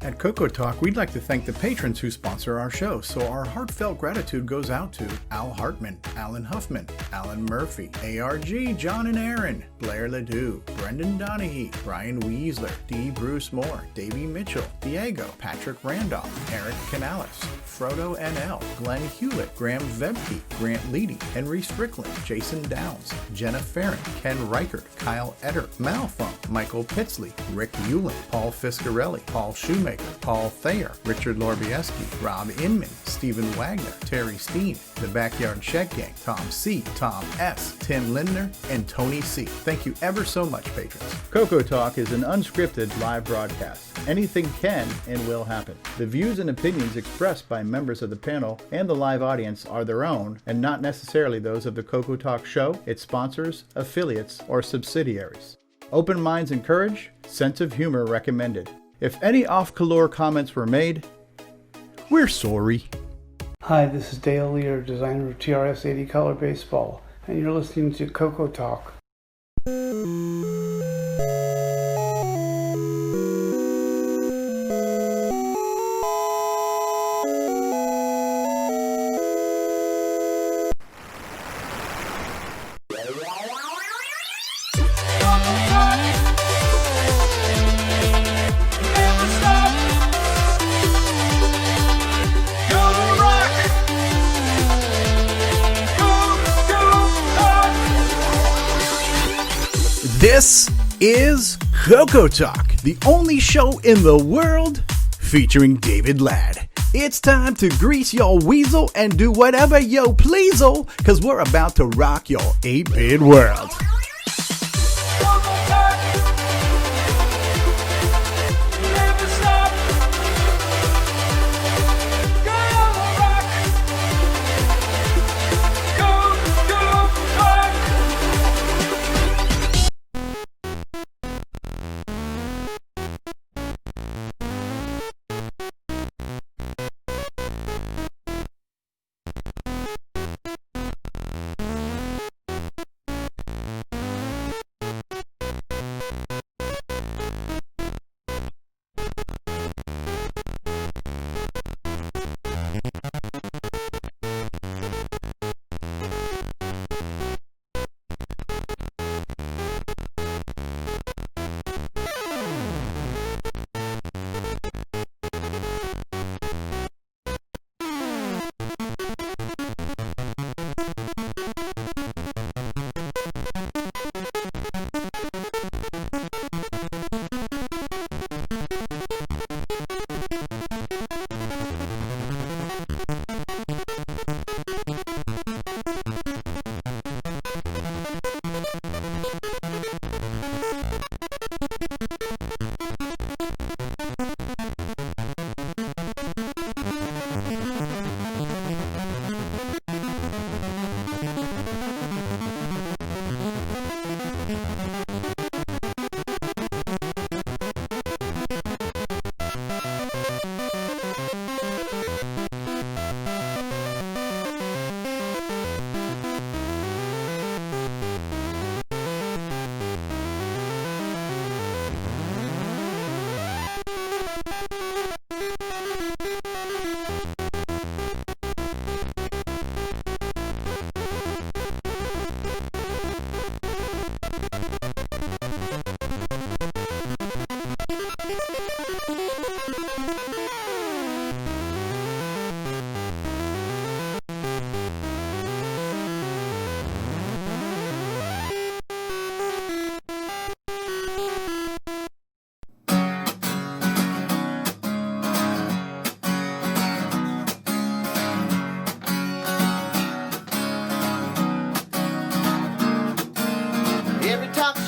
At CoCoTALK, we'd like to thank the patrons who sponsor our show, so our heartfelt gratitude goes out to Al Hartman, Alan Huffman, Alan Murphy, ARG, John and Aaron, Blair Ledoux, Brendan Donaghy, Brian Weasler, D. Bruce Moore, Davey Mitchell, Diego, Patrick Randolph, Eric Canales, Frodo NL, Glenn Hewlett, Graham Vebke, Grant Leedy, Henry Strickland, Jason Downs, Jenna Farron, Ken Reichert, Kyle Etter, Malfunk, Michael Pitsley, Rick Hewlin, Paul Fiscarelli, Paul Shoemaker, Paul Thayer, Richard Lorbieski, Rob Inman, Stephen Wagner, Terry Steen, The Backyard Check Gang, Tom C., Tom S., Tim Lindner, and Tony C. Thank you ever so much, patrons. CoCoTALK is an unscripted live broadcast. Anything can and will happen. The views and opinions expressed by members of the panel and the live audience are their own and not necessarily those of the CoCoTALK show, its sponsors, affiliates, or subsidiaries. Open minds encouraged, sense of humor recommended. If any off-color comments were made, we're sorry. Hi, this is Dale Lear, designer of TRS-80 Color Baseball, and you're listening to CoCoTALK. This is CoCoTALK, the only show in the world featuring David Ladd. It's time to grease your weasel and do whatever yo please'll, cause we're about to rock your 8-bit world.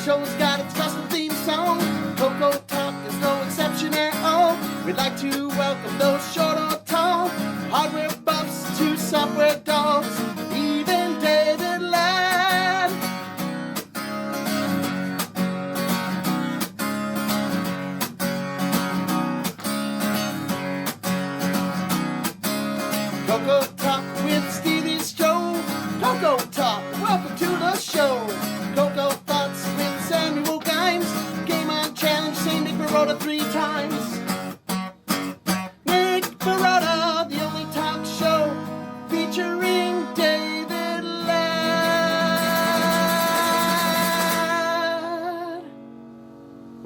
show's got its custom theme song. CoCoTALK is no exception at all. We'd like to welcome those short or tall, hardware buffs to software dogs, even David Ladd. CoCoTALK with Stevie Joe. CoCoTALK, welcome to the show. Coco Thoughts with Samuel Gimes. Game on challenge, St. Nick Baroda 3 times.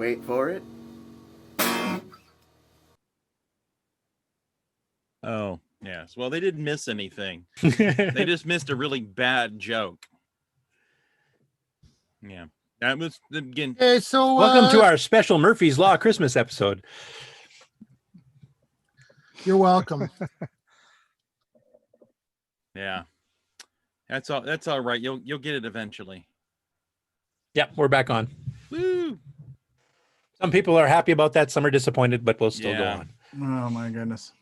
Wait for it. Oh, yes. Well, they didn't miss anything. They just missed a really bad joke. Yeah. That was, again, Okay, so Welcome to our special Murphy's Law Christmas episode. You're welcome. yeah. That's all right. You'll get it eventually. Yep, we're back on. Woo! Some people are happy about that, some are disappointed, but we'll still go Yeah. on. Oh my goodness.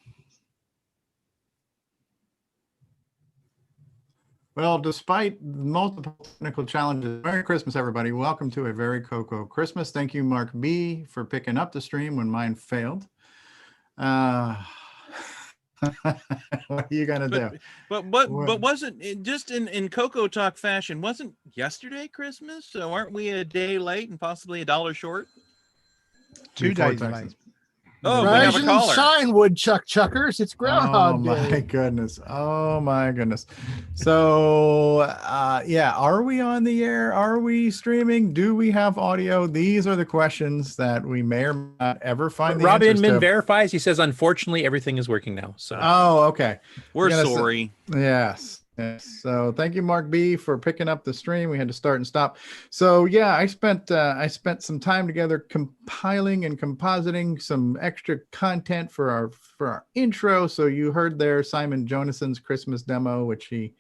Well, despite multiple technical challenges, Merry Christmas, everybody. Welcome to a very CoCo Christmas. Thank you, Mark B, for picking up the stream when mine failed. What are you gonna do? But wasn't it just in CoCoTALK fashion? Wasn't yesterday Christmas? So aren't we a day late and possibly $1 short? 2 Before days Texas. late. Oh, we have Rise a and caller. shine, woodchuck chuckers. It's Oh Groundhog my Day. goodness. Oh my goodness. So yeah, are we on the air? Are we streaming? Do we have audio? These are the questions that we may or may not ever find the Rob answers Inman to. verifies. He says, unfortunately, everything is working now. So Oh, okay. We're gonna say- sorry. Yes. Yes. So thank you, Mark B, for picking up the stream. We had to start and stop. So yeah, I spent some time together compiling and compositing some extra content for our intro. So you heard there Simon Jonason's Christmas demo, which he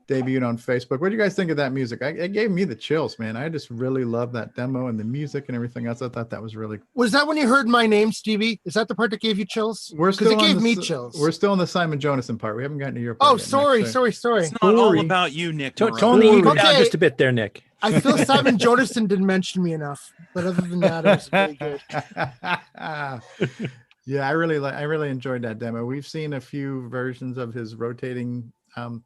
debuted on Facebook. What do you guys think of that music? It gave me the chills, man. I just really love that demo and the music and everything else. I thought that was really. Was that when you heard my name, Stevie? Is that the part that gave you chills? We're Because still it on gave the me s- chills. We're still in the Simon Jonason part. We haven't gotten to your part. Oh, yet, Nick, sorry. so- It's not Sorry. all about you, Nick. Tony, Tony, you Okay. down just a bit there, Nick. I feel Simon Jonason didn't mention me enough, but other than that, it was very good. Yeah, I really enjoyed that demo. We've seen a few versions of his rotating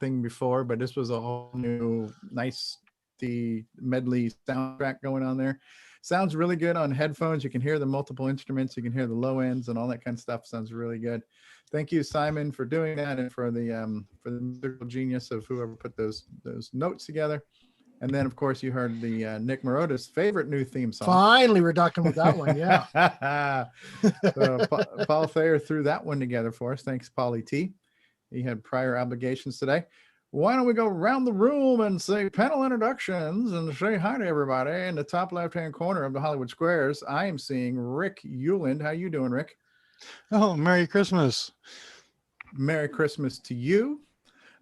thing before, but this was a whole new nice the medley soundtrack going on there. Sounds really good on headphones. You can hear the multiple instruments, you can hear the low ends and all that kind of stuff. Sounds really good. Thank you, Simon, for doing that and for the musical genius of whoever put those notes together. And then, of course, you heard the Nick Marota's favorite new theme song. Finally, we're talking with that one. Yeah. So, Paul Thayer threw that one together for us. Thanks, Paulie T. He had prior obligations today. Why don't we go around the room and say panel introductions and say hi to everybody? In the top left-hand corner of the Hollywood Squares, I am seeing Rick Euland. How you doing, Rick? Oh, Merry Christmas. Merry Christmas to you.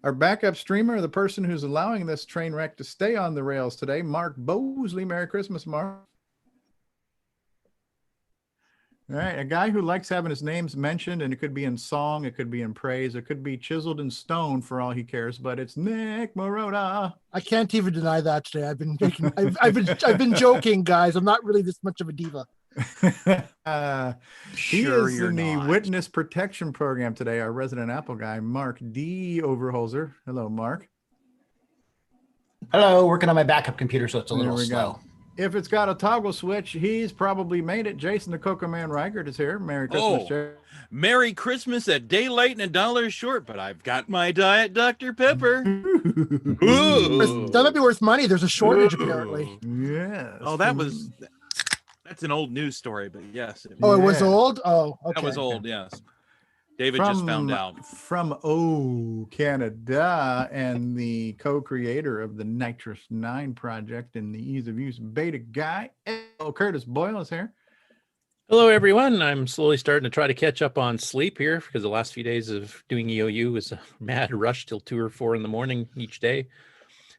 Our backup streamer, the person who's allowing this train wreck to stay on the rails today, Mark Bosley. Merry Christmas, Mark. All right, a guy who likes having his names mentioned, and it could be in song, it could be in praise, it could be chiseled in stone for all he cares, but it's Nick Marota. I can't even deny that today. I've been making, I've been joking, guys. I'm not really this much of a diva. He Sure is you're in the not. Witness Protection Program today, our resident Apple guy, Mark D. Overholzer. Hello, Mark. Hello, working on my backup computer, so it's a There little we slow. go. If it's got a toggle switch, he's probably made it. Jason the Coco Man Reichert is here. Merry Christmas, Oh. Jay. Merry Christmas, a day late and $1 short, but I've got my Diet Dr. Pepper. Ooh. That might be worth money. There's a shortage apparently. Yes. Oh, that's an old news story, but yes. Oh, it was Yeah. old. Oh, okay. That was old, yes. David just found out. From Canada, and the co-creator of the Nitrous 9 project and the ease of use beta guy, Curtis Boyle is here. Hello, everyone. I'm slowly starting to try to catch up on sleep here because the last few days of doing EOU was a mad rush till 2 or 4 in the morning each day.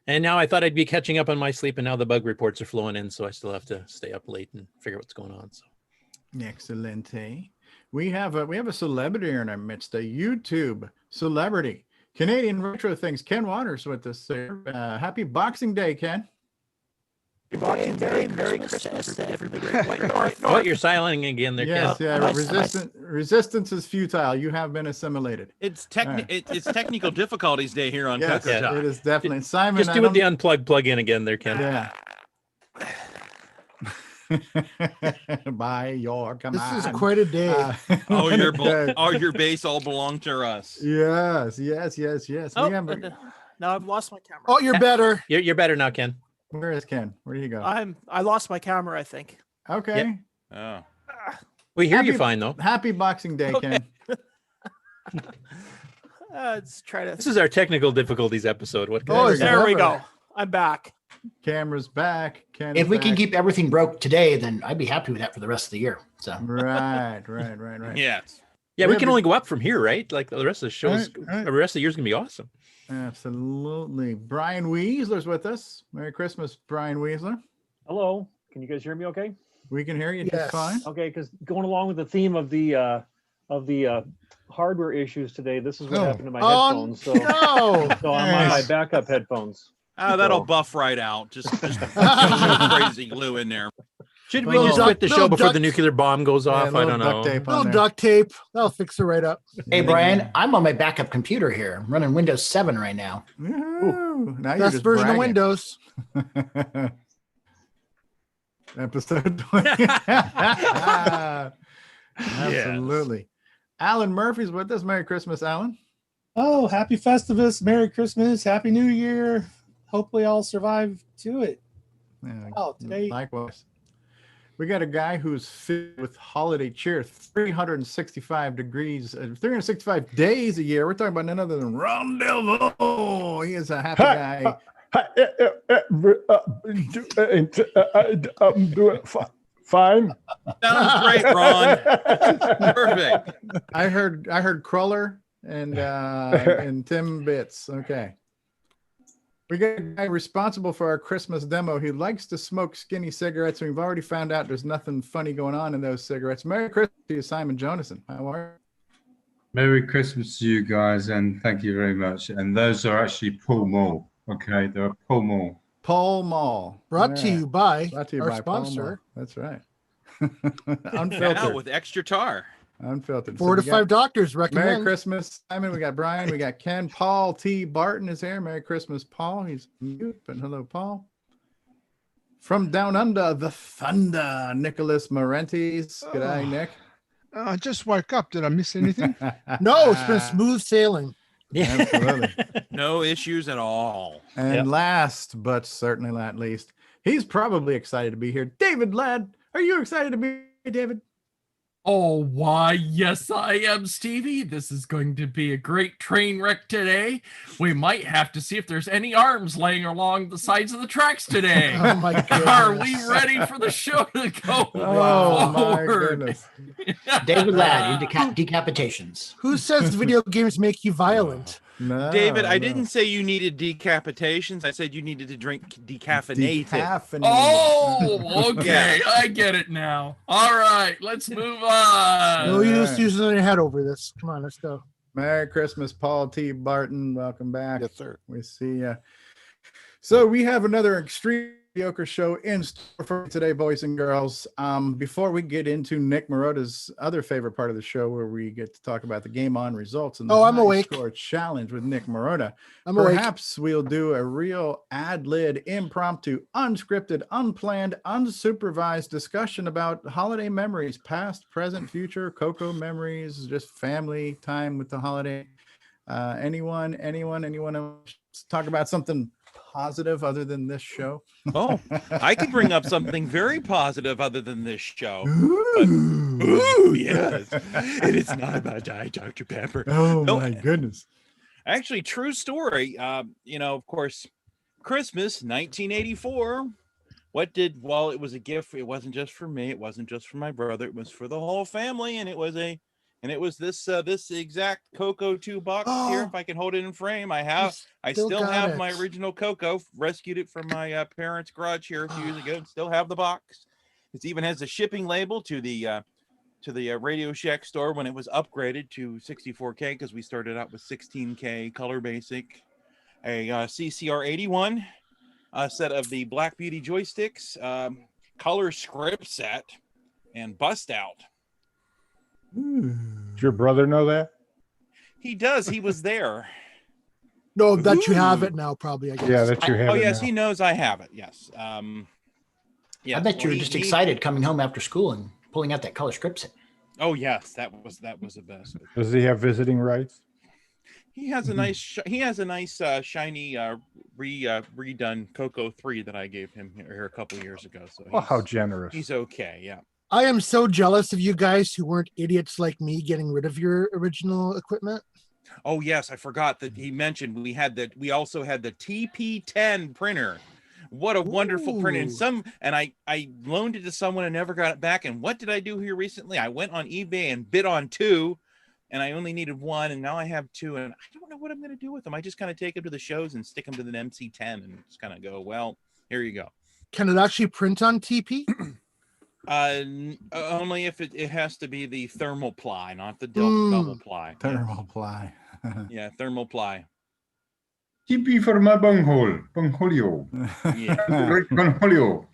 And now I thought I'd be catching up on my sleep, and now the bug reports are flowing in, so I still have to stay up late and figure out what's going on. So, Excellente. We have a celebrity in our midst, a YouTube celebrity, Canadian retro things. Ken Waters with us there. Happy Boxing Day, Ken. Merry Christmas to everybody. oh, you're silent again there, Yes, Ken. yeah. Resistance is futile. You have been assimilated. It's right. it's technical difficulties day here on Yes, CoCoTALK. it is definitely. Simon, Just do it the unplug plug-in again there, Ken. yeah. By your command. This is quite a day. All your base all belong to us. Yes. Oh, We have now I've lost my camera. Oh, you're better. You're better now, Ken. where is Ken? Where do you go? I lost my camera, I think. Okay. Oh. We hear you Happy- fine though. Happy Boxing Day, Ken. Let's try to. This is our technical difficulties episode. What can Oh, I is say? that There we ever? go. I'm back. Camera's back. Ken If is we can back. keep everything broke today, then I'd be happy with that for the rest of the year. So Right. Yeah, Yes. we We can have only go up from here, right? Like the rest of the shows, Right. the rest of the year's gonna be awesome. Absolutely. Brian Weasler's with us. Merry Christmas, Brian Weasler. Hello, can you guys hear me okay? We can hear you Yes. just fine. Okay, because going along with the theme of the hardware issues today, this is what Oh. happened to my Oh, headphones. So, no. so I'm on my Nice. backup headphones. That'll So- buff right out. Just crazy glue in there. Should we Little just duct- quit the show little before the duct- nuclear bomb goes Yeah, off? I little don't duct know. tape on Little there. duct tape. That'll fix it right up. hey Brian, I'm on my backup computer here. I'm running Windows 7 right now. Woohoo. Now you're Best just version of bragging. Windows. Episode 20. Absolutely. Alan Murphy's with us. Merry Christmas, Alan. Oh, happy Festivus, Merry Christmas, Happy New Year. Hopefully I'll survive to it. Yeah, Oh, today. likewise. We got a guy who's filled with holiday cheer, 365 degrees, 365 days a year. We're talking about none other than Ron Delvaux. He is a happy guy. I'm doing fine. Sounds great, Ron. Perfect. I heard Cruller and Tim Bitts. Okay. We got a guy responsible for our Christmas demo. He likes to smoke skinny cigarettes, and we've already found out there's nothing funny going on in those cigarettes. Merry Christmas to you, Simon Jonathan. How are Merry Christmas to you guys, and thank you very much. And those are actually Pall Mall. Okay, they're Pall Mall. Pall Mall. Brought to you by Brought to you our by Pall sponsor. Mall. That's right. Now Unfiltered. with extra tar. Unfiltered. 4 to we got 5 doctors Merry recommend. Christmas, Simon. We got Brian. We got Ken. Paul T. Barton is here. Merry Christmas, Paul. He's mute, but hello, Paul. From down under, the thunder, Nicholas Marentes. Good eye, Nick. I just woke up. Did I miss anything? No, it's been smooth sailing. Absolutely. No issues at all. And last, but certainly not least, he's probably excited to be here. David Ladd. Are you excited to be here, David? Oh, why, yes, I am, Stevie. This is going to be a great train wreck today. We might have to see if there's any arms laying along the sides of the tracks today. Oh my goodness. Are we ready for the show to go Oh, my forward? goodness. David Ladd, your decapitations. Who says video games make you violent? No, David, I no. didn't say you needed decapitations. I said you needed to drink decaffeinated. Decaffeinated. Oh, okay. I get it now. All right, let's move on. No use using your head over this. Come on, let's go. Merry Christmas, Paul T. Barton. Welcome back. Yes, sir. We see you. So we have another extreme mediocre show in store for today, boys and girls. Before we get into Nick Marota's other favorite part of the show, where we get to talk about the game on results and the Oh, I'm high awake. score challenge with Nick Marota, I'm awake. perhaps we'll do a real ad-lib, impromptu, unscripted, unplanned, unsupervised discussion about holiday memories, past, present, future, CoCo memories, just family time with the holiday. Anyone else talk about something positive other than this show? Oh, I could bring up something very positive other than this show. Ooh, Yes. And it's not about Diet Dr. Pepper. Oh No, my goodness. Actually, true story. Of course, Christmas 1984. Well, it was a gift. It wasn't just for me. It wasn't just for my brother. It was for the whole family. And it was this exact CoCo 2 box here. If I can hold it in frame, I still got have it. my original CoCo. Rescued it from my parents' garage here a few years ago. Still have the box. It even has a shipping label to the Radio Shack store when it was upgraded to 64K, because we started out with 16K color basic, a CCR 81, a set of the Black Beauty joysticks, color script set, and bust out. Does your brother know that? He does. He was there. No, that you have it now, probably, I guess. Yeah, that you have. Oh it yes, now. he knows I have it. Yes. Yeah. I bet you're just excited coming home after school and pulling out that color script set. Oh yes, that was the best. Does he have visiting rights? He has a nice shiny redone CoCo 3 that I gave him here a couple years ago. So Oh, how generous. he's okay. Yeah. I am so jealous of you guys who weren't idiots like me getting rid of your original equipment. Oh yes, I forgot that he mentioned we also had the TP10 printer. What a wonderful printer. And I loaned it to someone and never got it back. And what did I do here recently? I went on eBay and bid on 2, and I only needed 1, and now I have 2, and I don't know what I'm going to do with them. I just kind of take them to the shows and stick them to the MC10 and just kind of go, well, here you go. Can it actually print on TP? Only if it has to be the thermal ply, not the double ply. Thermal ply. Yeah, thermal ply. TP for my bunghole. Bungholio. Yeah. Great bungholio.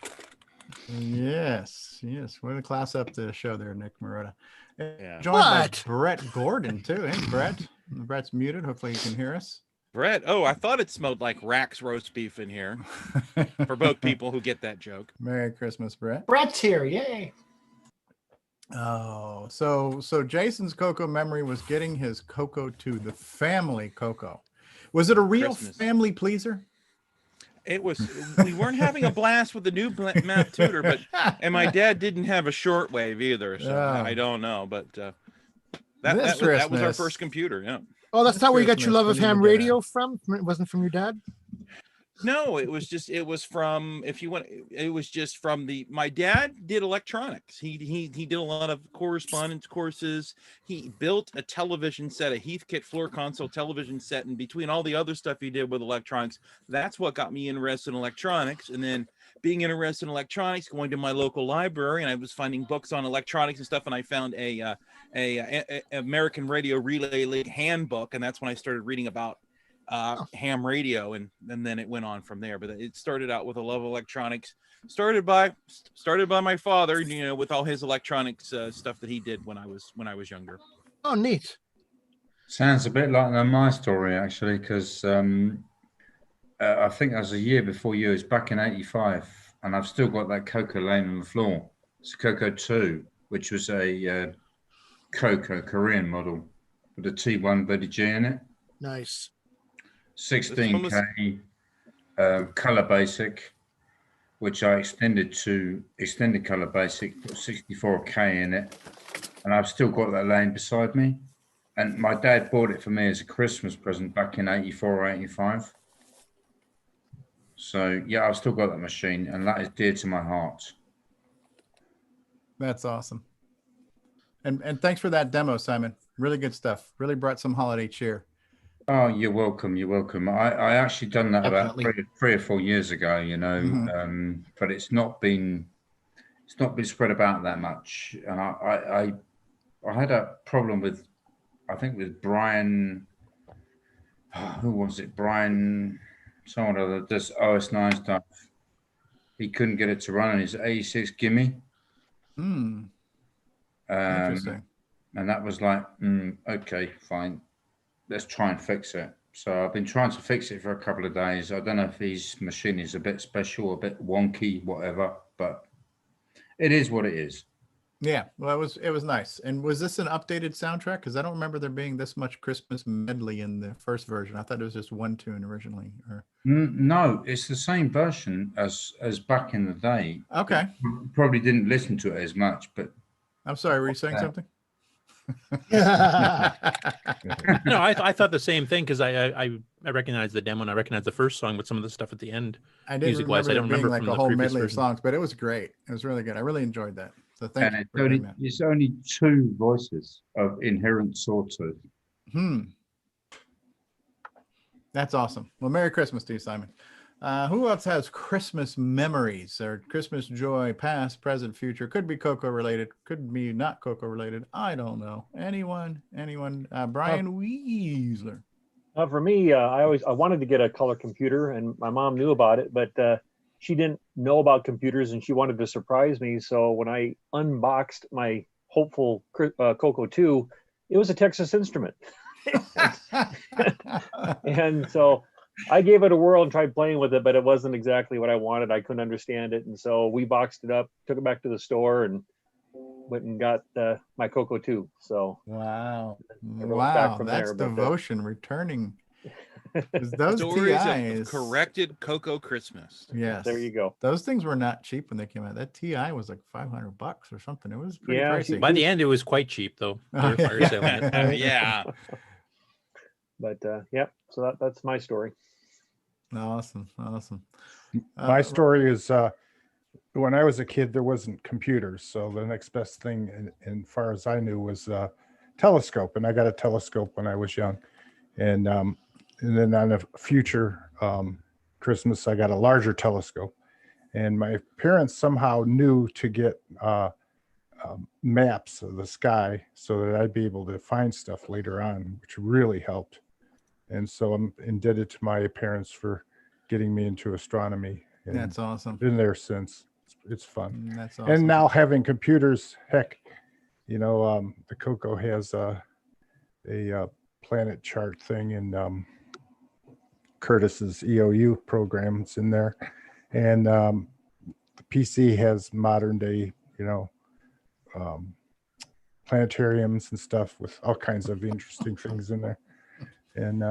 Yes. Way to class up the show there, Nick Marotta. Yeah. Joined by Brett Gordon, too. Hey, Brett. Brett's muted. Hopefully you can hear us. Brett, oh, I thought it smelled like Rack's roast beef in here. For both people who get that joke. Merry Christmas, Brett. Brett's here. Yay. Oh, so Jason's CoCo memory was getting his CoCo 2, the family CoCo. Was it a real family pleaser? It was. We weren't having a blast with the new Matt Tudor, and my dad didn't have a shortwave either, so I don't know. But that was our first computer. Yeah. Oh, that's not where you got your love of ham radio from? It wasn't from your dad? No, it was from my dad did electronics. He did a lot of correspondence courses. He built a television set, a Heathkit floor console television set, and between all the other stuff he did with electronics, that's what got me interested in electronics. And then being interested in electronics, going to my local library, and I was finding books on electronics and stuff, and I found a American Radio Relay League handbook, and that's when I started reading about ham radio, and then it went on from there. But it started out with a love of electronics, started by my father, with all his electronics stuff that he did when I was younger. Oh, neat. Sounds a bit like my story, actually, because I think that was a year before you. It was back in '85, and I've still got that CoCo laying on the floor. It's a CoCo 2, which was a CoCo Korean model with a T1 VDG in it. Nice. 16K color basic, which I extended to extended color basic, put 64K in it, and I've still got that laying beside me. And my dad bought it for me as a Christmas present back in '84 or '85. So yeah, I've still got that machine, and that is dear to my heart. That's awesome. And thanks for that demo, Simon. Really good stuff. Really brought some holiday cheer. Oh, you're welcome. You're welcome. I actually done that about 3 or 4 years ago, but it's not been spread about that much. And I had a problem with, I think with Brian, who was it? Brian, someone other does OS9 stuff. He couldn't get it to run on his 86 Gimme. Interesting. And that was like, okay, fine. Let's try and fix it. So I've been trying to fix it for a couple of days. I don't know if his machine is a bit special, a bit wonky, whatever, but it is what it is. Yeah, well, it was nice. And was this an updated soundtrack? Because I don't remember there being this much Christmas medley in the first version. I thought it was just one tune originally. Or no, it's the same version as back in the day. Okay. Probably didn't listen to it as much, but I'm sorry. Were you saying something? No, I thought the same thing, because I recognized the demo and I recognized the first song with some of the stuff at the end. I didn't remember it being like a whole medley of songs, but it was great. It was really good. I really enjoyed that. So thank you for doing that. It's only 2 voices of inherent sawtooth. That's awesome. Well, Merry Christmas to you, Simon. Who else has Christmas memories or Christmas joy, past, present, future? Could be CoCo related, could be not CoCo related. I don't know. Anyone? Brian Weasler. For me, I wanted to get a color computer, and my mom knew about it, but she didn't know about computers, and she wanted to surprise me. So when I unboxed my hopeful CoCo 2, it was a Texas Instrument. And so I gave it a whirl and tried playing with it, but it wasn't exactly what I wanted. I couldn't understand it. And so we boxed it up, took it back to the store, and went and got my CoCo 2. So wow, that's devotion, returning Those Stories TIs, of corrected CoCo Christmas. yes, There you go. those things were not cheap when they came out. That TI was like $500 or something. It was pretty Yeah, pricey. By the end, it was quite cheap, though. They were fire selling it. Yeah. But yeah, so that's my story. Awesome. My story is when I was a kid, there wasn't computers. So the next best thing, and far as I knew, was telescope. And I got a telescope when I was young. And then on a future Christmas, I got a larger telescope. And my parents somehow knew to get maps of the sky so that I'd be able to find stuff later on, which really helped. And so I'm indebted to my parents for getting me into astronomy. And That's awesome. Been there since. It's fun. That's awesome. And now having computers, heck, the CoCo has a planet chart thing, and Curtis's EOU programs in there, and the PC has modern day, planetariums and stuff with all kinds of interesting things in there. And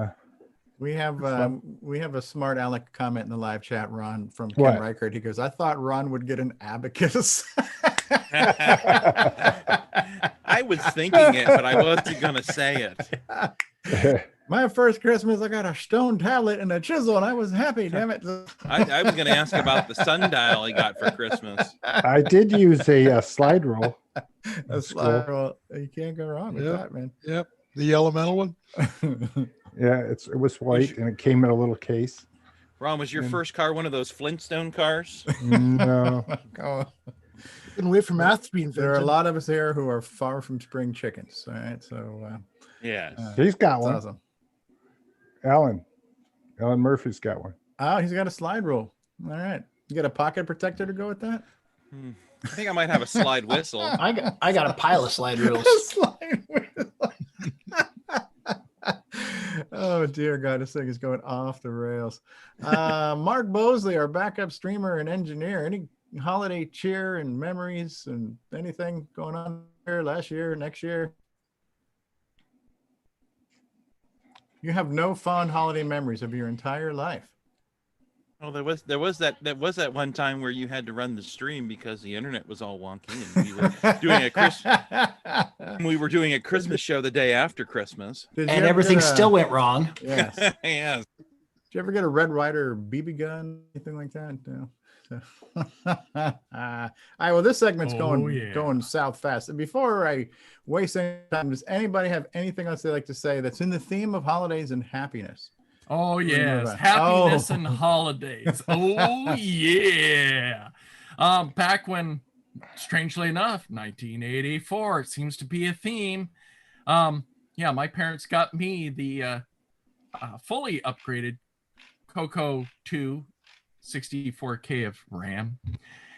we have a smart Alec comment in the live chat, Ron, from Ken What? Reichert. He goes, I thought Ron would get an abacus. I was thinking it, but I wasn't going to say it. My first Christmas, I got a stone tablet and a chisel, and I was happy, damn it. I was going to ask about the sundial he got for Christmas. I did use a slide rule. A slide rule. You can't go wrong with that, man. Yep. The elemental one. Yeah, it was white and it came in a little case. Ron, was your first car one of those Flintstone cars? No. Couldn't wait for math to be invented. There are a lot of us here who are far from spring chickens. All right, so yes, he's got one. Awesome. Alan Murphy's got one. Oh, he's got a slide rule. All right, you got a pocket protector to go with that? I think I might have a slide whistle. I got a pile of slide rules. Slide whistle. Oh dear God, this thing is going off the rails. Mark Bosley, our backup streamer and engineer. Any holiday cheer and memories and anything going on here last year, next year? You have no fond holiday memories of your entire life. Oh, there was that one time where you had to run the stream because the internet was all wonky, and we were doing a Christmas show the day after Christmas, and everything still went wrong. Yes. Yes. Did you ever get a Red Ryder BB gun, anything like that? No. So. All right. Well, this segment's going south fast. And before I waste any time, does anybody have anything else they'd like to say that's in the theme of holidays and happiness? Oh yes, happiness and holidays. Oh yeah. Back when, strangely enough, 1984, it seems to be a theme. Yeah, my parents got me the fully upgraded CoCo 2 64K of RAM,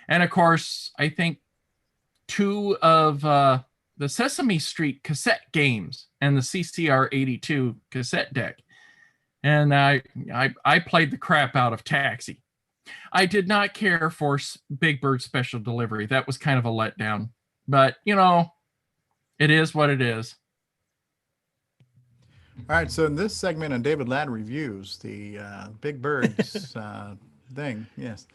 and of course, I think 2 of the Sesame Street cassette games and the CCR82 cassette deck. And I played the crap out of Taxi. I did not care for Big Bird Special Delivery. That was kind of a letdown. But, it is what it is. All right, so in this segment on David Ladd Reviews, the Big Birds thing, yes.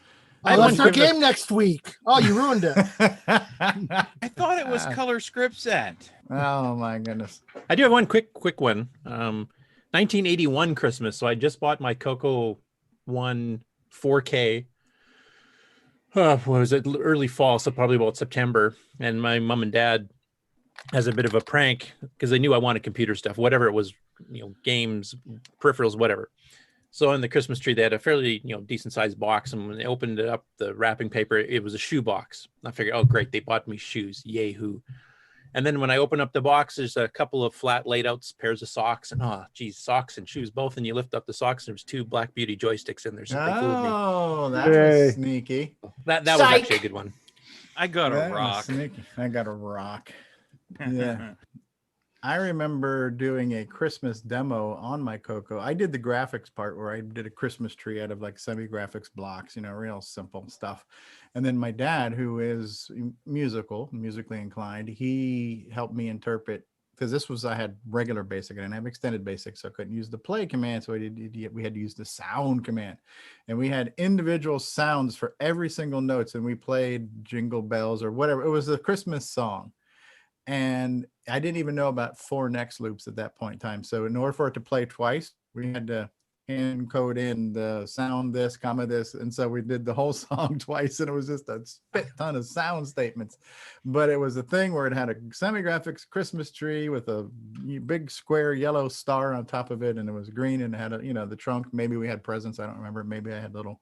Oh, that's our game next week. Oh, you ruined it. I thought it was Color Script Set. Oh, my goodness. I do have one quick one. 1981 Christmas. So I just bought my CoCo 1 4K. What was it? Early fall, so probably about September. And my mom and dad as a bit of a prank because they knew I wanted computer stuff, whatever it was, games, peripherals, whatever. So in the Christmas tree, they had a fairly, decent sized box. And when they opened it up, the wrapping paper, it was a shoe box. I figured, oh, great. They bought me shoes. Yay-hoo. And then when I open up the box, there's a couple of flat laid outs, pairs of socks, and socks and shoes both. And you lift up the socks, and there's 2 Black Beauty joysticks in there. So they fooled me. Oh, that was sneaky. That was actually a good one. I got a rock. Sneaky. I got a rock. Yeah. I remember doing a Christmas demo on my CoCo. I did the graphics part where I did a Christmas tree out of like semi-graphics blocks, real simple stuff. And then my dad, who is musically inclined, he helped me interpret because this was, I had regular basic, I didn't have extended basic, so I couldn't use the play command. So we had to use the sound command, and we had individual sounds for every single notes, and we played Jingle Bells or whatever. It was a Christmas song. And I didn't even know about 4 next loops at that point in time. So in order for it to play twice, we had to hand code in the sound this, comma this. And so we did the whole song twice, and it was just a spit ton of sound statements. But it was a thing where it had a semi-graphics Christmas tree with a big square yellow star on top of it. And it was green, and it had the trunk. Maybe we had presents. I don't remember. Maybe I had little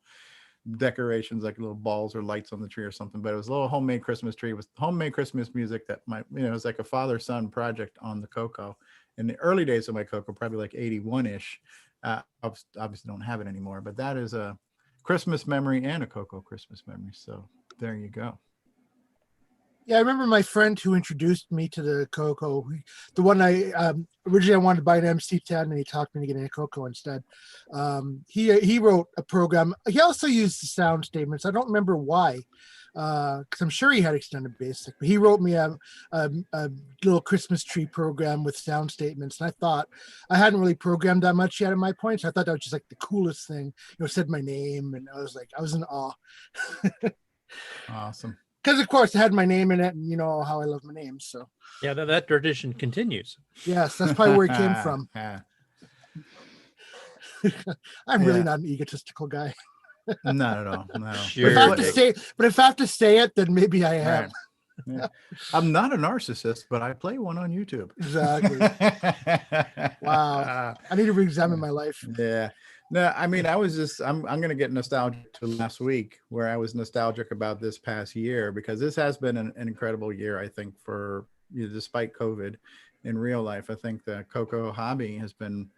decorations like little balls or lights on the tree or something, but it was a little homemade Christmas tree with homemade Christmas music that it was like a father-son project on the CoCo. In the early days of my CoCo, probably like 81-ish. Obviously don't have it anymore, but that is a Christmas memory and a CoCo Christmas memory. So there you go. Yeah, I remember my friend who introduced me to the CoCo. The one originally I wanted to buy an MC10, and he talked me to get a CoCo instead. He wrote a program. He also used the sound statements. I don't remember why, because I'm sure he had extended basic. But he wrote me a little Christmas tree program with sound statements, and I thought I hadn't really programmed that much yet at my point. So I thought that was just like the coolest thing. Said my name, and I was in awe. Awesome. Because of course it had my name in it, and you know how I love my name. So yeah, that tradition continues. Yes, that's probably where it came from. I'm really not an egotistical guy. Not at all. No. Sure. But if I have to say it, then maybe I am. Right. Yeah. I'm not a narcissist, but I play one on YouTube. Exactly. Wow. I need to re-examine my life. Yeah. No, I mean, I'm going to get nostalgic to last week, where I was nostalgic about this past year, because this has been an incredible year, I think, for despite COVID in real life. I think the CoCo hobby it's been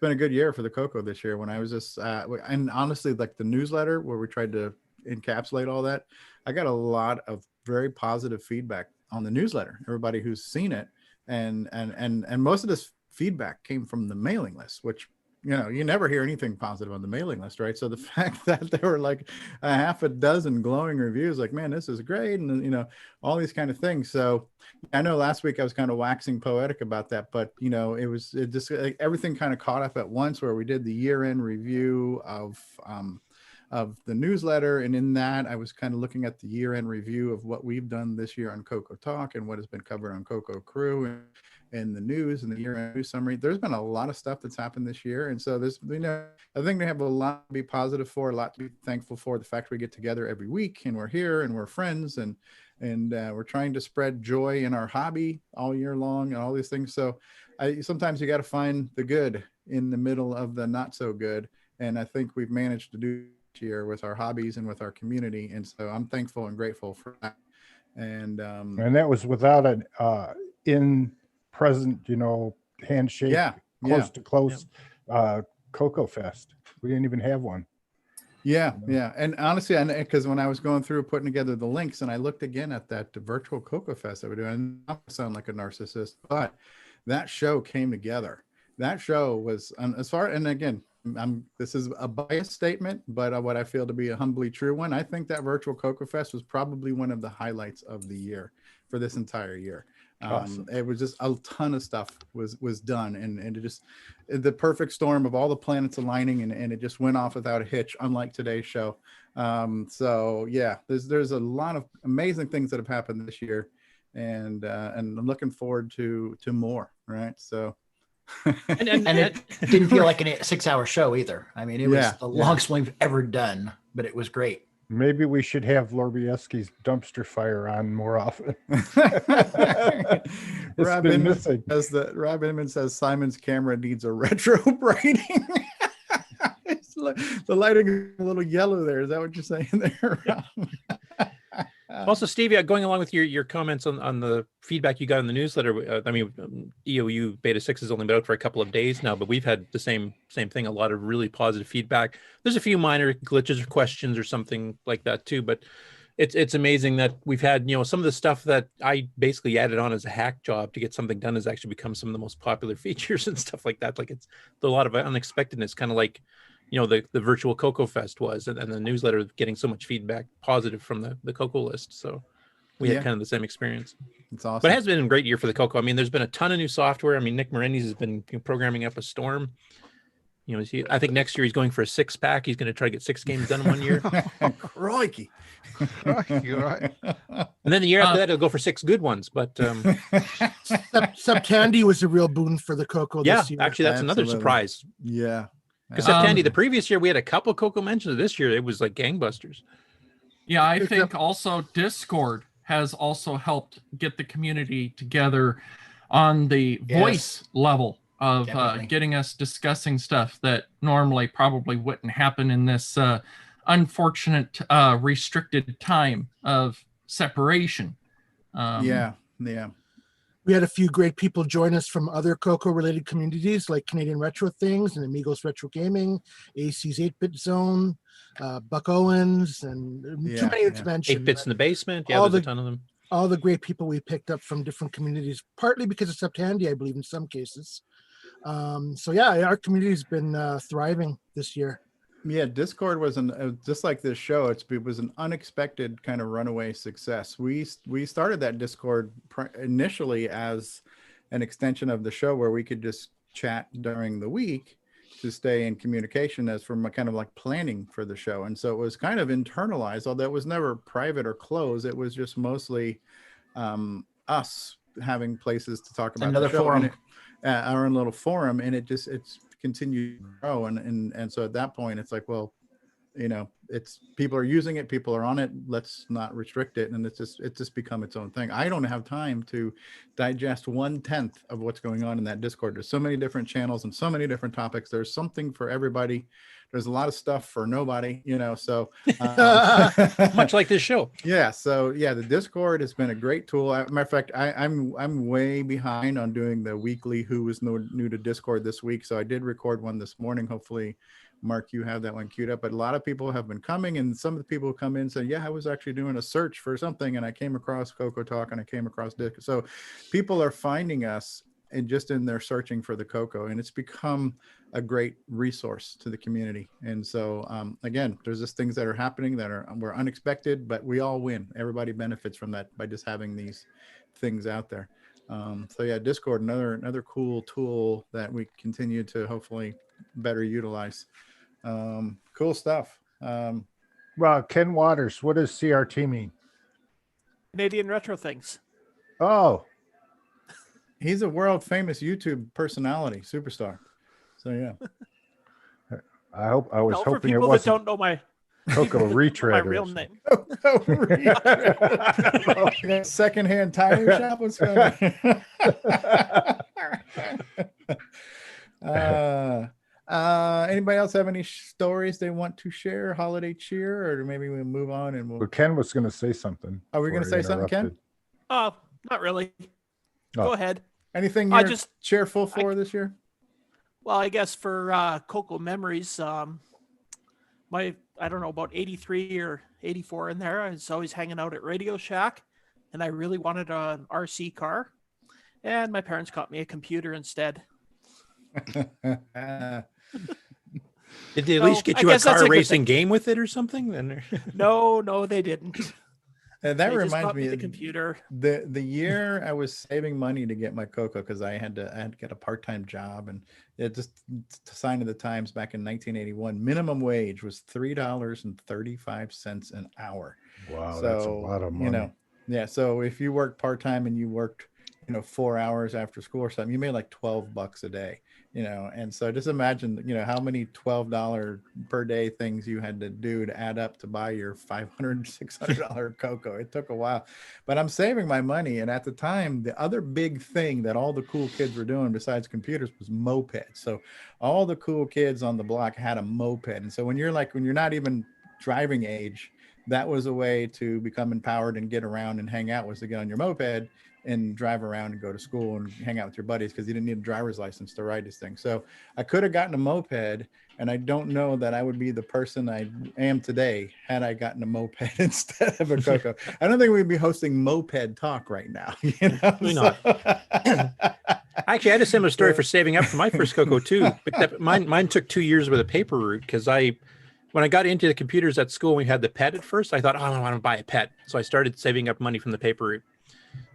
a good year for the CoCo this year. When I was just, and honestly, like the newsletter where we tried to encapsulate all that, I got a lot of very positive feedback on the newsletter. Everybody who's seen it, and most of this feedback came from the mailing list, which you never hear anything positive on the mailing list, right? So the fact that there were like a half a dozen glowing reviews, like, man, this is great, and all these kind of things. So I know last week I was kind of waxing poetic about that, but it just like, everything kind of caught up at once, where we did the year-end review of the newsletter, and in that I was kind of looking at the year-end review of what we've done this year on CoCoTALK and what has been covered on CoCo Crew and the news and the year-end news summary. There's been a lot of stuff that's happened this year, and so there's I think we have a lot to be positive for, a lot to be thankful for. The fact we get together every week, and we're here, and we're friends, and we're trying to spread joy in our hobby all year long, and all these things. So sometimes you got to find the good in the middle of the not so good, and I think we've managed to do this year with our hobbies and with our community, and so I'm thankful and grateful for that. And that was without an in-present, handshake, close to close, CoCo Fest. We didn't even have one. Yeah. And honestly, because when I was going through putting together the links, and I looked again at that virtual CoCo Fest that we're doing, I don't sound like a narcissist, but that show came together. That show was, and again, this is a biased statement, but what I feel to be a humbly true one. I think that virtual CoCo Fest was probably one of the highlights of the year for this entire year. Awesome. It was just a ton of stuff was done, and it just the perfect storm of all the planets aligning, and it just went off without a hitch, unlike today's show. So yeah, there's a lot of amazing things that have happened this year, and I'm looking forward to more. Right, so. and it didn't feel like a 6-hour show either. I mean, it was the longest one we've ever done, but it was great. Maybe we should have Lorbieski's dumpster fire on more often. Rob Inman says Simon's camera needs a retro brighting. The lighting is a little yellow there. Is that what you're saying there? Also, Stevie, going along with your comments on the feedback you got in the newsletter, EOU Beta 6 has only been out for a couple of days now, but we've had the same thing, a lot of really positive feedback. There's a few minor glitches or questions or something like that too, but it's amazing that we've had, some of the stuff that I basically added on as a hack job to get something done has actually become some of the most popular features and stuff like that. Like it's a lot of unexpectedness, kind of like the virtual CoCo Fest was, and the newsletter getting so much feedback positive from the CoCo list. So we had kind of the same experience. It's awesome. But it has been a great year for the CoCo. I mean, there's been a ton of new software. I mean, Nick Morendes has been programming up a storm. You know, I think next year he's going for a 6-pack. He's going to try to get 6 games done in 1 year. Crikey. You're right. And then the year after that, he'll go for 6 good ones. But Septandy was a real boon for the CoCo this year. Actually, that's another surprise. Yeah. Because Septandy, the previous year, we had a couple CoCo mentions. This year, it was like gangbusters. Yeah, I think also Discord has also helped get the community together on the voice level of getting us discussing stuff that normally probably wouldn't happen in this unfortunate restricted time of separation. Yeah. We had a few great people join us from other CoCo related communities like Canadian Retro Things and Amigos Retro Gaming, AC's 8-Bit Zone, Buck Owens, and too many to mention. 8-Bits in the Basement. Yeah, there's a ton of them. All the great people we picked up from different communities, partly because of Septandy, I believe, in some cases. So yeah, our community's been thriving this year. Yeah, Discord was just like this show. It was an unexpected kind of runaway success. We started that Discord initially as an extension of the show where we could just chat during the week to stay in communication as from a kind of like planning for the show. And so it was kind of internalized, although it was never private or closed. It was just mostly us having places to talk about another the show. forum. Our own little forum, and it's continued to grow. And so at that point, it's like, well, you know, it's people are using it, people are on it, let's not restrict it. And it's just become its own thing. I don't have time to digest 1/10 of what's going on in that Discord. There's so many different channels and so many different topics. There's something for everybody. There's a lot of stuff for nobody, you know, so much like this show. Yeah. So yeah, the Discord has been a great tool. Matter of fact, I'm way behind on doing the weekly Who is new to Discord this week. So I did record one this morning. Hopefully, Mark, you have that one queued up. But a lot of people have been coming, and some of the people who come in say, yeah, I was actually doing a search for something and I came across CoCoTALK and I came across Discord. So people are finding us and just in their searching for the CoCo, and it's become a great resource to the community. And so again, there's just things that are happening that were unexpected, but we all win. Everybody benefits from that by just having these things out there. So yeah, Discord, another cool tool that we continue to hopefully better utilize. Cool stuff. Well, Ken Waters, what does CRT mean? Canadian Retro Things. Oh, he's a world famous YouTube personality, superstar. So yeah, I was hoping for people it wasn't that don't know my CoCo retread. my real name. Secondhand tire shop. What's going on? Anybody else have any stories they want to share? Holiday cheer, or maybe we move on and Well, Ken was going to say something. Are we going to say something, Ken? Not really. Go ahead. Anything you're just cheerful for this year? Well, I guess for CoCo memories, I don't know, about 83 or 84 in there. I was always hanging out at Radio Shack, and I really wanted an RC car, and my parents got me a computer instead. Did they at least get you a car racing game with it or something? No, they didn't. That reminds me of the computer. The year I was saving money to get my CoCo, because I had to get a part-time job, and it just to sign of the times back in 1981, minimum wage was $3.35 an hour. Wow, so, that's a lot of money. You know, yeah. So if you worked part-time and you worked, 4 hours after school or something, you made like $12 a day. And so just imagine, how many $12 per day things you had to do to add up to buy your $500, $600 CoCo. It took a while, but I'm saving my money. And at the time, the other big thing that all the cool kids were doing besides computers was mopeds. So all the cool kids on the block had a moped. And so when you're not even driving age, that was a way to become empowered and get around and hang out, was to get on your moped and drive around and go to school and hang out with your buddies, because you didn't need a driver's license to ride this thing. So I could have gotten a moped, and I don't know that I would be the person I am today had I gotten a moped instead of a CoCo. I don't think we'd be hosting Moped Talk right now. Probably not. Actually, I had a similar story for saving up for my first CoCo too. But mine took 2 years with a paper route, because I when I got into the computers at school, we had the pet at first. I thought, oh, I want to buy a pet. So I started saving up money from the paper route.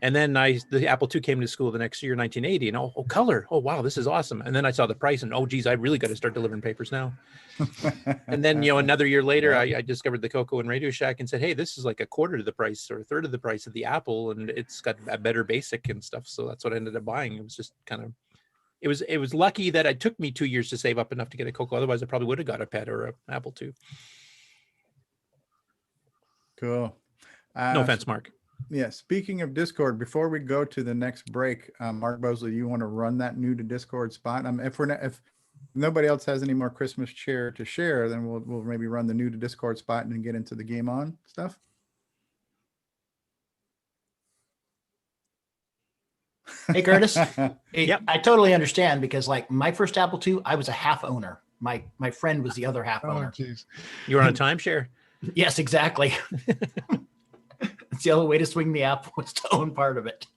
And then the Apple II came to school the next year, 1980. And oh, color. Oh, wow, this is awesome. And then I saw the price and, oh, geez, I really got to start delivering papers now. And then, another year later, I discovered the CoCo and Radio Shack and said, hey, this is like a quarter of the price or a third of the price of the Apple. And it's got a better basic and stuff. So that's what I ended up buying. It was just kind of, it was lucky that it took me 2 years to save up enough to get a CoCo. Otherwise, I probably would have got a pet or an Apple II. Cool. No offense, Mark. Yeah. Speaking of Discord, before we go to the next break, Mark Bosley, you want to run that new to Discord spot? If nobody else has any more Christmas cheer to share, then we'll maybe run the new to Discord spot and then get into the game on stuff. Hey, Curtis. Yep. I totally understand because like my first Apple II, I was a half owner. My friend was the other half owner. Geez. You were on a timeshare? Yes, exactly. It's the only way to swing the Apple was to own part of it.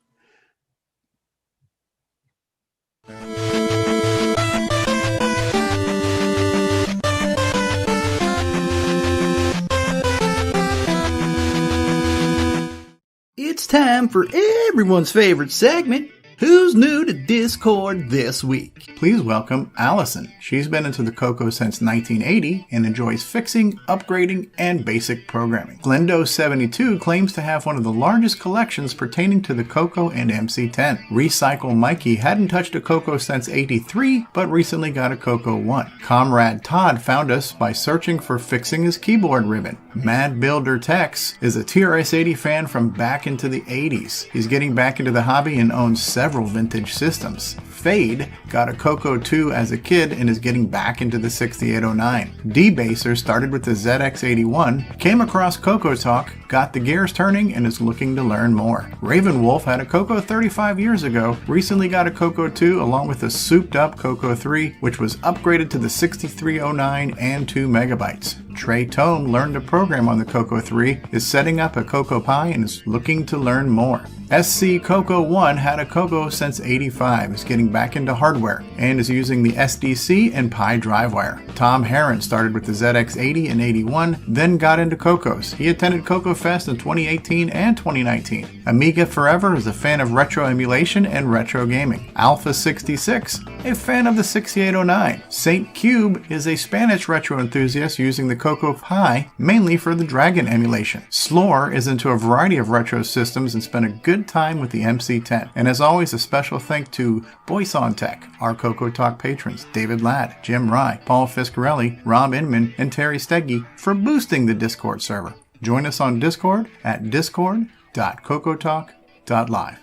It's time for everyone's favorite segment, Who's New to Discord This Week? Please welcome Allison. She's been into the CoCo since 1980 and enjoys fixing, upgrading, and basic programming. Glendo72 claims to have one of the largest collections pertaining to the CoCo and MC10. Recycle Mikey hadn't touched a CoCo since 83, but recently got a CoCo 1. Comrade Todd found us by searching for fixing his keyboard ribbon. Mad Builder Tex is a TRS-80 fan from back into the 80s. He's getting back into the hobby and owns several vintage systems. Fade got a CoCo 2 as a kid and is getting back into the 6809. D-Baser started with the ZX81, came across CoCoTALK, got the gears turning, and is looking to learn more. Raven Wolf had a CoCo 35 years ago, recently got a CoCo 2 along with a souped-up CoCo 3, which was upgraded to the 6309 and 2 megabytes. Trey Tome learned to program on the CoCo 3, is setting up a CoCo Pi, and is looking to learn more. SC CoCo 1 had a CoCo since 85, is getting back into hardware, and is using the SDC and Pi DriveWire. Tom Heron started with the ZX80 in 81, then got into CoCos. He attended CoCo Fest in 2018 and 2019. Amiga Forever is a fan of retro emulation and retro gaming. Alpha 66, a fan of the 6809. Saint Cube is a Spanish retro enthusiast using the CoCo Pi mainly for the Dragon emulation. Slore is into a variety of retro systems and spent a good time with the MC10. And as always, a special thank to Voice on Tech, our CoCoTALK patrons, David Ladd, Jim Rye, Paul Fiscarelli, Rob Inman, and Terry Steggy for boosting the Discord server. Join us on Discord at discord.cocotalk.live.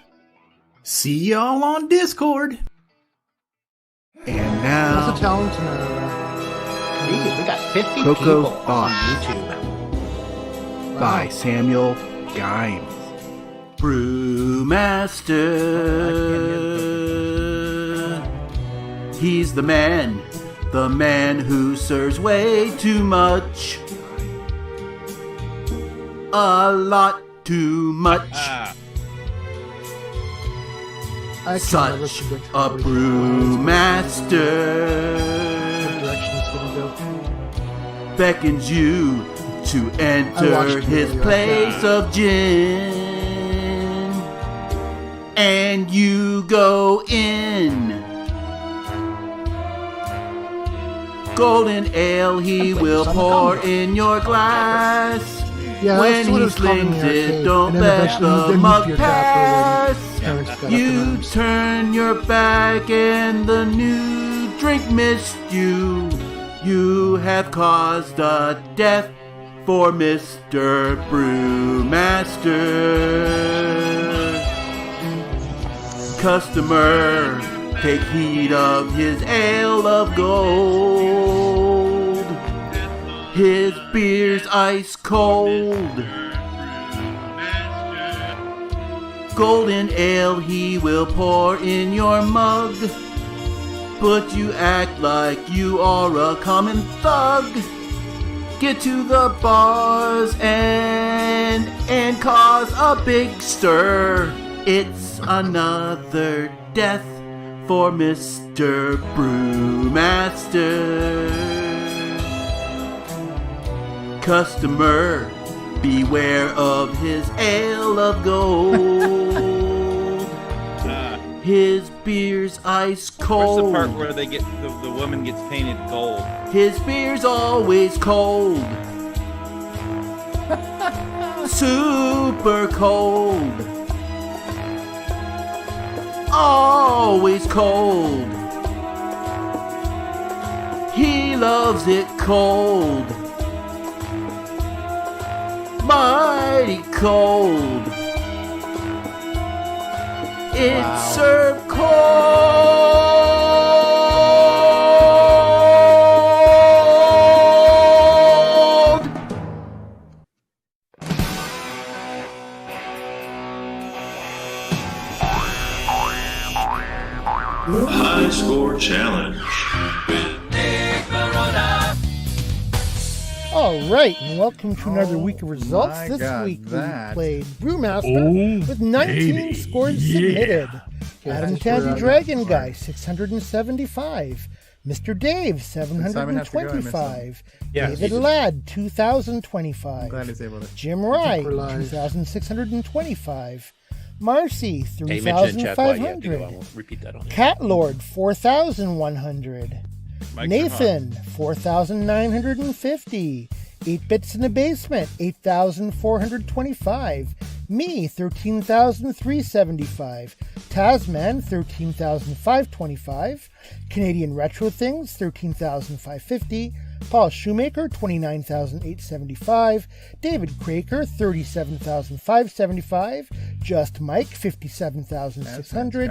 See y'all on Discord. And now, What's the talent We got 50 CoCo people Thoughts on YouTube. by Samuel Gimes. Brewmaster, he's the man who serves way too much, a lot too much. Such a brewmaster beckons you to enter his place of gin. And you go in. Golden ale he will pour in your glass. When he slings it, don't let the mug pass. You turn your back and the new drink missed you. You have caused a death for Mr. Brewmaster. Customer, take heed of his ale of gold. His beer's ice cold. Golden ale he will pour in your mug, but you act like you are a common thug. Get to the bars and cause a big stir. It's another death for Mr. Brewmaster. customer, beware of his ale of gold. His beer's ice cold. Where's the part where they get the woman gets painted gold? His beer's always cold. Super cold. Always cold. He loves it cold. Mighty cold. It's served cold. High Score Challenge with All right, and welcome to another week of results. This week we played Brewmaster with 19 scores submitted. Adam Tansy Dragon Guy, 675. Mr. Dave, 725. David Ladd, 2,025. I'm glad he's able to. Jim Wright, 2,625. Marcy, Hey, mention in chat why you have to go. I 3,500. won't repeat that on there. Cat Lord, 4,100. Nathan, 4,950. 8 Bits in the Basement, 8,425. Me, 13,375. Tasman, 13,525. Canadian Retro Things, 13,550. Paul Shoemaker, 29,875. David Craker, 37,575. Just Mike, 57,600.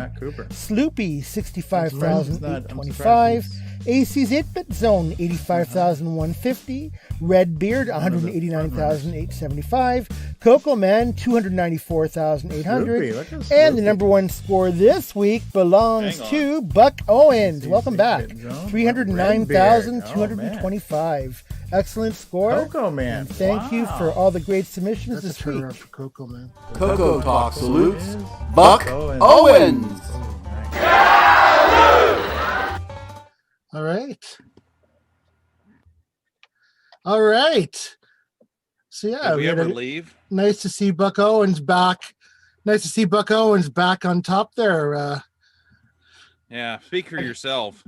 Sloopy, 65,825. AC's 8-Bit Zone, 85,150. Redbeard, 189,875. Coco Man, 294,800. And the number one score this week belongs to Buck Owens. Welcome back. 309,225. Excellent score. Coco Man. And thank you for all the great submissions this week. For Coco Man. CoCoTALK salutes Buck Owens. All right. All right. So yeah, Did we ever leave? Nice to see Buck Owens back. Nice to see Buck Owens back on top there. Yeah, speak for yourself.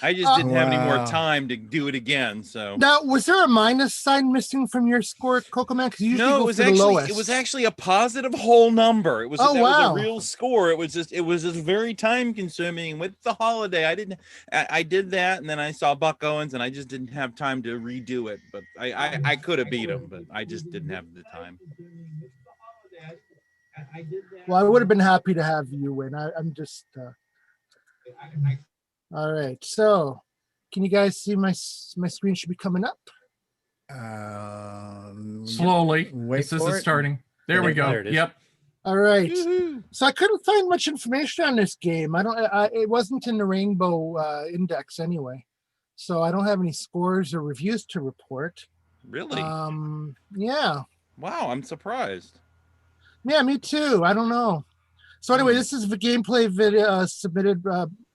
I just didn't have any more time to do it again. So now, was there a minus sign missing from your score, Coco Man? Because usually no, go it was for the actually lowest. it was actually a positive whole number. It was Oh, that wow. was a real score. It was just very time consuming with the holiday. I did that, and then I saw Buck Owens, and I just didn't have time to redo it. But I could have beat him, but I just didn't have the time. Well, I would have been happy to have you win. I'm just. All right, so can you guys see my screen should be coming up? Slowly. Wait This for is it. starting. There we go. There it is. Yep. All right. So I couldn't find much information on this game. It wasn't in the Rainbow Index anyway, so I don't have any scores or reviews to report. Really? Yeah. Wow, I'm surprised. Yeah, me too. I don't know. So anyway, this is the gameplay video submitted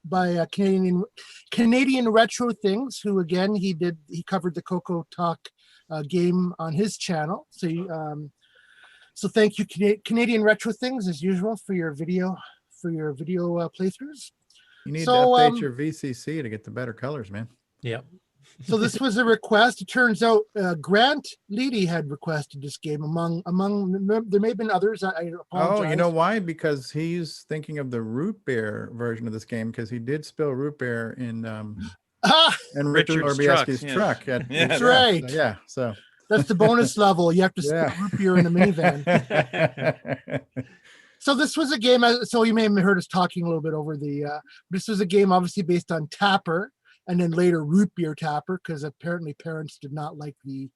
by Canadian Retro Things, who again he covered the CoCoTALK game on his channel. So thank you, Canadian Retro Things, as usual, for your video playthroughs. You need to update your VCC to get the better colors, man. Yep. So this was a request. It turns out Grant Leedy had requested this game among there may have been others. I apologize. Oh, you know why? Because he's thinking of the root beer version of this game, because he did spill root beer in Richard Orbieski's truck. That's right. Yeah, so that's the bonus level. You have to spill root beer in a minivan. So this was a game. So you may have heard us talking a little bit over the. This was a game obviously based on Tapper, and then later Root Beer Tapper, because apparently parents did not like the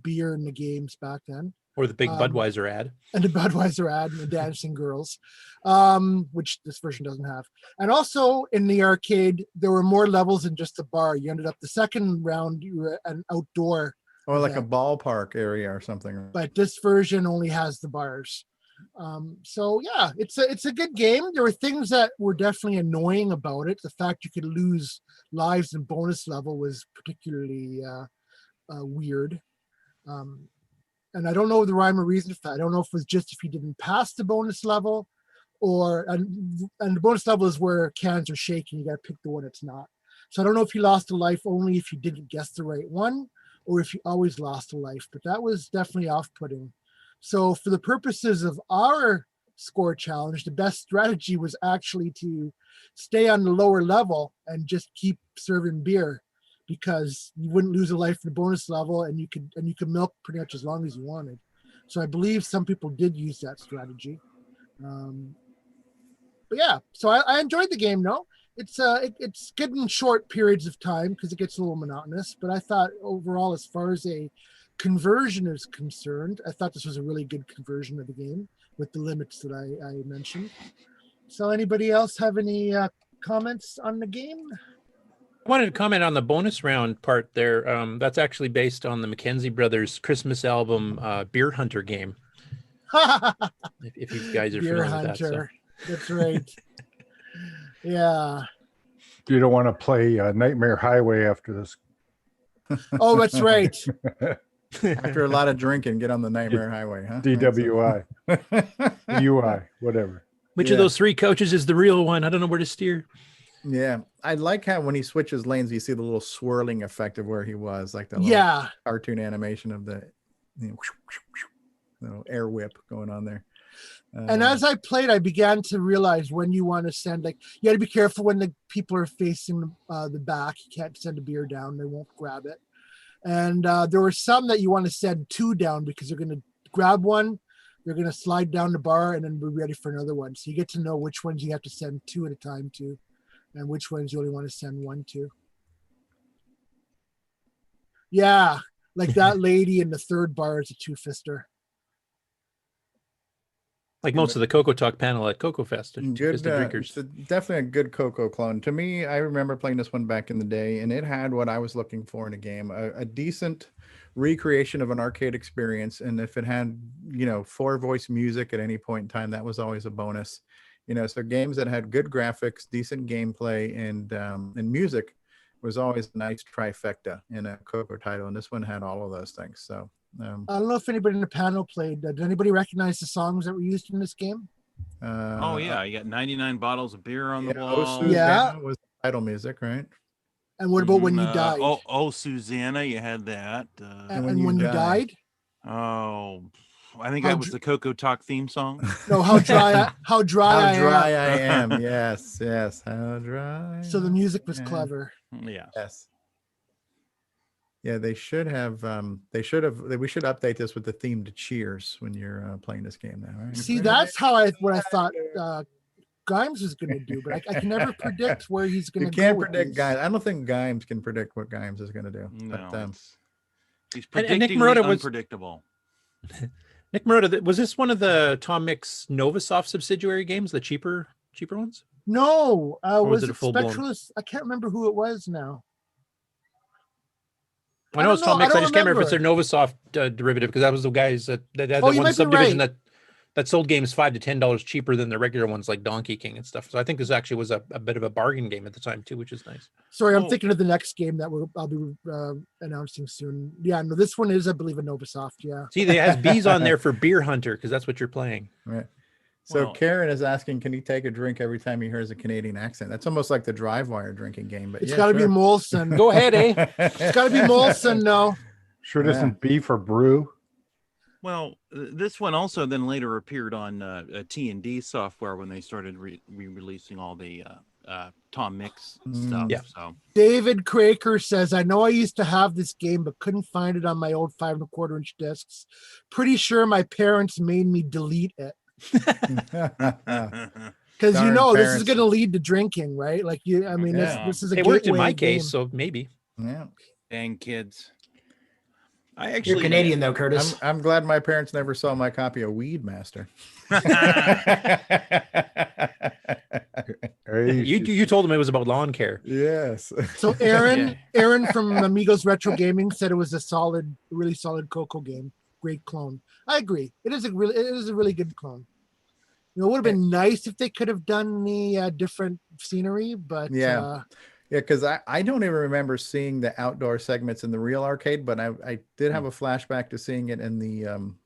beer in the games back then. Or the big Budweiser ad. And the Budweiser ad and the Dancing Girls, which this version doesn't have. And also in the arcade, there were more levels than just the bar. You ended up the second round, you were an outdoor. Or like a ballpark area or something. But this version only has the bars. So yeah, it's a good game. There were things that were definitely annoying about it. The fact you could lose lives in bonus level was particularly weird. And I don't know the rhyme or reason for that. I don't know if it was just if he didn't pass the bonus level, and the bonus level is where cans are shaking. You got to pick the one that's not. So I don't know if he lost a life only if you didn't guess the right one, or if you always lost a life. But that was definitely off-putting. So for the purposes of our score challenge, the best strategy was actually to stay on the lower level and just keep serving beer, because you wouldn't lose a life in the bonus level, and you could milk pretty much as long as you wanted. So I believe some people did use that strategy. But yeah, so I enjoyed the game. No, it's good in short periods of time because it gets a little monotonous. But I thought overall, as far as a conversion is concerned, I thought this was a really good conversion of the game with the limits that I mentioned. So anybody else have any comments on the game? I wanted to comment on the bonus round part there. That's actually based on the Mackenzie Brothers Christmas album Beer Hunter game. if you guys are Beer familiar Hunter. with that. So. That's right. Yeah. You don't want to play Nightmare Highway after this. Oh, that's right. After a lot of drinking, get on the Nightmare Highway, huh? DWI. UI, whatever. Which of those three coaches is the real one? I don't know where to steer. Yeah, I like how when he switches lanes, you see the little swirling effect of where he was, like the little cartoon animation of the little air whip going on there. And as I played, I began to realize when you want to send, like, you got to be careful when the people are facing the back. You can't send a beer down; they won't grab it. And there were some that you want to send two down because they're going to grab one, they're going to slide down the bar, and then be ready for another one. So you get to know which ones you have to send two at a time to, and which ones you only want to send one to. Yeah, like that lady in the third bar is a two-fister. Like most of the CoCoTALK panel at CoCo Fest. Good, drinkers. Definitely a good CoCo clone. To me, I remember playing this one back in the day, and it had what I was looking for in a game, a decent recreation of an arcade experience. And if it had, 4-voice music at any point in time, that was always a bonus. So games that had good graphics, decent gameplay, and music was always a nice trifecta in a CoCo title. And this one had all of those things. So I don't know if anybody in the panel played. Did anybody recognize the songs that were used in this game? Oh yeah, you got 99 bottles of beer on the wall. Susanna was title music, right? And what about when you died? Oh, Susanna, you had that. And when you died? Oh, I think that was the CoCoTALK theme song. No, how dry I am. Yes, how dry. So the music was clever. Yes. Yeah, we should update this with the theme to Cheers when you're playing this game now, right? See, that's what I thought Gimes was going to do, but I can never predict where he's going to go. You can't predict Gimes. I don't think Gimes can predict what Gimes is going to do. No, but, he's predictingly unpredictable. Nick Marotta, was this one of the Tom Mix Novasoft subsidiary games, the cheaper ones? No, was it full-blown? Spectralist? I can't remember who it was now. I know it's Tom Mix. I just can't remember if it's their Novasoft derivative, because that was the guys that had that one subdivision that sold games $5 to $10 cheaper than the regular ones like Donkey King and stuff. So I think this actually was a bit of a bargain game at the time too, which is nice. Sorry, I'm thinking of the next game that I'll be announcing soon. Yeah, no, this one is, I believe, a Novasoft. Yeah. See, it has B's on there for Beer Hunter because that's what you're playing. Right. So Karen is asking, can he take a drink every time he hears a Canadian accent? That's almost like the Drive-Wire drinking game. But it's got to be Molson. Go ahead, eh? It's got to be Molson, no. Sure doesn't B for brew. Well, this one also then later appeared on T&D software when they started re-releasing all the Tom Mix stuff. Yeah. So David Craker says, I know I used to have this game, but couldn't find it on my old 5 1/4 inch discs. Pretty sure my parents made me delete it. Because this is going to lead to drinking, right? Like this is a it worked in my case, so maybe. Yeah. Dang kids. You're Canadian though, Curtis. I'm glad my parents never saw my copy of Weed Master. You told them it was about lawn care. Yes. So Aaron from Amigos Retro Gaming said it was a really solid CoCo game. Great clone. I agree. It is a really good clone. It would have been nice if they could have done the different scenery, but Yeah, because I don't even remember seeing the outdoor segments in the real arcade, but I did have a flashback to seeing it in the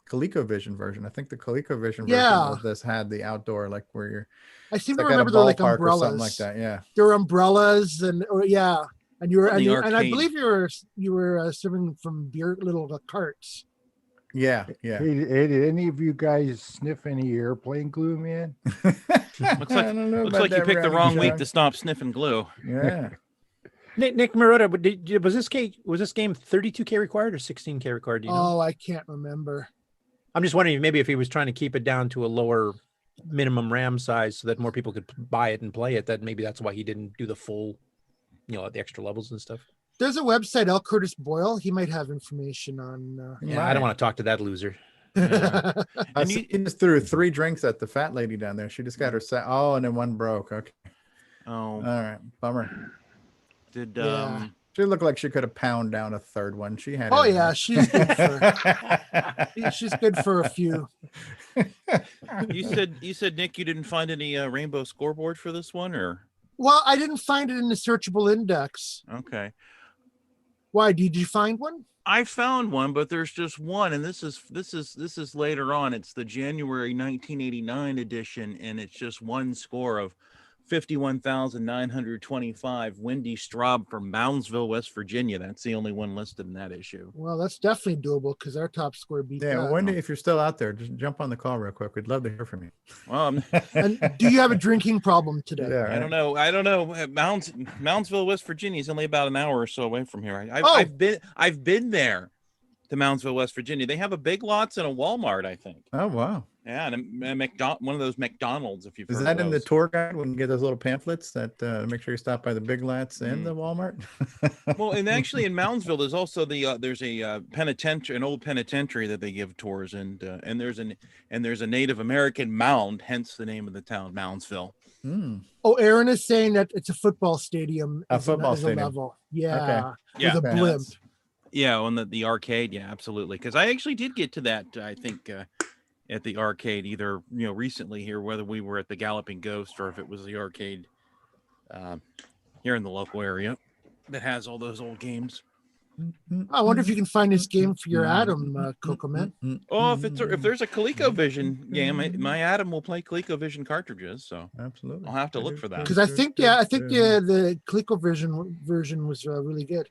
ColecoVision version. I think the ColecoVision version of this had the outdoor, like where you're. I seem to like at a remember they're like ballpark or umbrellas. something like that. Yeah, there were umbrellas and and you were On the and I arcade. believe you were serving from beer little carts. yeah. Hey, did any of you guys sniff any airplane glue, man? Looks like you picked the wrong week to stop sniffing glue. Yeah. Nick Marotta, was this game 32K required or 16K required? Do you know? Oh, I can't remember. I'm just wondering maybe if he was trying to keep it down to a lower minimum RAM size so that more people could buy it and play it. That maybe that's why he didn't do the full, the extra levels and stuff. There's a website, L. Curtis Boyle. He might have information on. Yeah, I don't want to talk to that loser. I see he just threw 3 drinks at the fat lady down there. She just got her set. Oh, and then one broke. Okay. Oh. All right. Bummer. Did She looked like she could have pounded down a third one. She had. Oh yeah, she's good for. She's good for a few. You said Nick, you didn't find any rainbow scoreboard for this one, or? Well, I didn't find it in the searchable index. Okay. Why? Did you find one? I found one, but there's just one, and this is later on. It's the January 1989 edition, and it's just one score of 51,925. Wendy Straub from Moundsville, West Virginia. That's the only one listed in that issue. Well, that's definitely doable because our top score beat that. Yeah, Wendy, if you're still out there, just jump on the call real quick. We'd love to hear from you. And do you have a drinking problem today? Yeah, right. I don't know. Moundsville, West Virginia is only about an hour or so away from here. I've been there to Moundsville, West Virginia. They have a Big Lots and a Walmart, I think. Oh wow. Yeah, and one of those McDonald's. If you've Is heard that of in the those. tour guide when you get those little pamphlets that make sure you stop by the Big Lots and the Walmart? Well, and actually in Moundsville, there's also there's a penitentiary, an old penitentiary that they give tours, and there's a Native American mound, hence the name of the town, Moundsville. Oh, Aaron is saying that it's a football stadium. A football stadium. Level. Yeah. Okay. With a blimp. Yeah, on the arcade. Yeah, absolutely. Because I actually did get to that. I think. At the arcade, either recently here, whether we were at the Galloping Ghost or if it was the arcade here in the local area that has all those old games. I wonder if you can find this game for your Adam, Coco Man. Oh, if there's a ColecoVision game, my Adam will play ColecoVision cartridges. So absolutely, I'll have to look for that. Because I think the ColecoVision version was really good.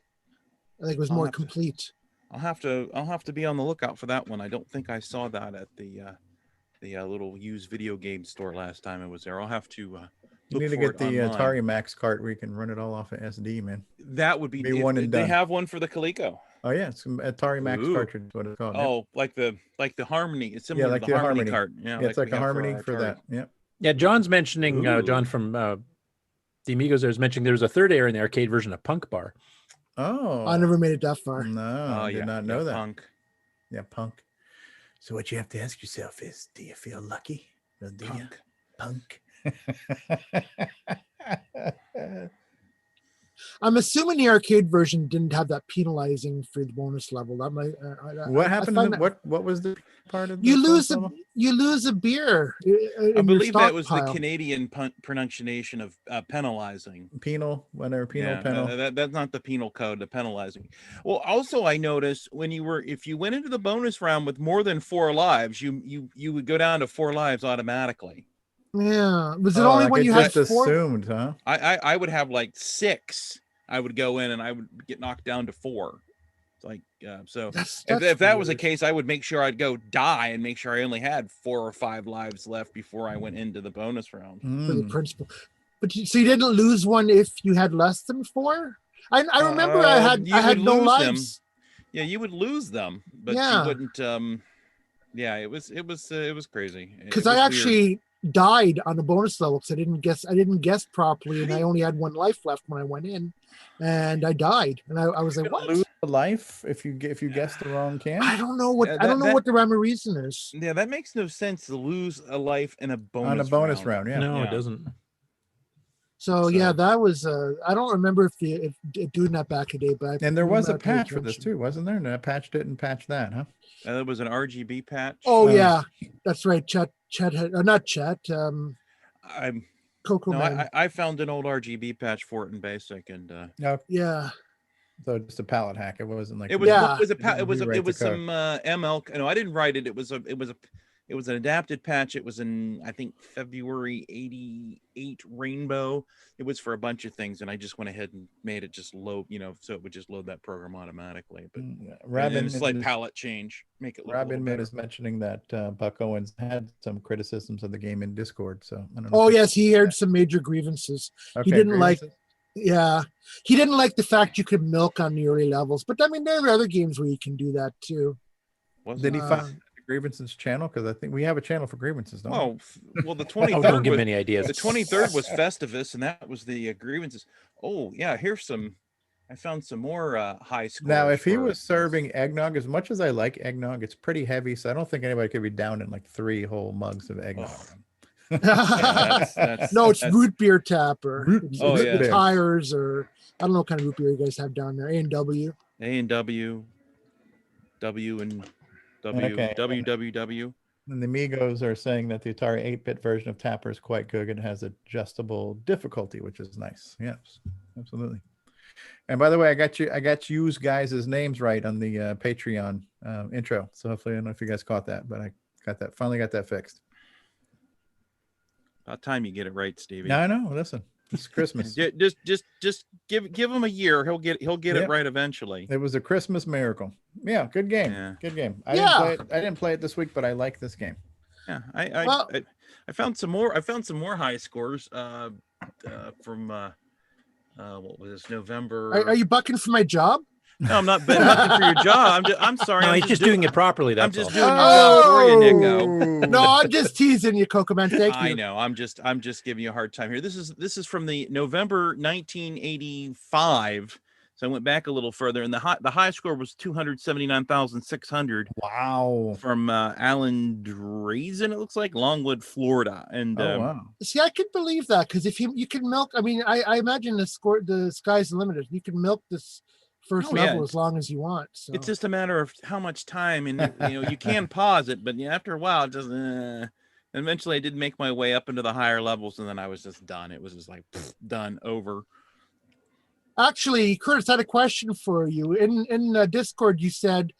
I think it was more complete. I'll have to be on the lookout for that one. I don't think I saw that at the little used video game store last time I was there. I'll have to you need to get the Atari Max cart where you can run it all off of SD, man. That would be one and done. They have one for the Coleco. Oh yeah, it's Atari Max cartridge is what it's called. Oh, like the Harmony. It's similar to the Harmony cart. Yeah, it's like a Harmony for that. Yeah. Yeah, John's mentioning John from the Amigos there is mentioning there's a third area in the arcade version of Punk Bar. Oh, I never made it that far. No, I did not know that. Punk. Yeah, Punk. So what you have to ask yourself is, do you feel lucky? Or do you? Punk. I'm assuming the arcade version didn't have that penalizing for the bonus level. That might. What happened? What was the part of? You lose a beer. I believe that was the Canadian pronunciation of penalizing. Penal, whatever. Penal. That's not the penal code. The penalizing. Well, also I noticed if you went into the bonus round with more than 4 lives, you would go down to 4 lives automatically. Yeah. Was it only when you had 4? Assumed, huh? I would have like 6. I would go in and I would get knocked down to 4. It's like so. If that was the case, I would make sure I'd go die and make sure I only had 4 or 5 lives left before I went into the bonus round. For the principle, but so you didn't lose one if you had less than 4. I remember I had no lives. Them. Yeah, you would lose them, but you wouldn't. Yeah, it was crazy. Because I actually died on the bonus level because I didn't guess properly, and I only had 1 life left when I went in, and I died, and I was like, "What? Lose a life if you guessed the wrong can?" I don't know what what the rhyme or reason is. Yeah, that makes no sense to lose a life in a bonus on a bonus round. Yeah, no, it doesn't. So yeah, that was I don't remember if doing that back a day, but and there was a patch for this too, wasn't there? And that patch didn't patch that, huh? There was an RGB patch. Oh yeah, that's right. Chet had not Chet. Coco No, Man. I found an old RGB patch for it in basic, and Yeah. So just a palette hack. It wasn't like it was Yeah. it was a pa- didn't it was rewrite the code. some ML. No, I didn't write it. It was an adapted patch. It was in, I think, February '88 Rainbow. It was for a bunch of things, and I just went ahead and made it just load, so it would just load that program automatically. But Robin, it's like palette change, make it look a little Robin better. is mentioning that Buck Owens had some criticisms of the game in Discord. So I don't know. Oh yes, he aired some major grievances. Okay, He didn't like. grievances? Yeah, he didn't like the fact you could milk on the early levels. But I mean, there are other games where you can do that too. Did he find the grievances channel? Because I think we have a channel for grievances, don't we? Well, the 23rd. Don't give him any ideas. The 23rd was Festivus, and that was the grievances. Oh yeah, I found some more high scores. Now, if he was serving eggnog, as much as I like eggnog, it's pretty heavy. So I don't think anybody could be down in like 3 whole mugs of eggnog. No, it's root beer tapper. It's yeah. tires, or I don't know what kind of root beer you guys have down there. A&W. A&W, W and W, Okay. WWW. And the Migos are saying that the Atari 8-bit version of Tapper is quite good and has adjustable difficulty, which is nice. Yes, absolutely. And by the way, I got you guys' names right on the Patreon intro. So hopefully, I don't know if you guys caught that, but I finally got that fixed. About time you get it right, Stevie. No, I know. Listen, it's Christmas. just give him a year. He'll get it right eventually. It was a Christmas miracle. Yeah, good game. Yeah. Good game. Yeah. I didn't play it this week, but I like this game. Yeah, I found some more. I found some more high scores from what was this, November? Are you bucking for my job? No, I'm not bucking for your job. I'm sorry. No, I'm he's just doing it properly. That's I'm just all. doing your job for you, Nico. No, I'm just teasing you, Coco Man. Thank you. I know. I'm just giving you a hard time here. This is from the November 1985. So I went back a little further, and the high score was 279,600. Wow. From Alan Drazen, it looks like, Longwood, Florida. And wow. See, I could believe that, because if you can milk, I mean, I imagine the sky's the limit. You can milk this first level as long as you want. So it's just a matter of how much time, and you can pause it, but after a while, it just. Eventually, I did make my way up into the higher levels, and then I was just done. It was just like done, over. Actually, Curtis, I had a question for you. In Discord, you said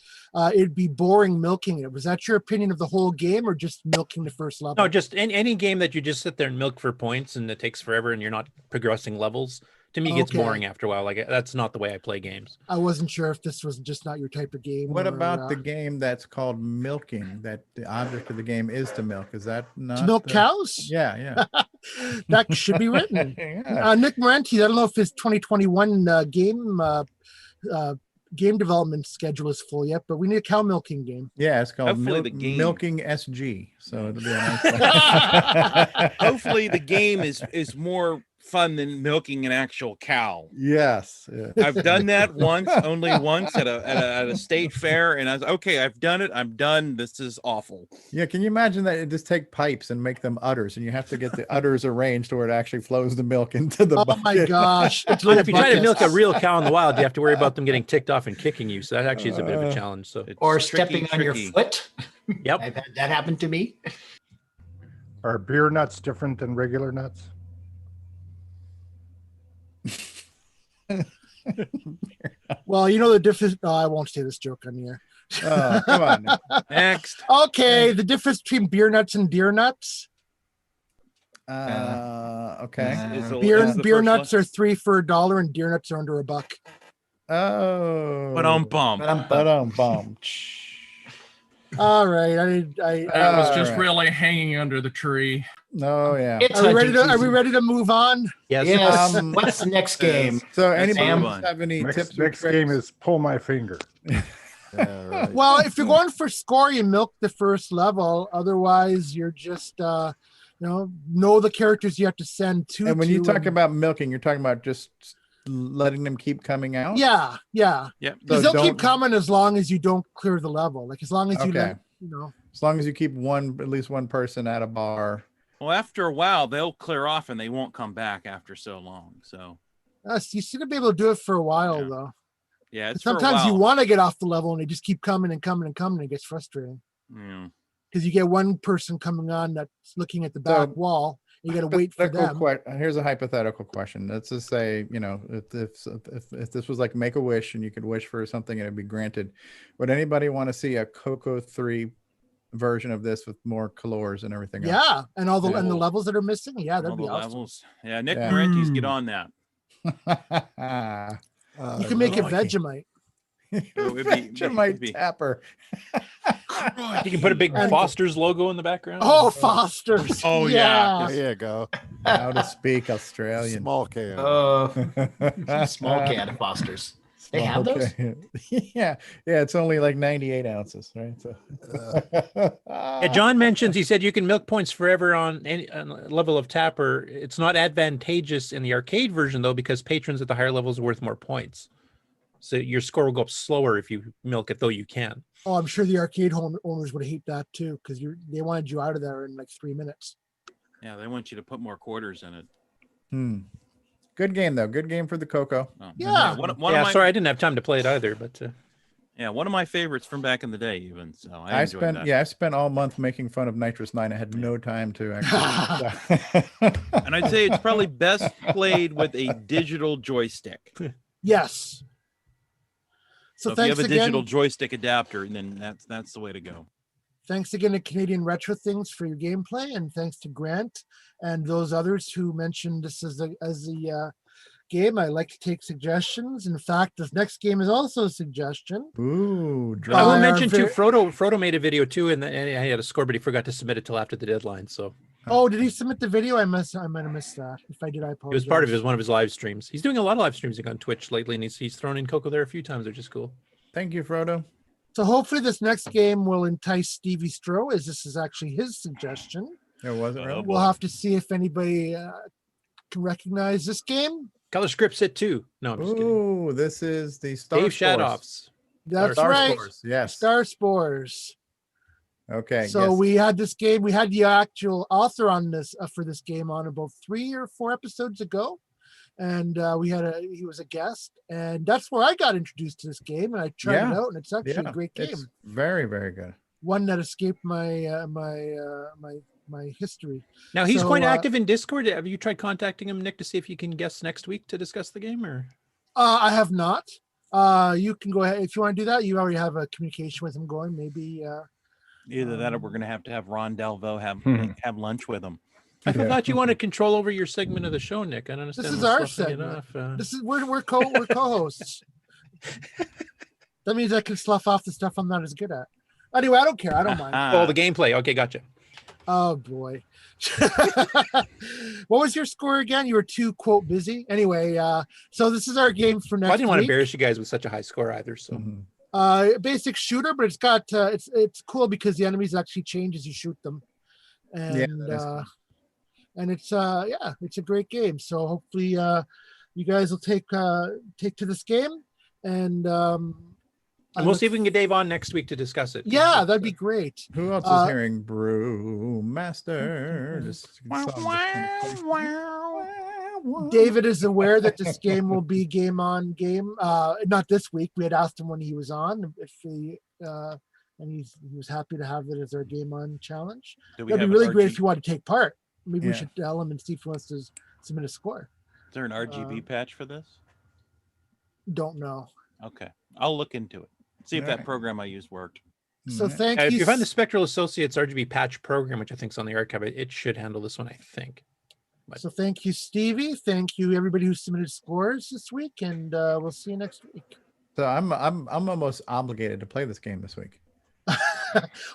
it'd be boring milking it. Was that your opinion of the whole game, or just milking the first level? No, just any game that you just sit there and milk for points and it takes forever and you're not progressing levels. To me, gets boring after a while. Like, that's not the way I play games. I wasn't sure if this was just not your type of game. What about the game that's called milking? That the object of the game is to milk. Is that not to milk cows? Yeah. That should be written. Yeah. Nick Marenti, I don't know if his 2021 game development schedule is full yet, but we need a cow milking game. Yeah, it's called Hopefully the game- Milking SG. So it'll be a nice Hopefully, the game is more fun than milking an actual cow. Yes. Yeah. I've done that only once at a state fair, and I was okay. I've done it. I'm done. This is awful. Yeah, can you imagine that? It just take pipes and make them udders, and you have to get the udders arranged where it actually flows the milk into the bucket. My gosh. And if you try to milk a real cow in the wild, you have to worry about them getting ticked off and kicking you. So that actually is a bit of a challenge. So Or stepping on your foot. Yep. I've had that happen to me. Are beer nuts different than regular nuts? Well, you know the difference. Oh, I won't say this joke on the air. Oh, come on. Next. Okay, the difference between beer nuts and deer nuts. Okay. Beer nuts are $3 for $1, and deer nuts are under $1. Oh. But bum. All right. That was just really hanging under the tree. No, yeah. Are we ready to move on? Yes. What's the next game? So anybody have any tips? Next game is pull my finger. Right. Well, if you're going for score, you milk the first level. Otherwise, you're just know the characters you have to send to. And when you talk about milking, you're talking about just letting them keep coming out. Yeah. Because So they'll keep coming as long as you don't clear the level. Like as long as you let, as long as you keep at least one person at a bar. Well, after a while, they'll clear off and they won't come back after so long. So, you should be able to do it for a while, though. Yeah, sometimes you want to get off the level and they just keep coming and coming and coming. And it gets frustrating. Yeah. Because you get one person coming on that's looking at the back wall, You got to wait for them. Here's a hypothetical question. Let's just say, if this was like make a wish and you could wish for something and it'd be granted, would anybody want to see a CoCo 3 version of this with more colors and everything else? Yeah, and all the and the levels that are missing. Yeah, that'd be awesome. Levels. Yeah, Nick Morantes, get on that. You can make it Vegemite. Vegemite tapper. You can put a big Foster's logo in the background. Oh, Foster's. Oh yeah. There you go. How to speak Australian. Small can. Small can of Foster's. They have those? Yeah. It's only like 98 ounces, right? So. Yeah, John mentions, he said you can milk points forever on any level of tapper. It's not advantageous in the arcade version, though, because patrons at the higher levels are worth more points. So your score will go up slower if you milk it, though you can. Oh, I'm sure the arcade owners would hate that, too, because they wanted you out of there in like 3 minutes. Yeah, they want you to put more quarters in it. Good game, though. Good game for the CoCo. Oh. Yeah. Sorry, I didn't have time to play it either, but yeah, one of my favorites from back in the day, even. So I spent all month making fun of Nitrous 9. I had no time to actually. And I'd say it's probably best played with a digital joystick. Yes. So if you have a digital joystick adapter, then that's the way to go. Thanks again to Canadian Retro Things for your gameplay, and thanks to Grant and those others who mentioned this as the game. I like to take suggestions. In fact, this next game is also a suggestion. Ooh, I will mention too. Frodo made a video too, and I had a score, but he forgot to submit it till after the deadline. So. Oh, did he submit the video? I might have missed that. If I did, I apologize. It was part of one of his live streams. He's doing a lot of live streams on Twitch lately, and he's thrown in CoCo there a few times, which is cool. Thank you, Frodo. So hopefully this next game will entice Stevie Stroh, as this is actually his suggestion. It wasn't really. We'll have to see if anybody can recognize this game. Color Scripts it too. No, I'm just kidding. Ooh, this is the Star Dave Spores. Shadoffs. That's Star right. Spores, yes. Star Spores. Okay. So we had this game. We had the actual author on this for this game on about 3 or 4 episodes ago, and he was a guest, and that's where I got introduced to this game, and I tried it out, and it's actually a great game. It's very, very good. One that escaped my my history. Now he's quite active in Discord. Have you tried contacting him, Nick, to see if you can guest next week to discuss the game? Or I have not. You can go ahead if you want to do that. You already have a communication with him going. Maybe either that, or we're going to have Ron Delvaux have lunch with him. I forgot you wanted control over your segment of the show, Nick. I don't understand. This is our segment. This is we're co-hosts. That means I can slough off the stuff I'm not as good at. Anyway, I don't care. I don't mind. Oh, the gameplay. Okay, gotcha. Oh boy. What was your score again? You were too quote busy. Anyway, so this is our game for next week. I didn't want to embarrass you guys with such a high score either. So basic shooter, but it's got it's cool because the enemies actually change as you shoot them. And and it's it's a great game. So hopefully you guys will take to this game, and we'll see if we can get Dave on next week to discuss it. Yeah, that'd be great. Who else is hearing Brewmaster? David is aware that this game will be game on game. Not this week. We had asked him when he was on if he and he was happy to have it as our game on challenge. That'd be really great if you want to take part. Maybe we should tell him and see if he wants to submit a score. Is there an RGB patch for this? Don't know. Okay, I'll look into it. See if that program I used worked. So thank you. If you find the Spectral Associates RGB patch program, which I think is on the archive, it should handle this one, I think. So thank you, Stevie. Thank you, everybody who submitted scores this week, and we'll see you next week. So I'm almost obligated to play this game this week.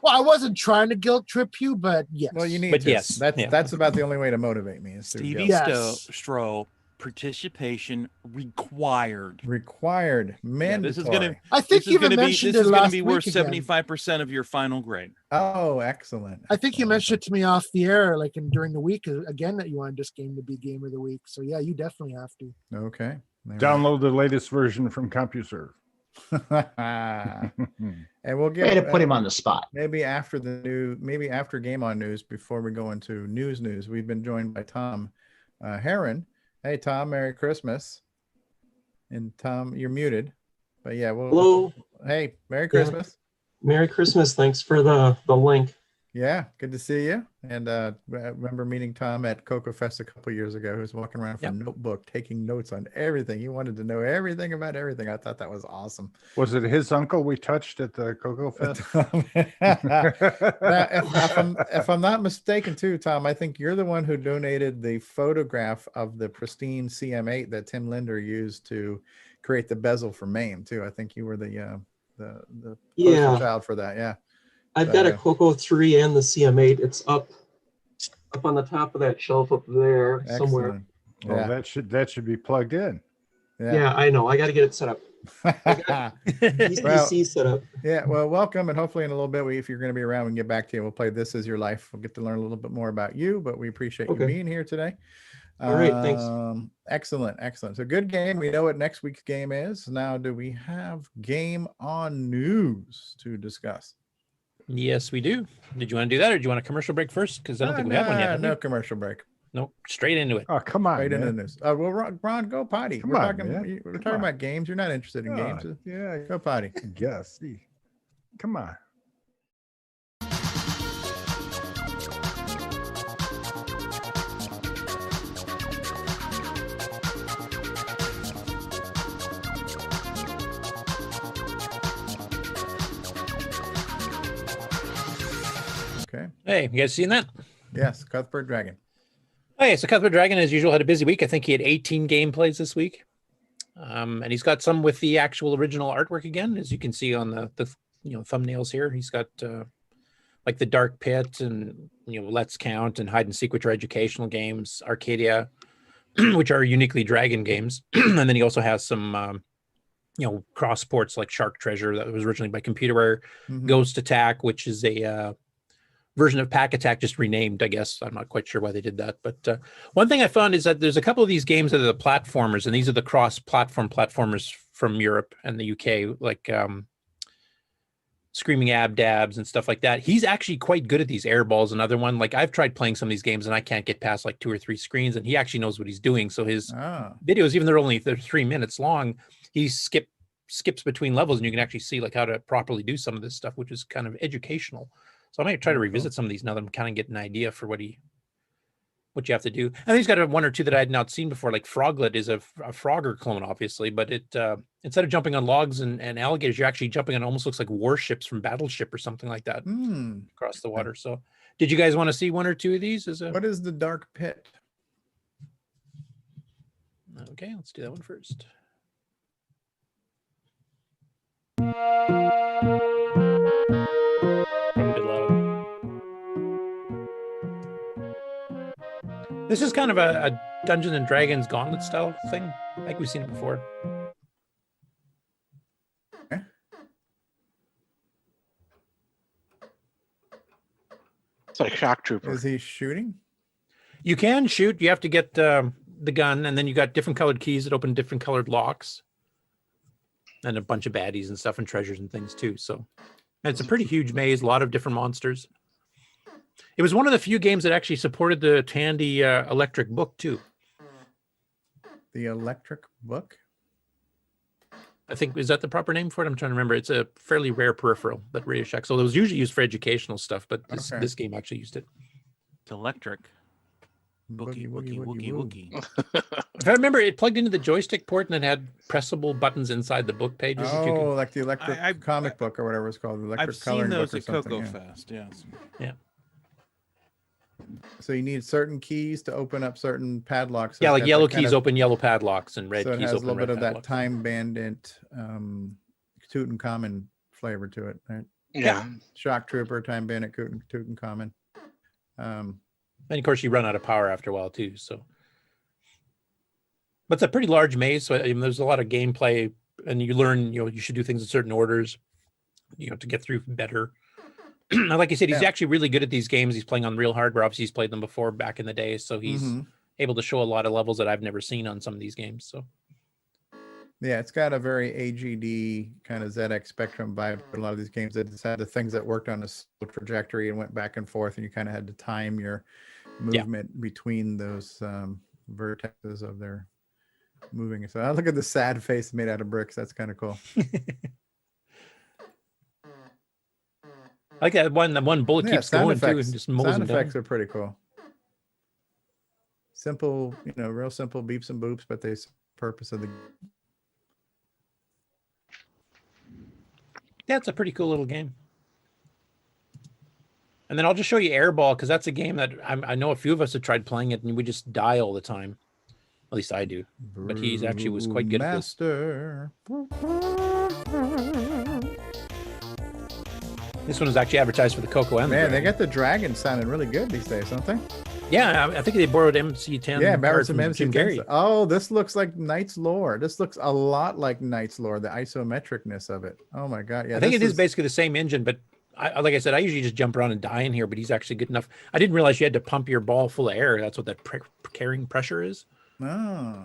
Well, I wasn't trying to guilt trip you, but yes. Well, you need to. Yes, that's about the only way to motivate me. Is Stevie Stroh. Participation required. Mandatory. Yeah, this is gonna. I think you even mentioned it last week. This is going to be worth 75% of your final grade. Oh, excellent! I think you mentioned it to me off the air, like during the week again, that you wanted this game to be game of the week. So yeah, you definitely have to. Okay. Download the latest version from CompuServe. And we'll get way to put him on the spot. Maybe after Game On News, before we go into news. We've been joined by Tom Heron. Hey, Tom, Merry Christmas. And Tom, you're muted. But yeah, hello. Hey, Merry Christmas. Merry Christmas. Thanks for the link. Yeah, good to see you. And I remember meeting Tom at CoCo Fest a couple years ago. He was walking around with a notebook, taking notes on everything. He wanted to know everything about everything. I thought that was awesome. Was it his uncle we touched at the CoCo Fest? Now, if I'm not mistaken, too, Tom, I think you're the one who donated the photograph of the pristine CM8 that Tim Linder used to create the bezel for MAME, too. I think you were the poster child for that. Yeah. I've got a CoCo 3 and the CM8. It's up on the top of that shelf up there somewhere. Well, that should be plugged in. Yeah, I know. I got to get it set up. PC set up. Yeah, well, welcome, and hopefully in a little bit, if you're going to be around, we can get back to you. We'll play This Is Your Life. We'll get to learn a little bit more about you, but we appreciate you being here today. All right, thanks. Excellent. So good game. We know what next week's game is. Now, do we have game on news to discuss? Yes, we do. Did you want to do that, or do you want a commercial break first? Because I don't think we have one yet. No commercial break. Nope, straight into it. Oh, come on, straight into the news. Well, Ron, go potty. We're talking about games. You're not interested in games. Yeah, go potty. Yes. Come on. Okay. Hey, you guys seen that? Yes, Cuthbert Dragon. Okay, so Cuthbert Dragon, as usual, had a busy week. I think he had 18 gameplays this week. And he's got some with the actual original artwork again, as you can see on the thumbnails here. He's got like the Dark Pit and Let's Count and Hide and Seek, which are educational games, Arcadia, which are uniquely Dragon games. And then he also has some cross ports like Shark Treasure that was originally by Computerware, Ghost Attack, which is a version of Pack Attack, just renamed, I guess. I'm not quite sure why they did that. But one thing I found is that there's a couple of these games that are the platformers, and these are the cross-platform platformers from Europe and the UK, like Screaming Abdabs and stuff like that. He's actually quite good at these. Airball's another one. Like, I've tried playing some of these games, and I can't get past like 2 or 3 screens, and he actually knows what he's doing. So his videos, even though they're 3 minutes long, he skips between levels, and you can actually see like how to properly do some of this stuff, which is kind of educational. So I might try to revisit some of these now that I'm kind of getting an idea for what you have to do. And he's got 1 or 2 that I had not seen before. Like Froglet is a Frogger clone, obviously, but it instead of jumping on logs and alligators, you're actually jumping on almost looks like warships from Battleship or something like that across the water. So did you guys want to see 1 or 2 of these? What is the Dark Pit? Okay, let's do that one first. This is kind of a Dungeons and Dragons Gauntlet style thing. I think we've seen it before. Okay. It's like Shock Trooper. Is he shooting? You can shoot. You have to get the gun, and then you got different colored keys that open different colored locks. And a bunch of baddies and stuff and treasures and things too. So it's a pretty huge maze, a lot of different monsters. It was one of the few games that actually supported the Tandy electric book too. The electric book? I think, is that the proper name for it? I'm trying to remember. It's a fairly rare peripheral that Radio Shack. So it was usually used for educational stuff, but this game actually used it. It's electric. Boogie, woogie. If I remember, it plugged into the joystick port and it had pressable buttons inside the book pages. Oh, like the electric comic book or whatever it's called. The electric coloring book or something. I've seen those at CoCo Fest, yes. Yeah. So you need certain keys to open up certain padlocks. Yeah, like yellow keys open yellow padlocks and red keys open red padlocks. So it has a little bit of that Time Bandit, Tutankhamun flavor to it, right? Yeah. Shock Trooper, Time Bandit, Tutankhamun. And of course, you run out of power after a while too. So, but it's a pretty large maze. So there's a lot of gameplay, and you learn. You should do things in certain orders. To get through better. Like I said, he's actually really good at these games. He's playing on real hardware. Obviously, he's played them before back in the day, so he's able to show a lot of levels that I've never seen on some of these games. So, yeah, it's got a very AGD kind of ZX Spectrum vibe. But a lot of these games that had the things that worked on a slow trajectory and went back and forth, and you kind of had to time your movement between those vertexes of their moving. So I look at the sad face made out of bricks. That's kind of cool. I like that one. That one bullet keeps going too, and just mows Sound them down. effects are pretty cool. Simple, real simple beeps and boops, but they purpose of the. Yeah, it's a pretty cool little game. And then I'll just show you Airball, because that's a game that I know a few of us have tried playing it, and we just die all the time. At least I do. But he actually was quite good at this. This one was actually advertised for the CoCo and Man, they got the dragon sounding really good these days, don't they? Yeah, I think they borrowed MC10. Yeah, borrowed some MC Gary. Oh, this looks like Knight's Lore. This looks a lot like Knight's Lore, the isometricness of it. Oh my god, yeah. I think it is basically the same engine, but like I said, I usually just jump around and die in here, but he's actually good enough. I didn't realize you had to pump your ball full of air. That's what that carrying pressure is. Oh.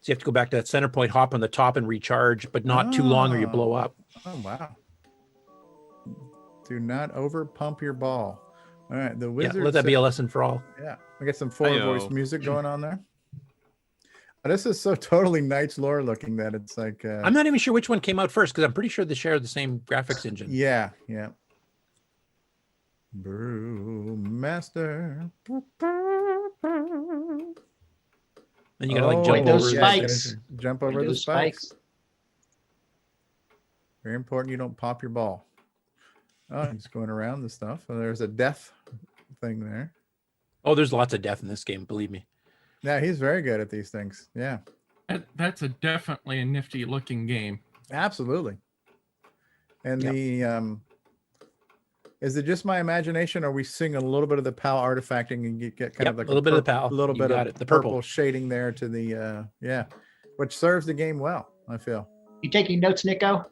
So you have to go back to that center point, hop on the top and recharge, but not too long or you blow up. Oh, wow. Do not over pump your ball. All right, the wizard. Yeah, let that be a lesson for all. Yeah, we get some voice music going on there. Oh, this is so totally Knight's Lore looking that it's like. I'm not even sure which one came out first because I'm pretty sure they share the same graphics engine. Yeah, yeah. Brewmaster. And you gotta jump those over spikes. Jump over the spikes. Very important you don't pop your ball. Oh, he's going around the stuff. Oh, there's a death thing there. Oh, there's lots of death in this game, believe me. Yeah, he's very good at these things. Yeah. That's definitely a nifty looking game. Absolutely. And the is it just my imagination, or we sing a little bit of the PAL artifacting and get kind of like a little bit of the PAL, a little bit of the purple shading there to the which serves the game well, I feel. You taking notes, Nico?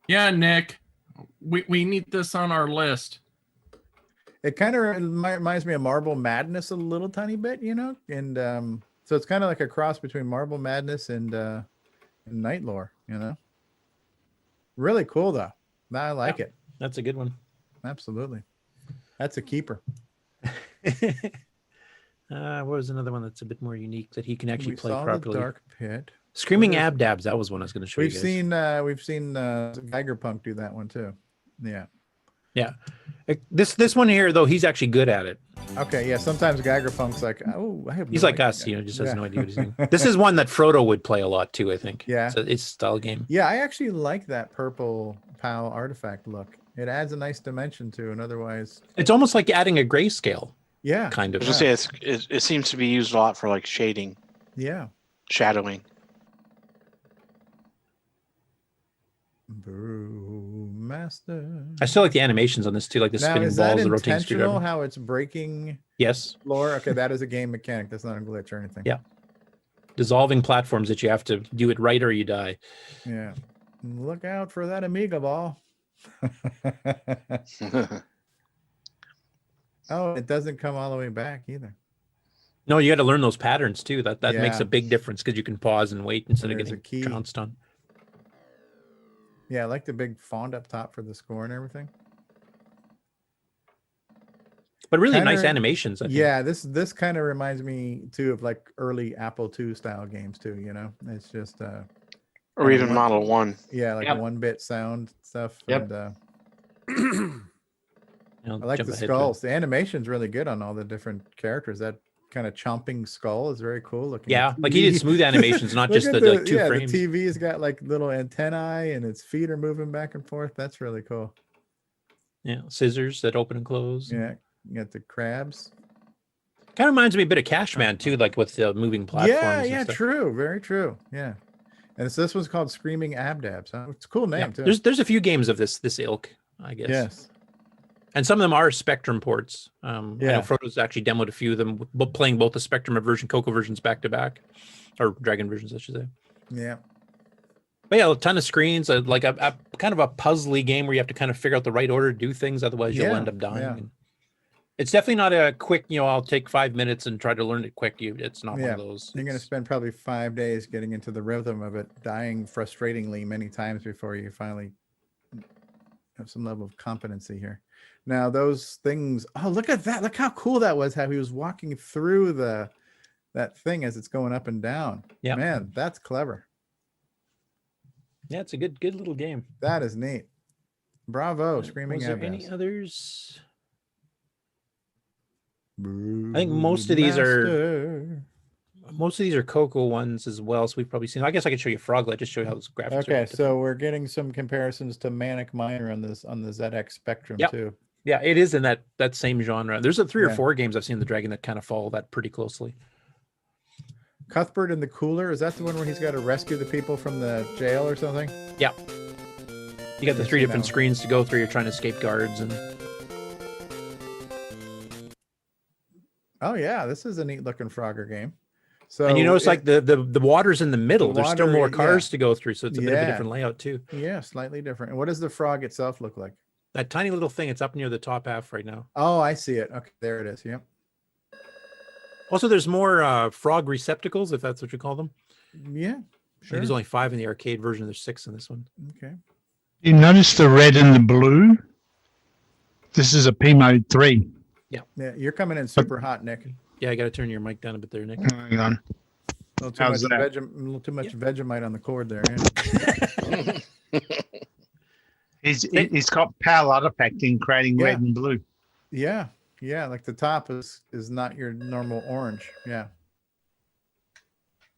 Yeah, Nick. We need this on our list. It kind of reminds me of Marble Madness a little tiny bit, and so it's kind of like a cross between Marble Madness and Night Lore, Really cool though. I like it. That's a good one. Absolutely. That's a keeper. What was another one that's a bit more unique that he can actually play properly? The Dark Pit. Screaming Abdabs. That was one I was going to show you guys. We've seen Geigerpunk do that one too. Yeah. Yeah. This one here though, he's actually good at it. Okay. Yeah. Sometimes Geigerpunk's like, he's like us, just has no idea what he's doing. This is one that Frodo would play a lot too, I think. Yeah. So it's a style game. Yeah, I actually like that purple PAL artifact look. It adds a nice dimension to an otherwise. It's almost like adding a grayscale. Yeah. Kind of. I was gonna say it seems to be used a lot for like shading. Yeah. Shadowing. Brewmaster. I still like the animations on this too, like the spinning balls, the rotating screwdriver. How it's breaking? Yes. Lore. Okay, that is a game mechanic. That's not a glitch or anything. Yeah. Dissolving platforms that you have to do it right or you die. Yeah. Look out for that Amiga ball. Oh, it doesn't come all the way back either. No, you got to learn those patterns too. That makes a big difference because you can pause and wait instead of getting trounced on. Yeah, I like the big font up top for the score and everything. But really nice animations. I think. Yeah, this kind of reminds me too of like early Apple II style games too. It's just or even Model 1. Yeah, like 1-bit sound stuff. Yep. And, I like the skulls. The animation's really good on all the different characters. That kind of chomping skull is very cool looking. Yeah, like he did smooth animations, not just the like 2 frames. The TV's got like little antennae and its feet are moving back and forth. That's really cool. Yeah, scissors that open and close. Yeah, you got the crabs. Kind of reminds me a bit of Cashman too, like with the moving platforms. Yeah, true. Very true. Yeah. And so this one's called Screaming Abdabs. Huh? It's a cool name too. There's a few games of this ilk, I guess. Yes. And some of them are Spectrum ports. I know Frodo's actually demoed a few of them, playing both the Spectrum version, CoCo versions back to back, or Dragon versions, I should say. Yeah. But yeah, a ton of screens, like a kind of a puzzly game where you have to kind of figure out the right order to do things, otherwise you'll end up dying. Yeah. It's definitely not a quick, I'll take 5 minutes and try to learn it quick. It's not one of those. You're going to spend probably 5 days getting into the rhythm of it, dying frustratingly many times before you finally have some level of competency here. Now those things, look at that. Look how cool that was, how he was walking through that thing as it's going up and down. Yeah. Man, that's clever. Yeah, it's a good little game. That is neat. Bravo, Screaming Was there Abbas. any others? I think most of these are CoCo ones as well. So we've probably seen. I guess I could show you Froglet, just show you how those graphics. Okay, so we're getting some comparisons to Manic Miner on the ZX Spectrum too. Yeah, it is in that same genre. There's three or Yeah. four games I've seen in the Dragon that kind of follow that pretty closely. Cuthbert in the Cooler, is that the one where he's got to rescue the people from the jail or something? Yeah. You got the three different screens to go through. You're trying to escape guards and. Oh yeah, this is a neat looking Frogger game. So and you notice like the water's in the middle. There's still more cars to go through, so it's a bit of a different layout too. Yeah, slightly different. And what does the frog itself look like? That tiny little thing. It's up near the top half right now. Oh, I see it. Okay, there it is. Yep. Also, there's more frog receptacles, if that's what you call them. Yeah, sure. There's only 5 in the arcade version. There's 6 in this one. Okay. You notice the red and the blue? This is a P mode 3. Yeah. Yeah, you're coming in super hot, Nick. Yeah, I got to turn your mic down a bit there, Nick. Hang on. A little too much Vegemite on the cord there. Yeah. He's got PAL artifacting, creating red and blue. Yeah, yeah. Like the top is not your normal orange. Yeah.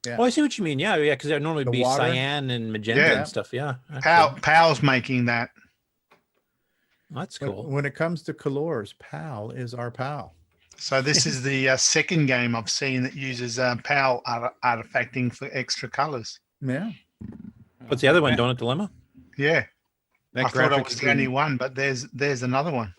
Yeah. Oh, I see what you mean. Yeah, because it normally be water. cyan and magenta and stuff. Yeah. PAL's making that. That's cool. When it comes to colors, PAL is our pal. So this is the second game I've seen that uses PAL artifacting for extra colors. Yeah. What's the other one? Donut Dilemma? Yeah. That I thought it graphics was the only one, but there's another one.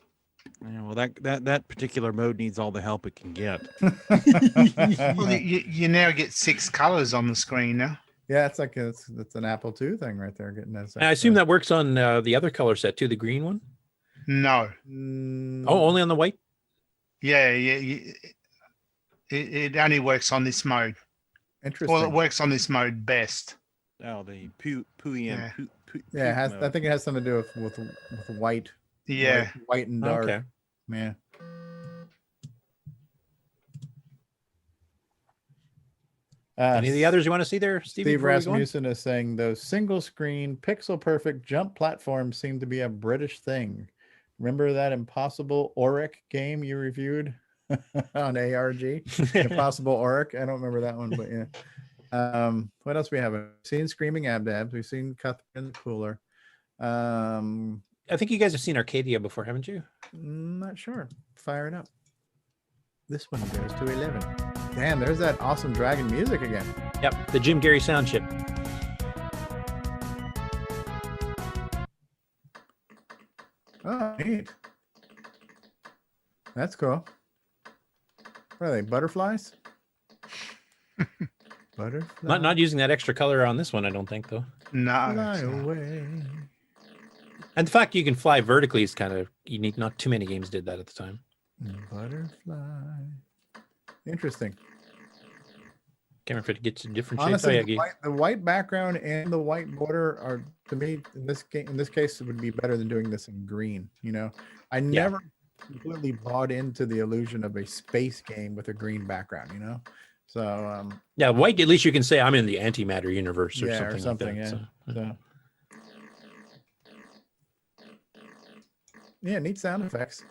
Yeah, well, that particular mode needs all the help it can get. Well, you now get 6 colors on the screen now. Yeah, it's like it's an Apple II thing right there. Getting that. And I assume that works on the other color set too, the green one. No. Oh, only on the white. Yeah. It only works on this mode. Interesting. Well, it works on this mode best. Oh, the Pooey. Yeah, it has. I think it has something to do with white. Yeah. White and dark. Okay. Yeah. Any of the others you want to see there, Stevie? Steve Rasmussen is saying those single screen pixel perfect jump platforms seem to be a British thing. Remember that Impossible Auric game you reviewed on ARG? Impossible Auric. I don't remember that one, but yeah. What else we have? We've seen Screaming Abdabs. We've seen Cuthbert in the Cooler. I think you guys have seen Arcadia before, haven't you? Not sure. Fire it up. This one goes to 11. Damn, there's that awesome dragon music again. Yep, the Jim Gary sound chip. Oh, neat. That's cool. What are they, butterflies? Butterflies. Not using that extra color on this one, I don't think, though. No. Fly away. And the fact you can fly vertically is kind of unique. Not too many games did that at the time. Butterfly. Interesting. Can't remember if it gets different Honestly, shapes. the white background and the white border are, to me, in this case, it would be better than doing this in green. You know, I never completely bought into the illusion of a space game with a green background. You know, so yeah, white. At least you can say I'm in the antimatter universe or yeah, something. Like that, yeah. So. Yeah, neat sound effects.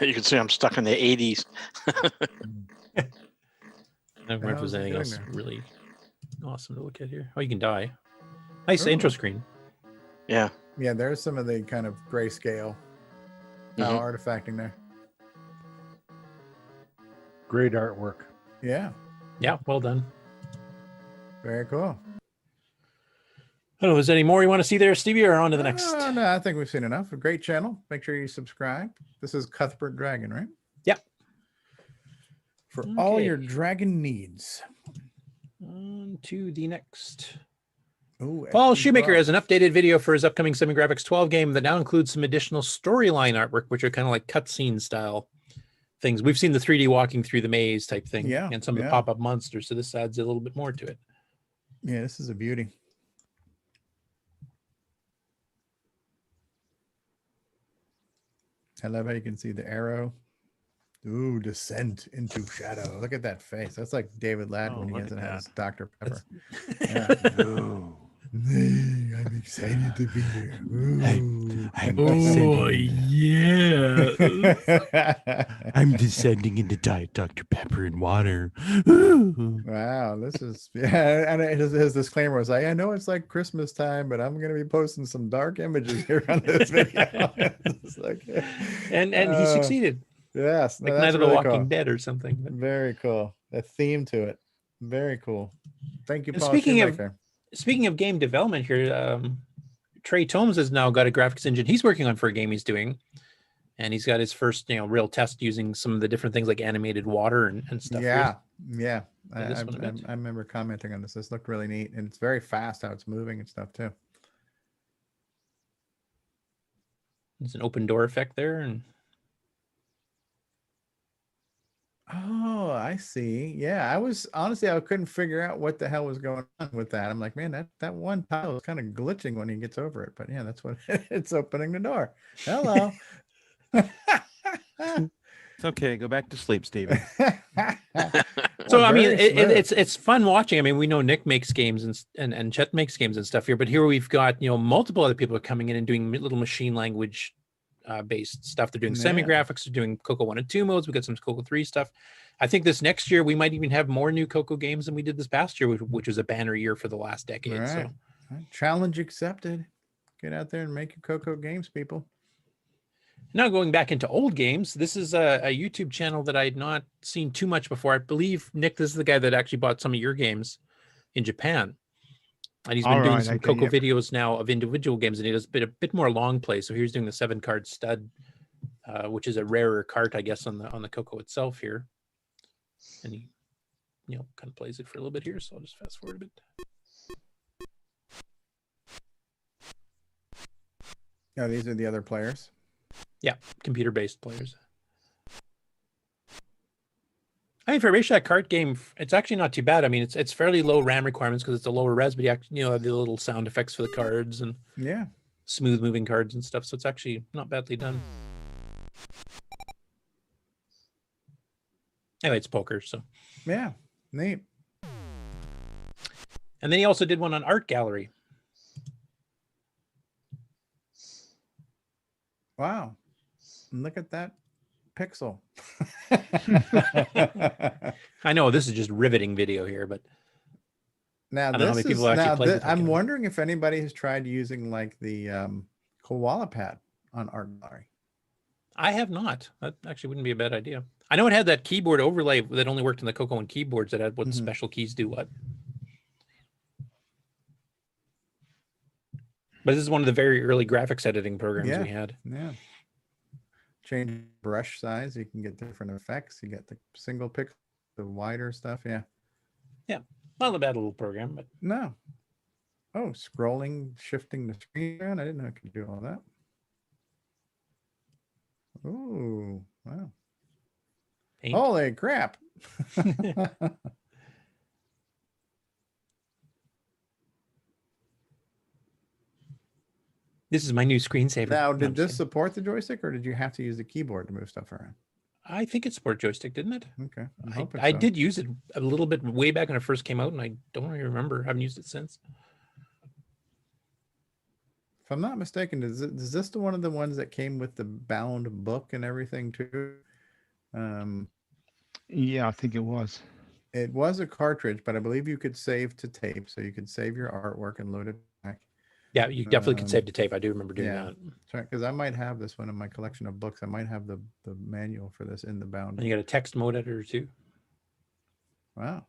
You can see I'm stuck in the 80s. I don't remember if there's anything else really awesome to look at here. Oh, you can die. Nice intro screen. Yeah. Yeah, there's some of the kind of grayscale artifacting there. Great artwork. Yeah. Yeah, well done. Very cool. I don't know, is there any more you want to see there, Stevie, or on to the next? No, I think we've seen enough. A great channel. Make sure you subscribe. This is Cuthbert Dragon, right? Yeah. For all your dragon needs. On to the next. Ooh, Paul Shoemaker has an updated video for his upcoming Graphics 12 game that now includes some additional storyline artwork, which are kind of like cutscene style things. We've seen the 3D walking through the maze type thing, and some of the pop-up monsters. So this adds a little bit more to it. Yeah, this is a beauty. I love how you can see the arrow. Ooh, descent into shadow. Look at that face. That's like David Ladd when he hasn't had his Dr. Pepper. Yeah. Ooh. I'm excited to be here. Oh yeah. I'm descending into Diet Dr. Pepper and water. Wow, this is and his disclaimer was like, I know it's like Christmas time, but I'm gonna be posting some dark images here on this video. It's like, and he succeeded. Yes, Like no, Night that's of the really Walking cool. Dead or something. But- Very cool. A theme to it. Very cool. Thank you, And Paul speaking of game development here, Trey Tomes has now got a graphics engine he's working on for a game he's doing, and he's got his first real test using some of the different things like animated water and stuff. Yeah, here. yeah. I remember commenting on this. This looked really neat, and it's very fast how it's moving and stuff too. There's an open door effect there, and oh, I see. Yeah, I couldn't figure out what the hell was going on with that. I'm like, man, that one tile is kind of glitching when he gets over it. But yeah, that's what it's opening the door. Hello. It's okay. Go back to sleep, Steven. So I mean, it's fun watching. I mean, we know Nick makes games and Chet makes games and stuff here, but here we've got multiple other people coming in and doing little machine language based stuff. They're doing semi graphics. They're doing CoCo 1 and 2 modes. We got some CoCo 3 stuff. I think this next year we might even have more new CoCo games than we did this past year, which was a banner year for the last decade. Right. So Challenge accepted. Get out there and make your CoCo games, people. now going back into old games, this is a YouTube channel that I had not seen too much before. I believe, Nick, this is the guy that actually bought some of your games in Japan. And he's been doing some CoCo videos now of individual games, and he does a bit more long play. So here's doing the 7-card stud, which is a rarer card, I guess, on the CoCo itself here. And he, kind of plays it for a little bit here. So I'll just fast forward a bit. Oh, these are the other players. Yeah, computer-based players. I mean, for a Racetrack card game, it's actually not too bad. I mean, it's fairly low RAM requirements because it's a lower res, but you actually have the little sound effects for the cards and smooth moving cards and stuff. So it's actually not badly done. Anyway, it's poker, so yeah, neat. And then he also did one on Art Gallery. Wow, look at that pixel. I know this is just riveting video here, but now I don't know how many people actually played it. I'm wondering if anybody has tried using like the koala pad on Art Gallery. I have not. That actually wouldn't be a bad idea. I know it had that keyboard overlay that only worked in the CoCo and keyboards that had what special keys do what. But this is one of the very early graphics editing programs we had. Yeah. Change brush size. You can get different effects. You get the single pixel, the wider stuff. Yeah. Yeah. Not a bad little program, but no. Oh, scrolling, shifting the screen around. I didn't know I could do all that. Oh, wow. Paint. Holy crap. This is my new screensaver. Now, did this support the joystick, or did you have to use the keyboard to move stuff around? I think it supported joystick, didn't it? Okay. I did use it a little bit way back when it first came out, and I don't really remember. I haven't used it since. If I'm not mistaken, is this the one of the ones that came with the bound book and everything too? Yeah, I think it was. It was a cartridge, but I believe you could save to tape, so you could save your artwork and load it back. Yeah, you definitely could save to tape. I do remember doing that. That's right, because I might have this one in my collection of books. I might have the manual for this in the bound. And you got a text mode editor too. Wow.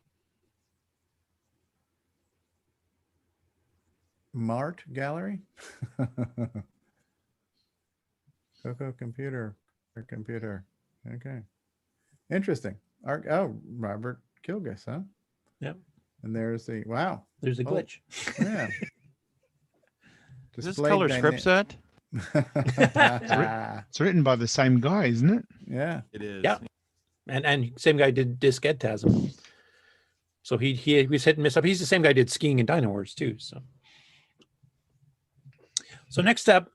Mart Gallery. CoCo computer. Okay. Interesting. Robert Kilgus, huh? Yep. And there's the wow. There's a glitch. Yeah. Is this color script set? It's written by the same guy, isn't it? Yeah, it is. Yeah, and same guy did Disc Edtasm. So he was hit and miss up. He's the same guy who did Skiing and Dino Wars too. So next up,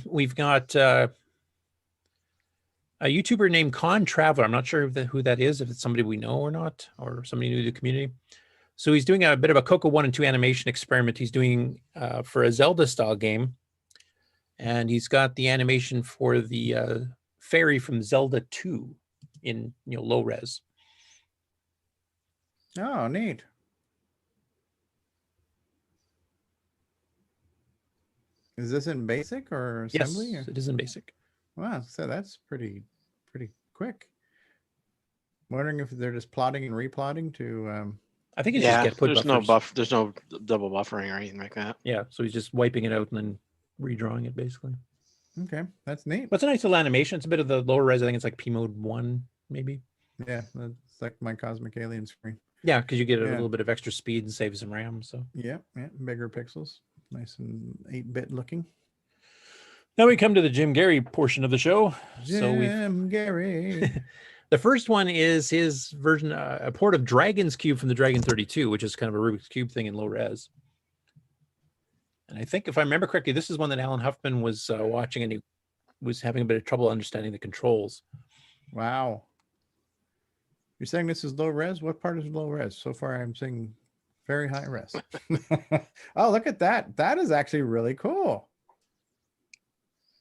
we've got a YouTuber named Con Traveler. I'm not sure who that is, if it's somebody we know or not, or somebody new to the community. So he's doing a bit of a CoCo 1 and 2 animation experiment. He's doing for a Zelda style game. And he's got the animation for the fairy from Zelda 2 in low res. Oh, neat. Is this in basic or assembly? Yes, it is in basic. Wow, so that's pretty quick. Wondering if they're just plotting and replotting to. I think it's just get put there's buffers. there's no double buffering or anything like that. Yeah, so he's just wiping it out and then redrawing it basically. Okay, that's neat. But it's a nice little animation. It's a bit of the lower res. I think it's like P mode 1, maybe. Yeah, it's like my Cosmic Alien screen. Yeah, because you get a little bit of extra speed and save some RAM. So yeah, bigger pixels, nice and 8-bit looking. Now we come to the Jim Gary portion of the show. Jim Gary. The first one is his version, a port of Dragon's Cube from the Dragon 32, which is kind of a Rubik's Cube thing in low res. And I think, if I remember correctly, this is one that Alan Huffman was watching, and he was having a bit of trouble understanding the controls. Wow. You're saying this is low res? What part is low res? So far, I'm seeing very high res. Oh, look at that. That is actually really cool.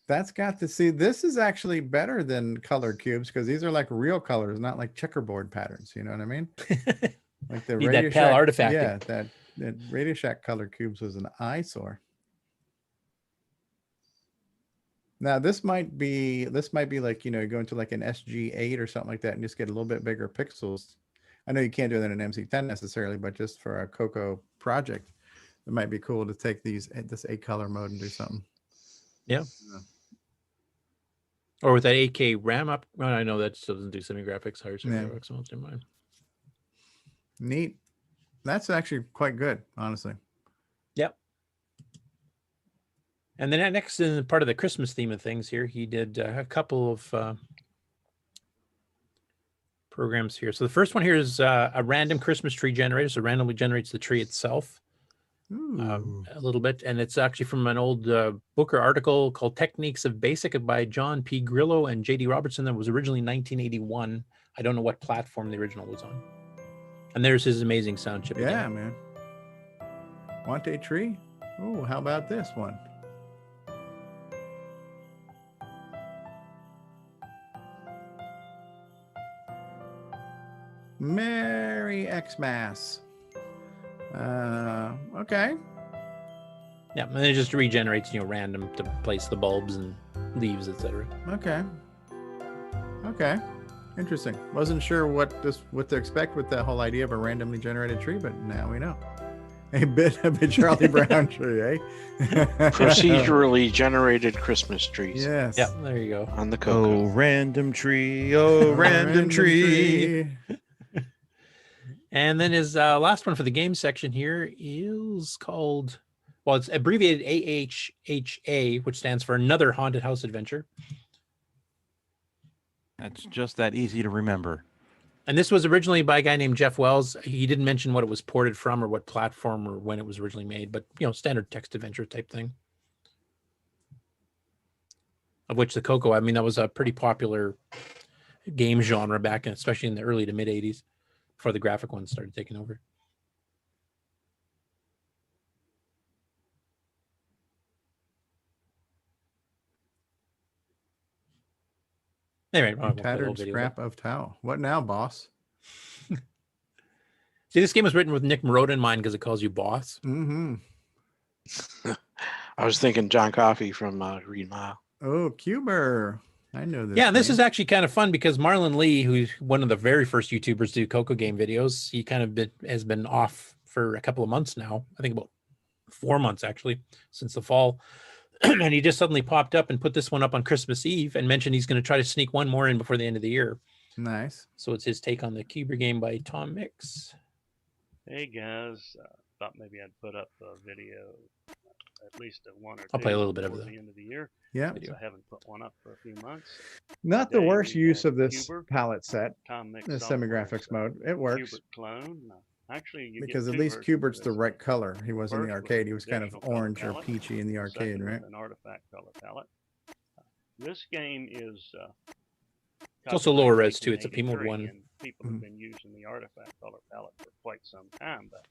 That's got to see. This is actually better than color cubes because these are like real colors, not like checkerboard patterns. You know what I mean? Like the Need Radio that PAL Shack, artifact. yeah, that Radio Shack color cubes was an eyesore. Now this might be like, go into like an SG8 or something like that and just get a little bit bigger pixels. I know you can't do that in an MC10 necessarily, but just for a CoCo project, it might be cool to take this 8-color mode and do something. Yeah. Or with that 8K RAM up. Well, I know that still doesn't do semi-graphics, higher semi-graphics, most in mind. Neat. That's actually quite good, honestly. Yep. And then next, in part of the Christmas theme of things here, he did a couple of programs here. So the first one here is a random Christmas tree generator. So it randomly generates the tree itself a little bit. And it's actually from an old Booker article called Techniques of Basic by John P. Grillo and J.D. Robertson. That was originally 1981. I don't know what platform the original was on. And there's his amazing sound chip. Yeah, again. man. Want a tree? Oh, how about this one? Merry Xmas. Okay. Yeah, and then it just regenerates, random to place the bulbs and leaves, etc. Okay. Interesting. Wasn't sure what to expect with that whole idea of a randomly generated tree, but now we know. A bit of a Charlie Brown tree, eh? Procedurally generated Christmas trees. Yes. Yeah, there you go. On the CoCo. Oh, random tree. Oh, random tree. And then his last one for the game section here is called, well, it's abbreviated AHHA, which stands for Another Haunted House Adventure. That's just that easy to remember. And this was originally by a guy named Jeff Wells. He didn't mention what it was ported from or what platform or when it was originally made, but, standard text adventure type thing. Of which the CoCo, I mean, that was a pretty popular game genre back in, especially in the early to mid 80s. Before the graphic ones started taking over. Anyway, Tattered scrap of towel. What now, boss? See, this game was written with Nick Marotta in mind because it calls you boss. Mm-hmm. I was thinking John Coffey from Green Mile. Oh, Cuber. I know this. Yeah, and this is actually kind of fun because Marlon Lee, who's one of the very first YouTubers to do CoCo game videos, he kind of has been off for a couple of months now. I think about 4 months actually, since the fall. And he just suddenly popped up and put this one up on Christmas Eve and mentioned he's going to try to sneak one more in before the end of the year. Nice. So it's his take on the Cuber game by Tom Mix. Hey guys, thought maybe I'd put up a video, at least one or two. I'll play a little bit of before it. the end of the year. Yeah. I haven't put one up for a few months. Not the Today worst we use had of this Cuber, palette set, Tom Mix the software, semi-graphics mode. It works. Cubert clone. Actually, you Because get at two least versions of Cubert's the this. right color. He was in the First arcade. with He was kind of additional color orange or palette, peachy in the arcade, second right? with an artifact color palette. This game is. It's also lower res too. It's a P mode 1. people have been using the artifact color palette for quite some time, but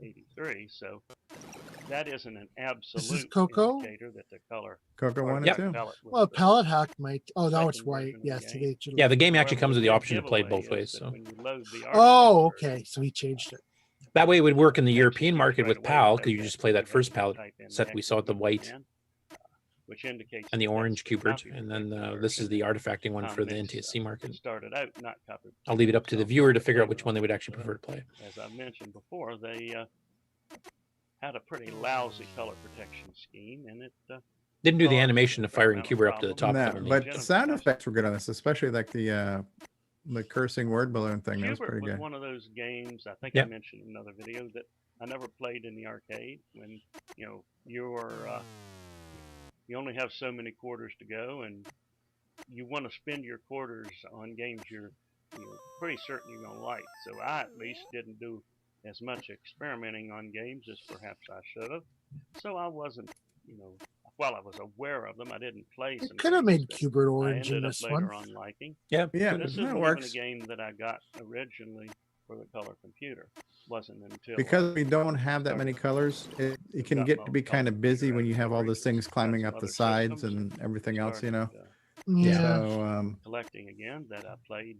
83. So that isn't an absolute CoCo? indicator that the color CoCo 1 and artifact 2. palette was Well, the palette hack might. Oh, now it's second white. version of Yes, the game. Yeah, the game actually However, comes with the big option to play it giveaway both ways. is that So when you load the Oh, artifact okay. So he changed it. that way it would work in the European market right with away, PAL, it because you does just that. play that You first have to palette type in the set we saw with the activity white command, which indicates and the that orange that's the Cubert, copy and then protected this is the version. artifacting one for the Mix, NTSC market. started out not copy I'll leave it up to the protected, viewer to so figure out later which one they on, would actually prefer to play. as I mentioned before, they had a pretty lousy color protection scheme, and it Didn't do the caused animation a of fair firing amount of Cuber up to the top. problems No, for me. but the sound effects were good on this, especially like the cursing word balloon thing. That was Cubert pretty was good. one of those games, I think Yep. I mentioned in another video, that I never played in the arcade. When you only have so many quarters to go, and you want to spend your quarters on games you're pretty certain you're gonna like. So I at least didn't do as much experimenting on games as perhaps I should have. So I wasn't, while I was aware of them, I didn't play some. It could have made games Cubert that I orange in ended up this later one. on liking. Yeah, This that isn't even works. a game that I got originally for the color computer. Wasn't until Because we don't have that many colors, it can get to be kind of busy when you have all those things climbing up the sides and everything else, Yeah. So, collecting again that I played.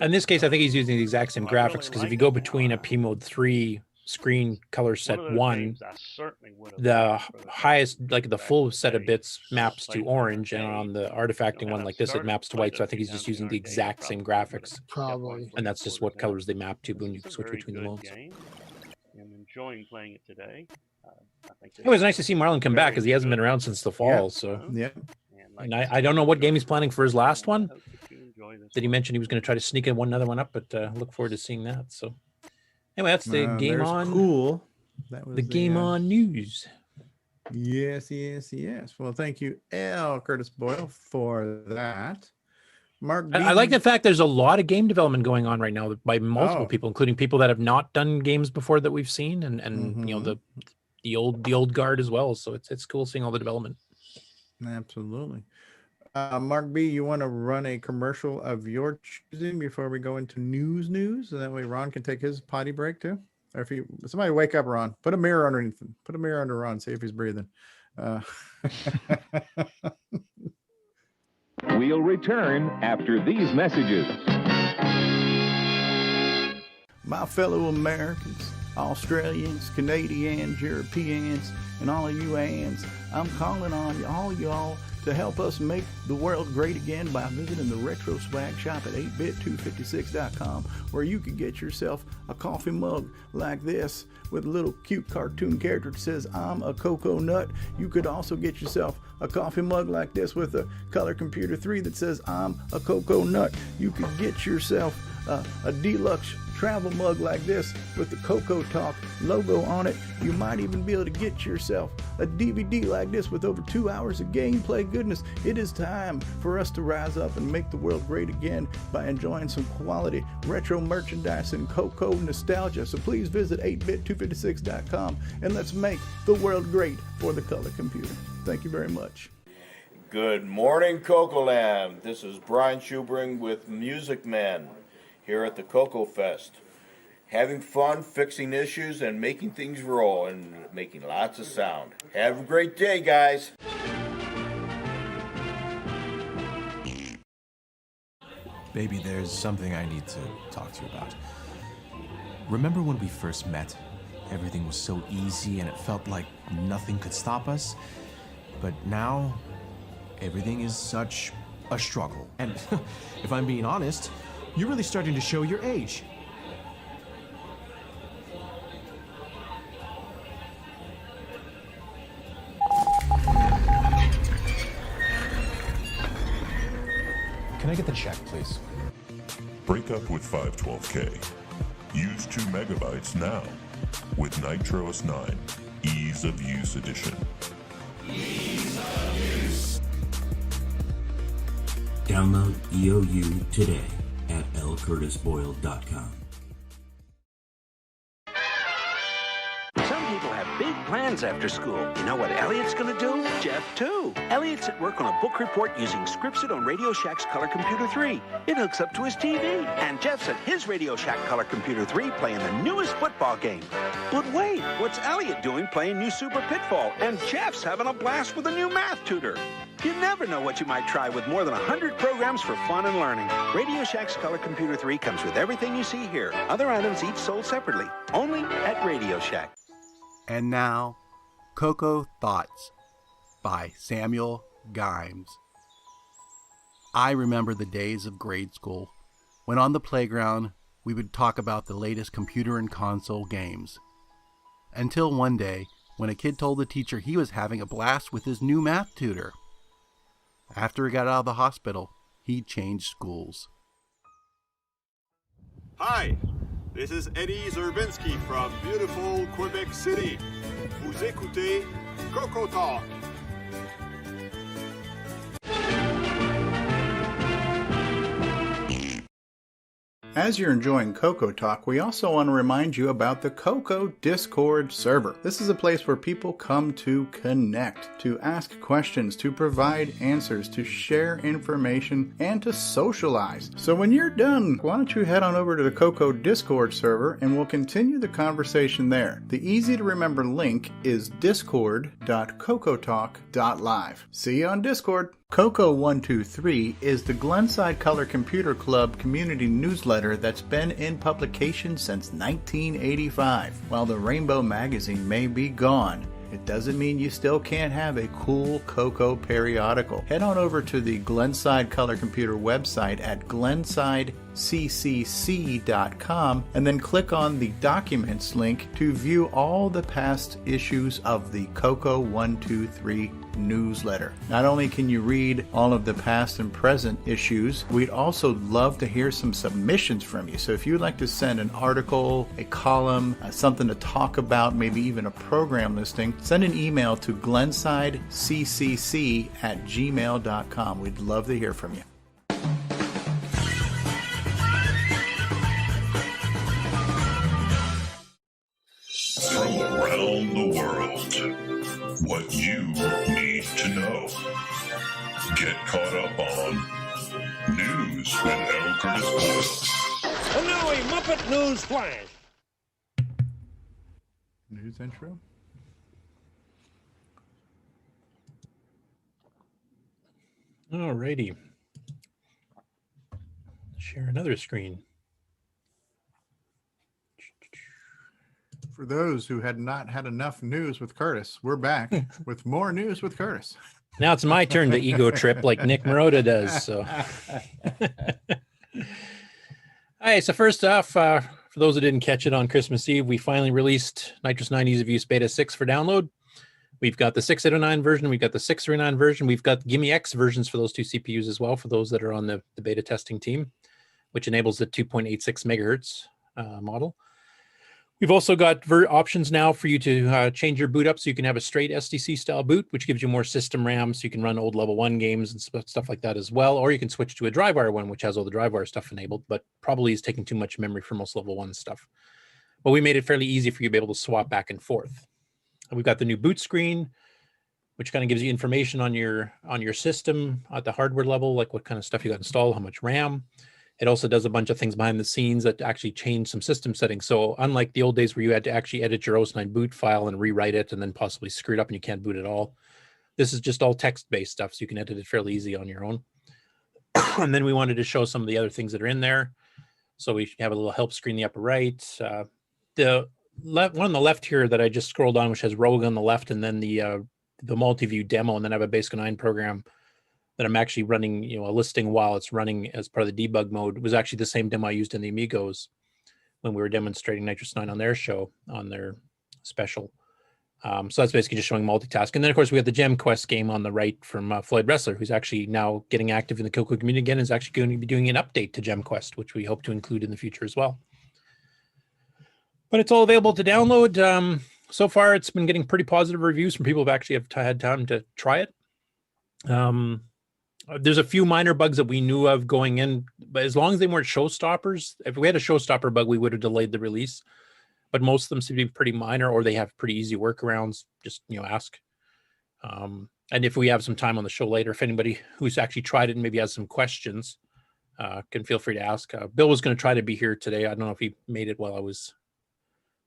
In this case, I think he's using the exact same Well, I graphics, really because if like you go it now. between a P mode 3 screen color set One of those 1, games I certainly would have the liked for the highest, like the back full in the set of day. bits maps to Played orange, and arcade. on the artifacting one Had I like this, it started maps to played white. So a I think few he's just times in using the arcade, I exact same probably would've graphics. Probably. And that's just what colors they map to when you It's a switch very between the good modes. game. I'm enjoying playing it today. I think It was nice to see Marlon come back, very because he hasn't been good. around since the fall. So yeah. And I don't know what game he's planning for his last one. hope that you enjoy this. Did he mention he was going to try to sneak another one up? But look forward to seeing that. So anyway, that's the game there's on. cool. That was the game on news. Yes. Well, thank you, L. Curtis Boyle, for that. Mark B. I like the fact there's a lot of game development going on right now by multiple Oh. people, including people that have not done games before that we've seen, and the old guard as well. So it's cool seeing all the development. Absolutely. Mark B, you want to run a commercial of your choosing before we go into news? And that way Ron can take his potty break too. Or if somebody wake up Ron, put a mirror underneath him. Put a mirror under Ron, see if he's breathing. We'll return after these messages. My fellow Americans, Australians, Canadians, Europeans, and all of you ands, I'm calling on all y'all to help us make the world great again by visiting the Retro Swag Shop at 8bit256.com, where you can get yourself a coffee mug like this with a little cute cartoon character that says, I'm a Cocoa Nut. You could also get yourself a coffee mug like this with a Color Computer 3 that says, I'm a Cocoa Nut. You could get yourself a deluxe travel mug like this with the CoCoTALK logo on it. You might even be able to get yourself a DVD like this with over 2 hours of gameplay goodness. It is time for us to rise up and make the world great again by enjoying some quality retro merchandise and CoCo nostalgia. So please visit 8bit256.com and let's make the world great for the color computer. Thank you very much. Good morning, CoCo Land. This is Brian Schubring with Music Man here at the CoCo Fest. Having fun, fixing issues, and making things roll, and making lots of sound. Have a great day, guys. Baby, there's something I need to talk to you about. Remember when we first met? Everything was so easy and it felt like nothing could stop us. But now, everything is such a struggle. And if I'm being honest, you're really starting to show your age. Can I get the check, please? Break up with 512K. Use 2 megabytes now with NitroOS 9 Ease of Use Edition. Ease of use. Download EOU today at lcurtisboyle.com. Some people have big plans after school. You know what Elliot's going to do? Jeff, too. Elliot's at work on a book report using Scripted on Radio Shack's Color Computer 3. It hooks up to his TV. And Jeff's at his Radio Shack Color Computer 3 playing the newest football game. But wait, what's Elliot doing playing New Super Pitfall? And Jeff's having a blast with a new math tutor. You never know what you might try with more than 100 programs for fun and learning. Radio Shack's Color Computer 3 comes with everything you see here. Other items each sold separately. Only at Radio Shack. And now, CoCo Thoughts by Samuel Gimes. I remember the days of grade school, when on the playground we would talk about the latest computer and console games. Until one day, when a kid told the teacher he was having a blast with his new math tutor. After he got out of the hospital, he changed schools. Hi, this is Eddie Zerbinsky from beautiful Quebec City. Vous écoutez CoCoTALK. As you're enjoying CoCoTALK, we also want to remind you about the CoCo Discord server. This is a place where people come to connect, to ask questions, to provide answers, to share information, and to socialize. So when you're done, why don't you head on over to the CoCo Discord server and we'll continue the conversation there. The easy to remember link is discord.cocotalk.live. See you on Discord. CoCo123 is the Glenside Color Computer Club community newsletter that's been in publication since 1985. While the Rainbow magazine may be gone, it doesn't mean you still can't have a cool CoCo periodical. Head on over to the Glenside Color Computer website at glensideccc.com and then click on the Documents link to view all the past issues of the CoCo123 newsletter. Not only can you read all of the past and present issues, we'd also love to hear some submissions from you. So if you'd like to send an article, a column, something to talk about, maybe even a program listing, send an email to glensideccc@gmail.com. We'd love to hear from you. From around the world, what you need to know. Get caught up on News with L. Curtis Boyle. And now a Muppet News Flash. News intro. Alrighty. Share another screen. For those who had not had enough news with Curtis, we're back with more news with Curtis. Now it's my turn to ego trip like Nick Marotta does. So, all right. So first off, for those who didn't catch it on Christmas Eve, we finally released Nitrous 9 Ease of Use Beta 6 for download. We've got the 689 version. We've got the 639 version. We've got Gimme X versions for those two CPUs as well, for those that are on the beta testing team, which enables the 2.86 megahertz model. We've also got options now for you to change your boot up so you can have a straight SDC style boot, which gives you more system RAM so you can run old level 1 games and stuff like that as well. Or you can switch to a DriveWire one, which has all the DriveWire stuff enabled, but probably is taking too much memory for most level 1 stuff. But we made it fairly easy for you to be able to swap back and forth. And we've got the new boot screen, which kind of gives you information on your system at the hardware level, like what kind of stuff you got installed, how much RAM. It also does a bunch of things behind the scenes that actually change some system settings. So unlike the old days where you had to actually edit your OS9 boot file and rewrite it and then possibly screw it up and you can't boot at all, this is just all text-based stuff, so you can edit it fairly easy on your own. And then we wanted to show some of the other things that are in there. So we have a little help screen in the upper right. The one on the left here that I just scrolled on, which has Rogue on the left, and then the multi-view demo, and then I have a Basic 9 program that I'm actually running, a listing while it's running as part of the debug mode, was actually the same demo I used in the Amigos when we were demonstrating Nitrous 9 on their show, on their special. So that's basically just showing multitask. And then, of course, we have the Gem Quest game on the right from Floyd Wrestler, who's actually now getting active in the CoCo community again, is actually going to be doing an update to Gem Quest, which we hope to include in the future as well. But it's all available to download. So far, it's been getting pretty positive reviews from people who actually have had time to try it. There's a few minor bugs that we knew of going in, but as long as they weren't showstoppers, if we had a showstopper bug, we would have delayed the release. but most of them seem to be pretty minor, or they have pretty easy workarounds. Just, ask. And if we have some time on the show later, if anybody who's actually tried it and maybe has some questions, can feel free to ask. Bill was going to try to be here today. I don't know if he made it while I was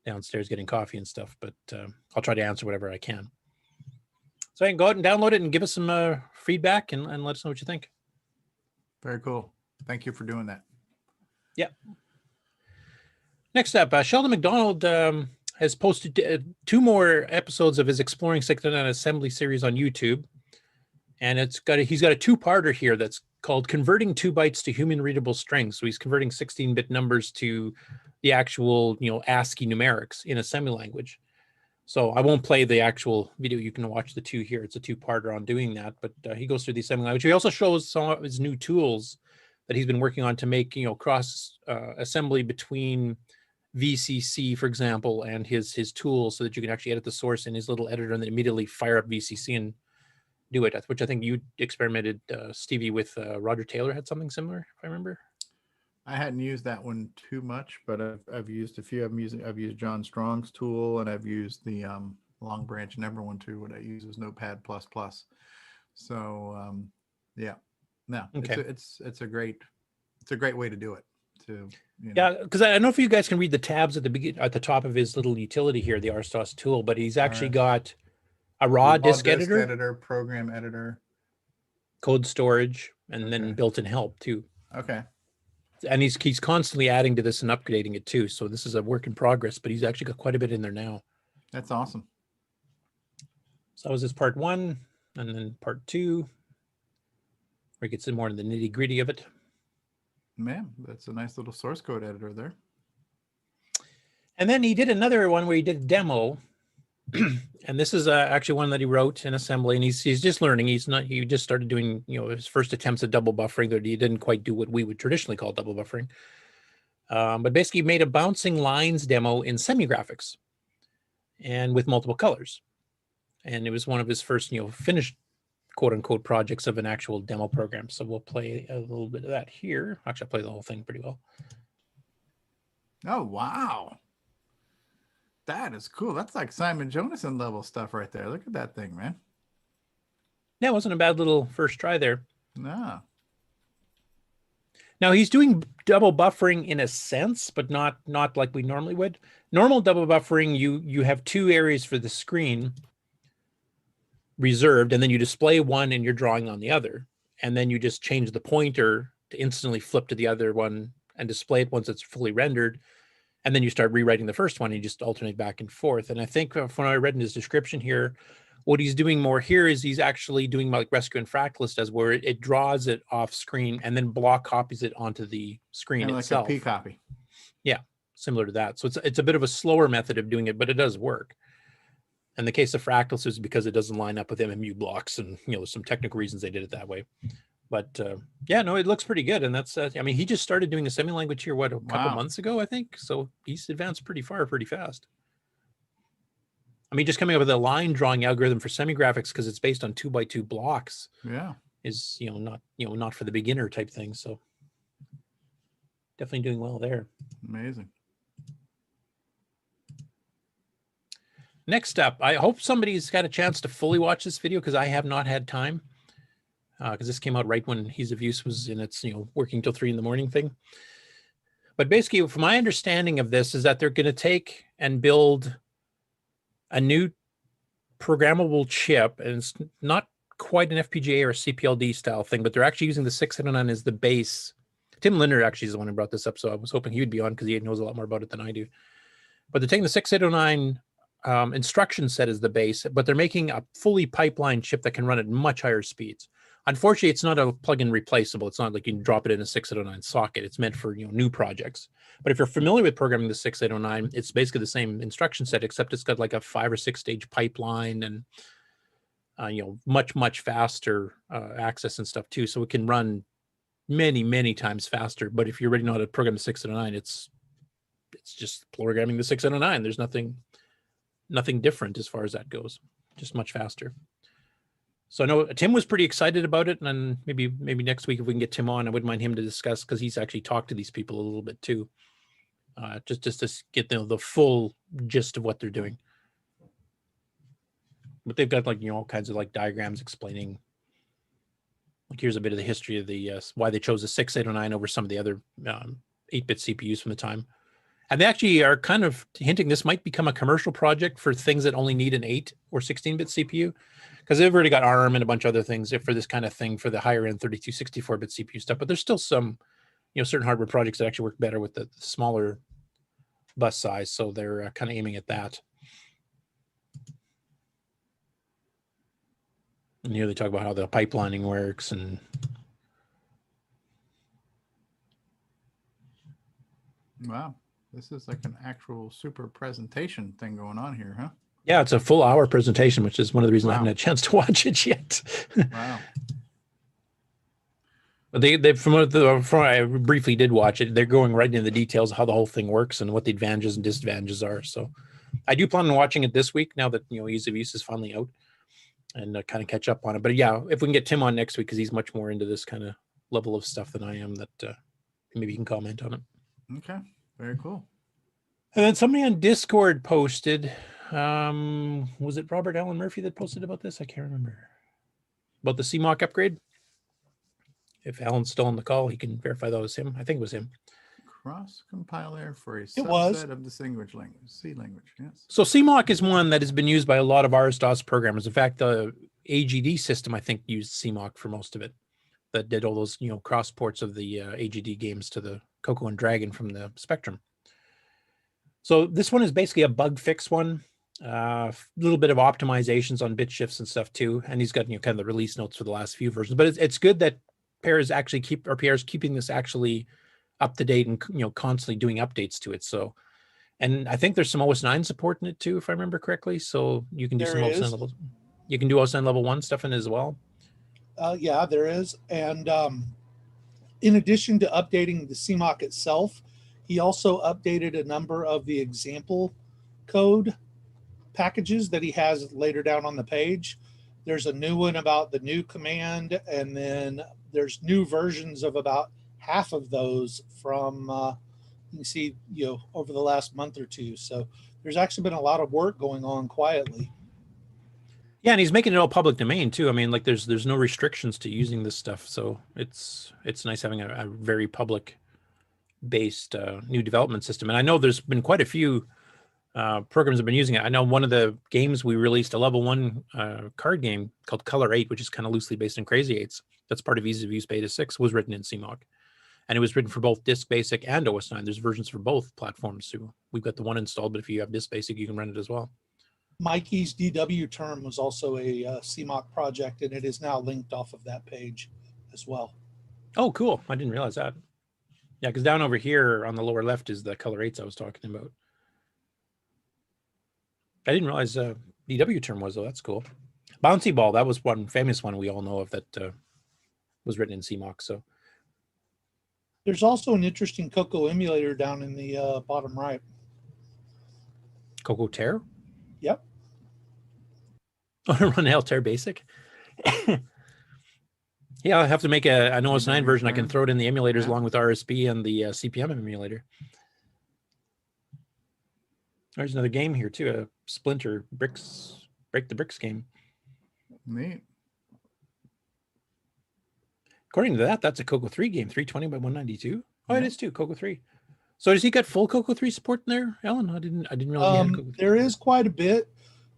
downstairs getting coffee and stuff, but I'll try to answer whatever I can. So I can go out and download it and give us some feedback and let us know what you think. Very cool. Thank you for doing that. Yeah. Next up, Sheldon McDonald has posted 2 more episodes of his Exploring 609 Assembly series on YouTube. And he's got a 2-parter here that's called Converting 2 Bytes to Human Readable Strings. So he's converting 16-bit numbers to the actual, ASCII numerics in assembly language. So I won't play the actual video. You can watch the 2 here. It's a 2-parter on doing that. But he goes through the assembly language. He also shows some of his new tools that he's been working on to make, cross assembly between VCC, for example, and his tools, so that you can actually edit the source in his little editor and then immediately fire up VCC and do it, which I think you experimented, Stevie, with. Roger Taylor had something similar, if I remember. I hadn't used that one too much, but I've used a few. I've used John Strong's tool, and I've used the Long Branch Never one too. What I use is Notepad++. So yeah, no, okay. it's a great way to do it. Yeah, because I don't know if you guys can read the tabs at the top of his little utility here, the RSTOS tool, but he's actually got a raw disk editor, program editor, code storage, and then built-in help too. Okay. And he's constantly adding to this and upgrading it too. So this is a work in progress, but he's actually got quite a bit in there now. That's awesome. So that was his part 1, and then part 2, where he gets in more in the nitty-gritty of it. Man, that's a nice little source code editor there. And then he did another one where he did a demo. And this is actually one that he wrote in assembly, and he's just learning. He just started doing, his first attempts at double buffering, that he didn't quite do what we would traditionally call double buffering. But basically he made a bouncing lines demo in semi-graphics and with multiple colors. And it was one of his first, finished quote unquote projects of an actual demo program. So we'll play a little bit of that here. Actually, I'll play the whole thing pretty well. Oh, wow. That is cool. That's like Simon Jonasson level stuff right there. Look at that thing, man. Yeah, it wasn't a bad little first try there. No. Now he's doing double buffering in a sense, but not like we normally would. Normal double buffering, you have 2 areas for the screen reserved, and then you display one and you're drawing on the other. And then you just change the pointer to instantly flip to the other one and display it once it's fully rendered. And then you start rewriting the first one and you just alternate back and forth. And I think from what I read in his description here, what he's doing more here is he's actually doing like Rescue and Fractalist does, where it draws it off screen and then block copies it onto the screen itself. Like a P copy. Yeah, similar to that. So it's a bit of a slower method of doing it, but it does work. In the case of Fractalist, is because it doesn't line up with MMU blocks, and there's some technical reasons they did it that way. But yeah, no, it looks pretty good. And that's, he just started doing assembly language here, a couple months ago, I think. So he's advanced pretty far, pretty fast. Just coming up with a line drawing algorithm for semi-graphics, because it's based on 2x2 blocks. Yeah. Is, not for the beginner type thing. So definitely doing well there. Amazing. Next up, I hope somebody's got a chance to fully watch this video, because I have not had time. Because this came out right when Ease of Use was in its, working till 3 a.m. thing. But basically, from my understanding of this, is that they're going to take and build a new programmable chip, and it's not quite an FPGA or a CPLD style thing, but they're actually using the 609 as the base. Tim Linder actually is the one who brought this up, so I was hoping he would be on, because he knows a lot more about it than I do. But they're taking the 609 instruction set as the base, but they're making a fully pipelined chip that can run at much higher speeds. Unfortunately, it's not a plug-in replaceable. It's not like you can drop it in a 609 socket. It's meant for new projects. But if you're familiar with programming the 609, it's basically the same instruction set, except it's got like a 5 or 6 stage pipeline and much faster access and stuff too. So it can run many times faster. But if you already know how to program the 609, it's just programming the 609. There's nothing different as far as that goes. Just much faster. So I know Tim was pretty excited about it, and maybe next week if we can get Tim on, I wouldn't mind him to discuss, because he's actually talked to these people a little bit too. just to get the full gist of what they're doing. But they've got all kinds of diagrams explaining. Here's a bit of the history of the why they chose a 6809 over some of the other 8-bit CPUs from the time. And they actually are kind of hinting this might become a commercial project for things that only need an 8 or 16-bit CPU, because they've already got ARM and a bunch of other things for this kind of thing for the higher end 32, 64-bit CPU stuff. But there's still some, certain hardware projects that actually work better with the smaller bus size. So they're kind of aiming at that. And here they talk about how the pipelining works and wow, this is like an actual super presentation thing going on here, huh? Yeah, it's a full hour presentation, which is one of the reasons I haven't had a chance to watch it yet. Wow. But they from I briefly did watch it, they're going right into the details of how the whole thing works and what the advantages and disadvantages are. So I do plan on watching it this week now that ease of use is finally out, and kind of catch up on it. But yeah, if we can get Tim on next week, because he's much more into this kind of level of stuff than I am, that maybe he can comment on it. Okay, very cool. And then somebody on Discord posted, was it Robert Allen Murphy that posted about this? I can't remember. About the CMOC upgrade. If Alan's still on the call, he can verify that was him. I think it was him. Cross compiler for a subset of the C language. Yes. So CMOC is one that has been used by a lot of RS-DOS programmers. In fact, the AGD system, I think, used CMOC for most of it. That did all those, cross ports of the AGD games to the CoCo and Dragon from the Spectrum. So this one is basically a bug fix one. A little bit of optimizations on bit shifts and stuff too. And he's got kind of the release notes for the last few versions. But it's good that PR's keeping this actually up to date and constantly doing updates to it. So, and I think there's some OS 9 support in it too, if I remember correctly. So you can do some OS 9 level. You can do OS 9 level 1 stuff in it as well. Yeah, there is. And in addition to updating the CMOC itself, he also updated a number of the example code packages that he has later down on the page. There's a new one about the new command, and then there's new versions of about half of those from you can see over the last month or two. So there's actually been a lot of work going on quietly. Yeah, and he's making it all public domain too. I mean, there's no restrictions to using this stuff, so it's nice having a very public based new development system. And I know there's been quite a few programs have been using it. I know one of the games we released, a level 1 card game called Color 8, which is kind of loosely based on Crazy 8s. That's part of Ease of Use Beta 6, was written in CMOC. And it was written for both Disk Basic and OS 9. There's versions for both platforms too. We've got the one installed, but if you have Disk Basic, you can run it as well. Mikey's DW term was also a CMOC project, and it is now linked off of that page as well. Oh, cool. I didn't realize that. Yeah, because down over here on the lower left is the Color 8s I was talking about. I didn't realize DW term was, though. That's cool. Bouncy Ball, that was one famous one we all know of that was written in CMOC. So there's also an interesting CoCo emulator down in the bottom right. CoCoTAR? Yep. Oh, to run Altair Basic? Yeah, I'll have to make an OS 9 version. I can throw it in the emulators along with RSB and the CPM emulator. There's another game here too, a Splinter Break the Bricks game. Neat. According to that, that's a CoCo 3 game, 320 by 192. Oh, it is too, CoCo 3. So has he got full CoCo 3 support in there, Alan? I didn't realize he had CoCo 3. There is quite a bit.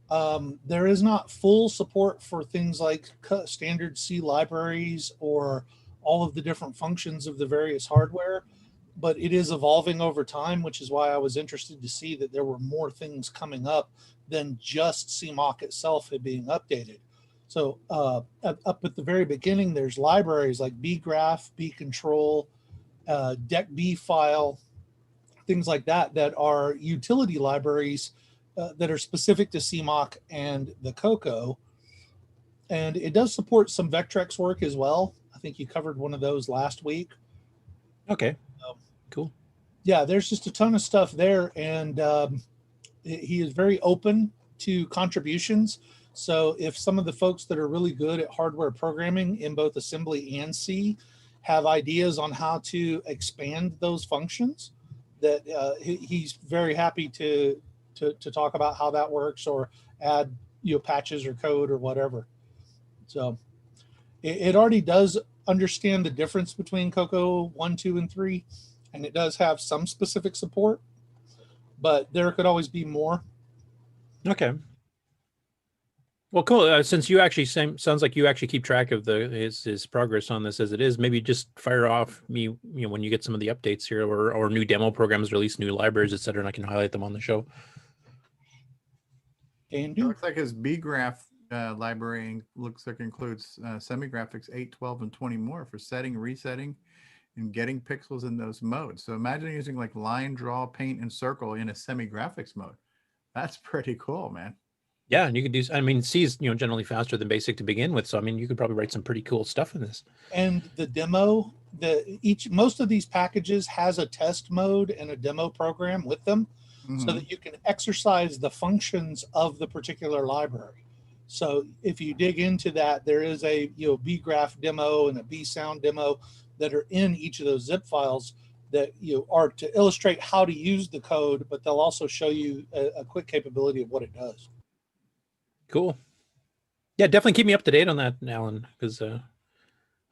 There is not full support for things like standard C libraries or all of the different functions of the various hardware, but it is evolving over time, which is why I was interested to see that there were more things coming up than just CMOC itself being updated. So up at the very beginning, there's libraries like bgraph, bcontrol, decb file, things like that are utility libraries that are specific to CMOC and the CoCo. And it does support some Vectrex work as well. I think you covered one of those last week. Okay, cool. Yeah, there's just a ton of stuff there. And he is very open to contributions. So if some of the folks that are really good at hardware programming in both assembly and C have ideas on how to expand those functions, that he's very happy to talk about how that works or add patches or code or whatever. So it already does understand the difference between CoCo 1, 2, and 3, and it does have some specific support, but there could always be more. Okay. Well, cool. Since you actually sounds like you actually keep track of his progress on this as it is, maybe just fire off me when you get some of the updates here or new demo programs release, new libraries, etc., and I can highlight them on the show. It looks like his bgraph library looks like includes semi-graphics 8, 12, and 20 more for setting, resetting, and getting pixels in those modes. So imagine using like line, draw, paint, and circle in a semi-graphics mode. That's pretty cool, man. Yeah, and you could do. I mean, C is generally faster than BASIC to begin with, so I mean, you could probably write some pretty cool stuff in this. And the demo, most of these packages has a test mode and a demo program with them, so that you can exercise the functions of the particular library. So if you dig into that, there is a bgraph demo and a bsound demo that are in each of those zip files that are to illustrate how to use the code, but they'll also show you a quick capability of what it does. Cool. Yeah, definitely keep me up to date on that, Alan, because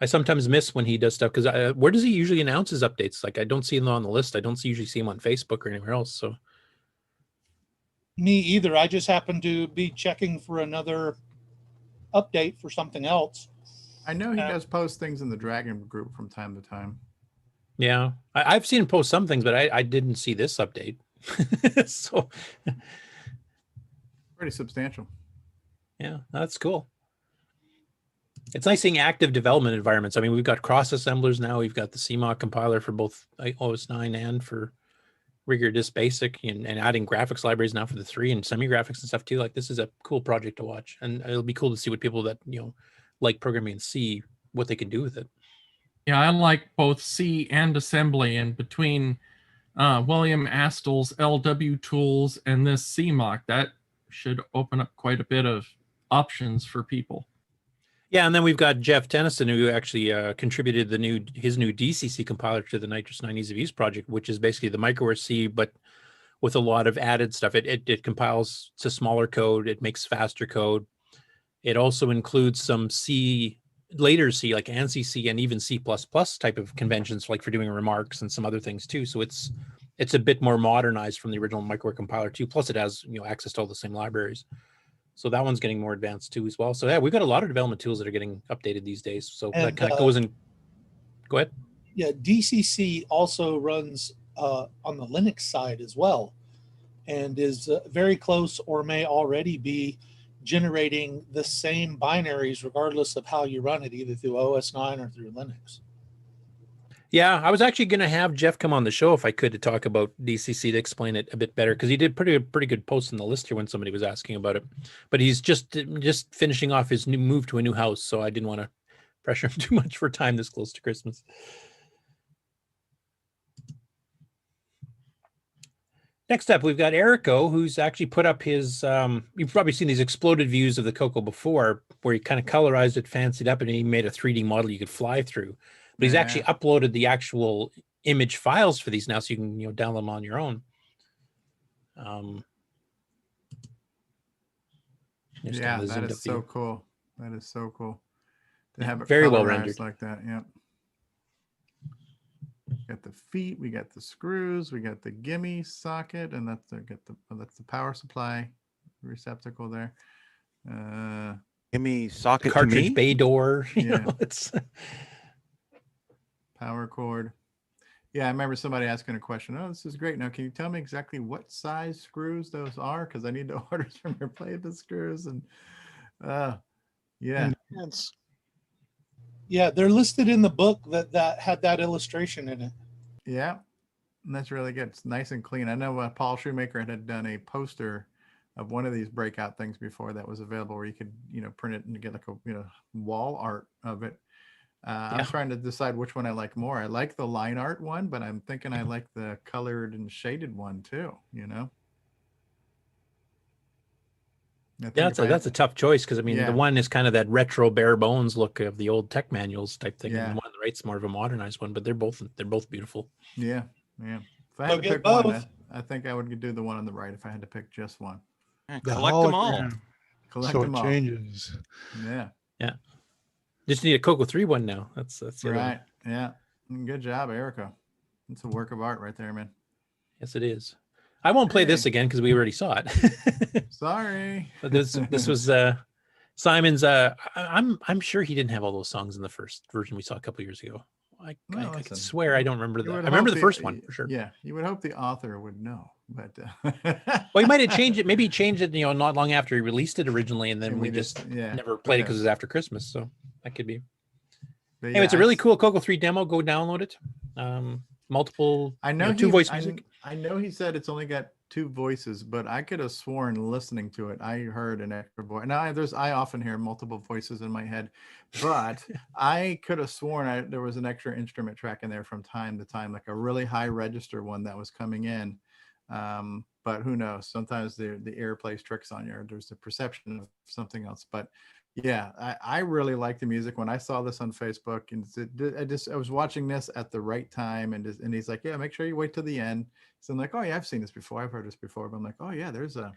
I sometimes miss when he does stuff. Because where does he usually announce his updates? Like, I don't see them on the list. I don't usually see him on Facebook or anywhere else. So me either. I just happen to be checking for another update for something else. I know he does post things in the Dragon group from time to time. Yeah, I've seen him post some things, but I didn't see this update. So pretty substantial. Yeah, that's cool. It's nice seeing active development environments. I mean, we've got cross assemblers now. We've got the CMOC compiler for both OS 9 and for Rigor Disk Basic, and adding graphics libraries now for the 3 and semi-graphics and stuff too. Like, this is a cool project to watch, and it'll be cool to see what people that like programming in C, what they can do with it. Yeah, I like both C and assembly, and between William Astel's LW tools and this CMOC, that should open up quite a bit of options for people. Yeah, and then we've got Jeff Tennyson, who actually contributed his new DCC compiler to the Nitrous 9 Ease of Use project, which is basically the microWare C, but with a lot of added stuff. It compiles to smaller code. It makes faster code. It also includes some C, later C, like ANSI C and even C++ type of conventions, like for doing remarks and some other things too. So it's a bit more modernized from the original microWare compiler too. Plus, it has access to all the same libraries. So that one's getting more advanced too as well. So yeah, we've got a lot of development tools that are getting updated these days. So that kind of goes in. Go ahead. Yeah, DCC also runs on the Linux side as well, and is very close or may already be generating the same binaries regardless of how you run it, either through OS 9 or through Linux. Yeah, I was actually going to have Jeff come on the show if I could to talk about DCC to explain it a bit better, because he did pretty good posts in the list here when somebody was asking about it. But he's just finishing off his new move to a new house, so I didn't want to pressure him too much for time this close to Christmas. Next up, we've got Erico, who's actually put up his, you've probably seen these exploded views of the CoCo before, where he kind of colorized it, fancied up, and he made a 3D model you could fly through. But he's actually uploaded the actual image files for these now, so you can download them on your own. Yeah, that is so cool. That is so cool to have it very well rendered like that. Yeah. Got the feet, we got the screws, we got the gimme socket, and that's the power supply receptacle there. Gimme socket, the cartridge bay door. Yeah. It's power cord. Yeah, I remember somebody asking a question. Oh, this is great. Now, can you tell me exactly what size screws those are? Because I need to order some replaceable screws. And yeah. Yeah, they're listed in the book that had that illustration in it. Yeah, and that's really good. It's nice and clean. I know Paul Shoemaker had done a poster of one of these breakout things before that was available, where you could print it and get like a wall art of it. I'm trying to decide which one I like more. I like the line art one, but I'm thinking I like the colored and shaded one too. Yeah, that's a tough choice, because I mean, the one is kind of that retro bare bones look of the old tech manuals type thing, and the one on the right's more of a modernized one. But they're both beautiful. Yeah, yeah. If I had to get pick both. one, I think I would do the one on the right if I had to pick just one. Collect them all. Collect So them it all. changes. Yeah. Yeah. Just need a CoCo 3 one now. That's the other one. Right. Yeah. Good job, Erica. It's a work of art right there, man. Yes, it is. I won't play this again because we already saw it. Sorry. But this was Simon's. I'm sure he didn't have all those songs in the first version we saw a couple years ago. I can swear I don't remember that. I remember the first one for sure. Yeah, you would hope the author would know, but well, he might have changed it. Maybe he changed it, not long after he released it originally, and then we just never played it because it was after Christmas. So that could be. But anyway, it's a really cool CoCo 3 demo. Go download it. Multiple. I know two voice music. I know he said it's only got 2 voices, but I could have sworn listening to it, I heard an extra voice. Now I often hear multiple voices in my head, but I could have sworn there was an extra instrument track in there from time to time, like a really high register one that was coming in. But who knows? Sometimes the ear plays tricks on you, or there's the perception of something else. But yeah, I really like the music. When I saw this on Facebook, and I was watching this at the right time, and he's like, yeah, make sure you wait till the end. So I'm like, oh yeah, I've seen this before, I've heard this before, but I'm like, oh yeah, there's a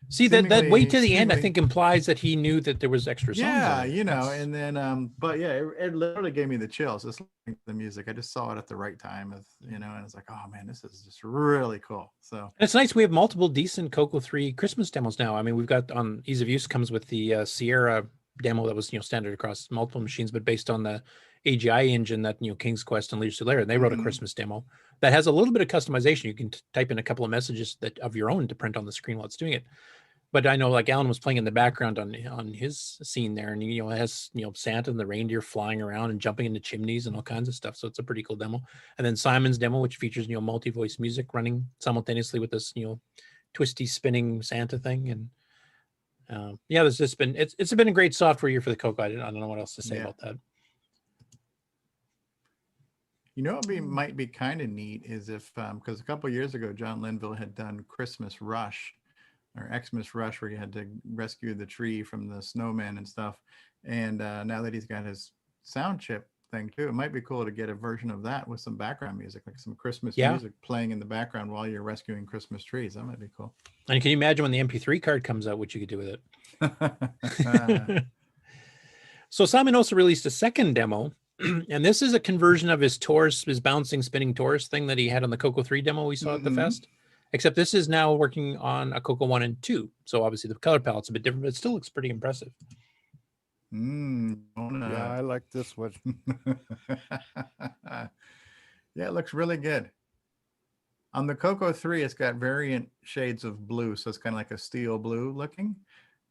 see that wait to the end. I think implies that he knew that there was extra songs. Yeah, and then but yeah, it literally gave me the chills just listening to the music. I just saw it at the right time, and it's like, oh man, this is just really cool. So and it's nice we have multiple decent CoCo 3 Christmas demos now. I mean, we've got on ease of use comes with the Sierra demo that was standard across multiple machines, but based on the AGI engine that King's Quest and Leisure Solaire, and they wrote a Christmas demo that has a little bit of customization. You can type in a couple of messages of your own to print on the screen while it's doing it. But I know, like Alan was playing in the background on his scene there, and it has Santa and the reindeer flying around and jumping into chimneys and all kinds of stuff. So it's a pretty cool demo. And then Simon's demo, which features multi-voice music running simultaneously with this twisty spinning Santa thing. And yeah, there's just been it's been a great software year for the CoCo. I don't know what else to say about that. What might be kind of neat is if because a couple of years ago John Linville had done Christmas Rush or Xmas Rush, where you had to rescue the tree from the snowman and stuff. And now that he's got his sound chip thing too, it might be cool to get a version of that with some background music, like some Christmas music playing in the background while you're rescuing Christmas trees. That might be cool. And can you imagine when the MP3 card comes out, what you could do with it? So Simon also released a second demo, and this is a conversion of his bouncing, spinning Taurus thing that he had on the CoCo 3 demo we saw at the fest. Except this is now working on a CoCo 1 and 2. So obviously the color palette's a bit different, but it still looks pretty impressive. Yeah, I like this one. Yeah, it looks really good. On the CoCo 3, it's got variant shades of blue, so it's kind of like a steel blue looking.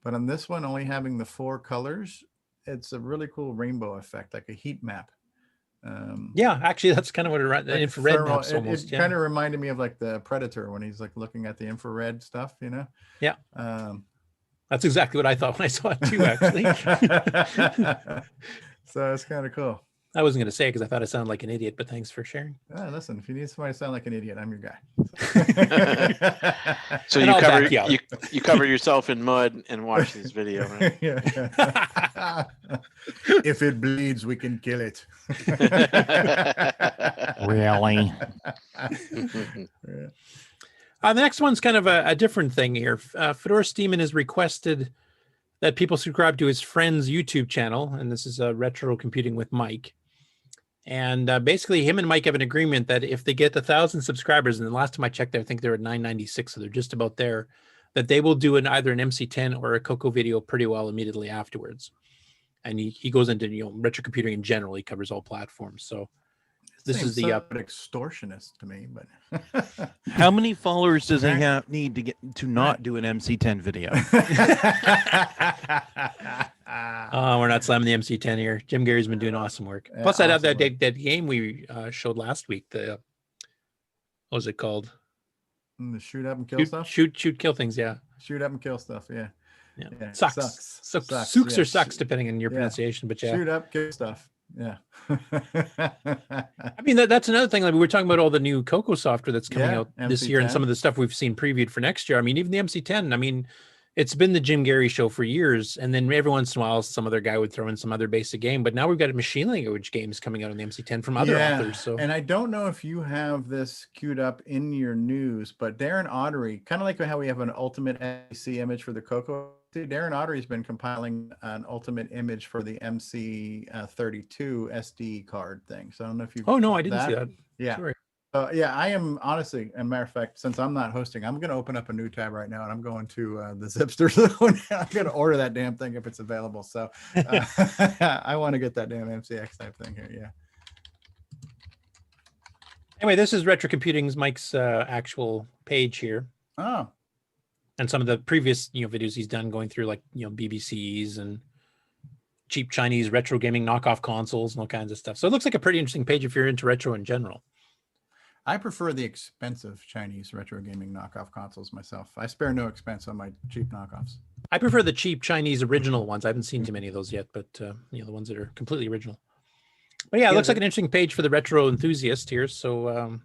But on this one, only having the 4 colors, it's a really cool rainbow effect, like a heat map. Yeah, actually, that's kind of what the infrared maps almost. It kind of reminded me of like the Predator when he's like looking at the infrared stuff, Yeah. That's exactly what I thought when I saw it too, actually. So it's kind of cool. I wasn't going to say it because I thought I sounded like an idiot, but thanks for sharing. Listen, if you need somebody to sound like an idiot, I'm your guy. So you cover yourself in mud and watch this video, right? If it bleeds, we can kill it. Really? The next one's kind of a different thing here. Fedora Steeman has requested that people subscribe to his friend's YouTube channel, and this is Retro Computing with Mike. And basically, him and Mike have an agreement that if they get 1,000 subscribers, and the last time I checked, I think they're at 996, so they're just about there, that they will do either an MC10 or a CoCo video pretty well immediately afterwards. And he goes into retro computing in general. He covers all platforms. So this is the extortionist to me, but how many followers does he need to get to not do an MC10 video? We're not slamming the MC10 here. Jim Gary's been doing awesome work. Plus, I have that game we showed last week. What was it called? The shoot up and kill stuff. Shoot, kill things. Yeah. Shoot up and kill stuff. Yeah. Yeah. Sucks. Sucks or sucks depending on your pronunciation. But yeah. Shoot up, kill stuff. Yeah. I mean, that's another thing. Like we were talking about all the new CoCo software that's coming out this year, and some of the stuff we've seen previewed for next year. I mean, even the MC10. I mean, It's been the Jim Gary show for years, and then every once in a while, some other guy would throw in some other basic game. But now we've got machine language games coming out on the MC10 from other authors. So, and I don't know if you have this queued up in your news, but Darren Autry, kind of like how we have an ultimate MC image for the CoCo. Darren Autry's been compiling an ultimate image for the MC32 SD card thing. So I don't know if you. Oh no, I didn't see that. Yeah. Sorry. Yeah, I am honestly, as a matter of fact, since I'm not hosting, I'm going to open up a new tab right now, and I'm going to the Zipster Zone. I'm going to order that damn thing if it's available. So I want to get that damn MCX type thing here. Yeah. Anyway, this is Retro Computing's Mike's actual page here. Oh. And some of the previous videos he's done going through like BBCs and cheap Chinese retro gaming knockoff consoles and all kinds of stuff. So it looks like a pretty interesting page if you're into retro in general. I prefer the expensive Chinese retro gaming knockoff consoles myself. I spare no expense on my cheap knockoffs. I prefer the cheap Chinese original ones. I haven't seen too many of those yet, but the ones that are completely original. But yeah, it looks like an interesting page for the retro enthusiast here. So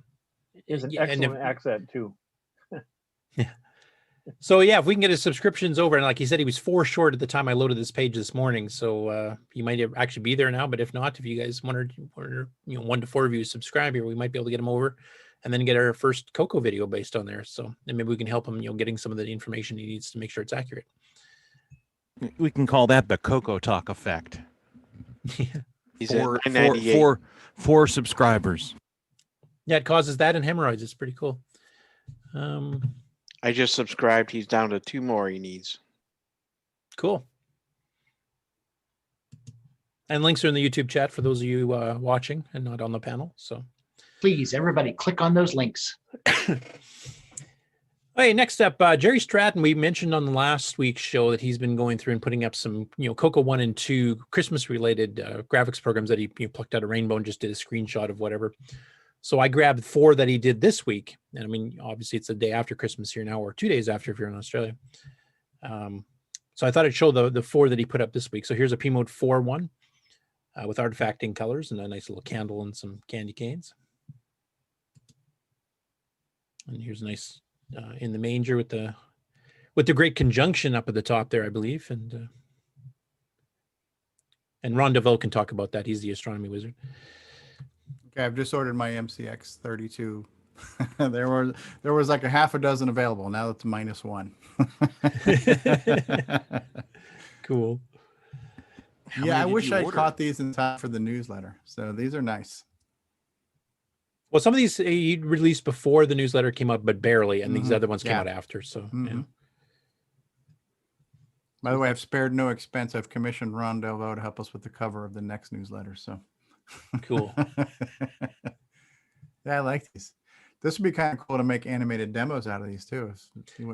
it's an excellent accent too. Yeah. So yeah, if we can get his subscriptions over, and like he said, he was 4 short at the time I loaded this page this morning. So he might actually be there now. But if not, if you guys wanted 1 to 4 of you subscribe here, we might be able to get him over, and then get our first CoCo video based on there. So and maybe we can help him, getting some of the information he needs to make sure it's accurate. We can call that the CoCoTALK effect. He's four subscribers. Yeah, it causes that and hemorrhoids. It's pretty cool. I just subscribed. He's down to 2 more he needs. Cool. And links are in the YouTube chat for those of you watching and not on the panel. So please, everybody, click on those links. Hey, next up, Jerry Stratton. We mentioned on the last week's show that he's been going through and putting up some, CoCo 1 and 2 Christmas-related graphics programs that he plucked out of Rainbow and just did a screenshot of whatever. So I grabbed 4 that he did this week. And I mean, obviously it's the day after Christmas here now, or 2 days after if you're in Australia. So I thought I'd show the 4 that he put up this week. So here's a P-Mode 4 one with artifacting colors and a nice little candle and some candy canes. And here's a nice in the manger with the great conjunction up at the top there, I believe. And Ron DeVoe can talk about that. He's the astronomy wizard. Okay, I've just ordered my MCX 32. there was like a half a dozen available. Now it's -1. Cool. Yeah, I wish I caught these in time for the newsletter. So these are nice. Well, some of these he released before the newsletter came out, but barely, and these other ones came out after. So, yeah. By the way, I've spared no expense. I've commissioned Ron Delvaux to help us with the cover of the next newsletter. So cool. Yeah, I like these. This would be kind of cool to make animated demos out of these too.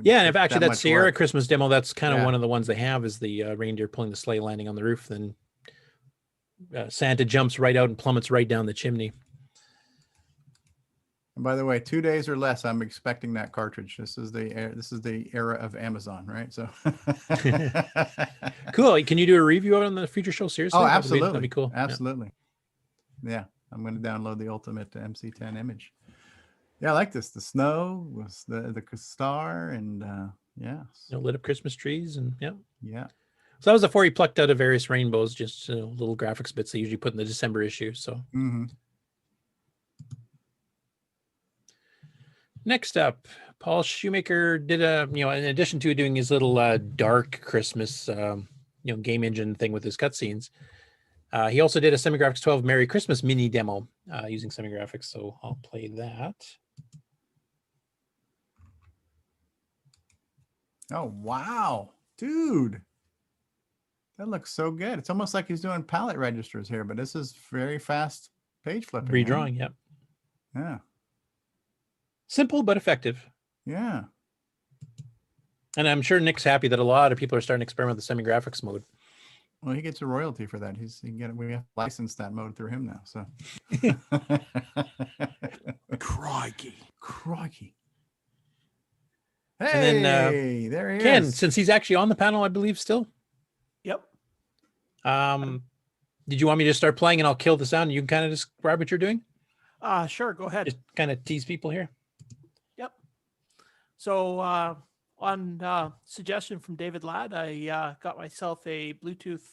Yeah, and if actually that Sierra Christmas demo, that's kind of one of the ones they have is the reindeer pulling the sleigh, landing on the roof. Then Santa jumps right out and plummets right down the chimney. And by the way, 2 days or less, I'm expecting that cartridge. This is the era of Amazon, right? So cool. Can you do a review on the future show? Seriously? Oh, absolutely. That'd be cool. Absolutely. Yeah, I'm going to download the ultimate MC10 image. Yeah, I like this. The snow was the star, and yeah, lit up Christmas trees, and yeah. So that was the 4 he plucked out of various rainbows, just little graphics bits they usually put in the December issue. So. Next up, Paul Shoemaker did in addition to doing his little dark Christmas, game engine thing with his cutscenes, he also did a SemiGraphics 12 Merry Christmas mini demo using SemiGraphics. So I'll play that. Oh, wow, dude. That looks so good. It's almost like he's doing palette registers here, but this is very fast page flipping. Redrawing, yep. Yeah. Simple but effective. Yeah. And I'm sure Nick's happy that a lot of people are starting to experiment with the semi-graphics mode. Well, he gets a royalty for that. We have licensed that mode through him now. So Crikey. Hey, and then, there he Ken, is. since he's actually on the panel, I believe still. Yep. Did you want me to start playing and I'll kill the sound and you can kind of describe what you're doing? Sure, go ahead. Just kind of tease people here. Yep. So on suggestion from David Ladd, I got myself a Bluetooth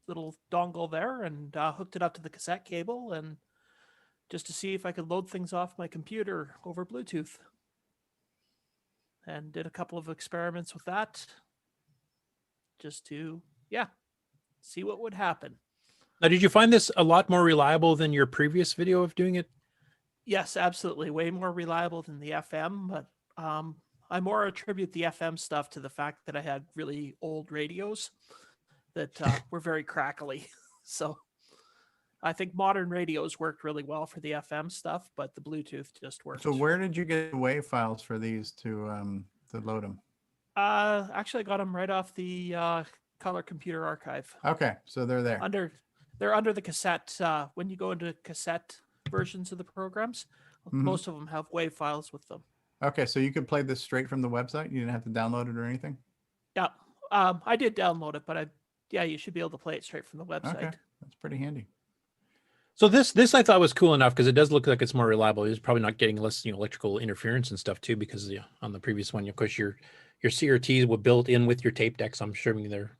little dongle there and hooked it up to the cassette cable, and just to see if I could load things off my computer over Bluetooth. And did a couple of experiments with that just to, see what would happen. Now, did you find this a lot more reliable than your previous video of doing it? Yes, absolutely. Way more reliable than the FM, but I more attribute the FM stuff to the fact that I had really old radios that were very crackly. So I think modern radios worked really well for the FM stuff, but the Bluetooth just worked. So where did you get the WAV files for these to load them? Actually, I got them right off the Color Computer Archive. Okay, so they're there. They're under the cassette. When you go into cassette versions of the programs, most of them have WAV files with them. Okay, so you could play this straight from the website? You didn't have to download it or anything? Yeah, I did download it, but you should be able to play it straight from the website. Okay, that's pretty handy. So this I thought was cool enough because it does look like it's more reliable. It's probably not getting less electrical interference and stuff too, because on the previous one, of course, your CRTs were built in with your tape decks. I'm sure they're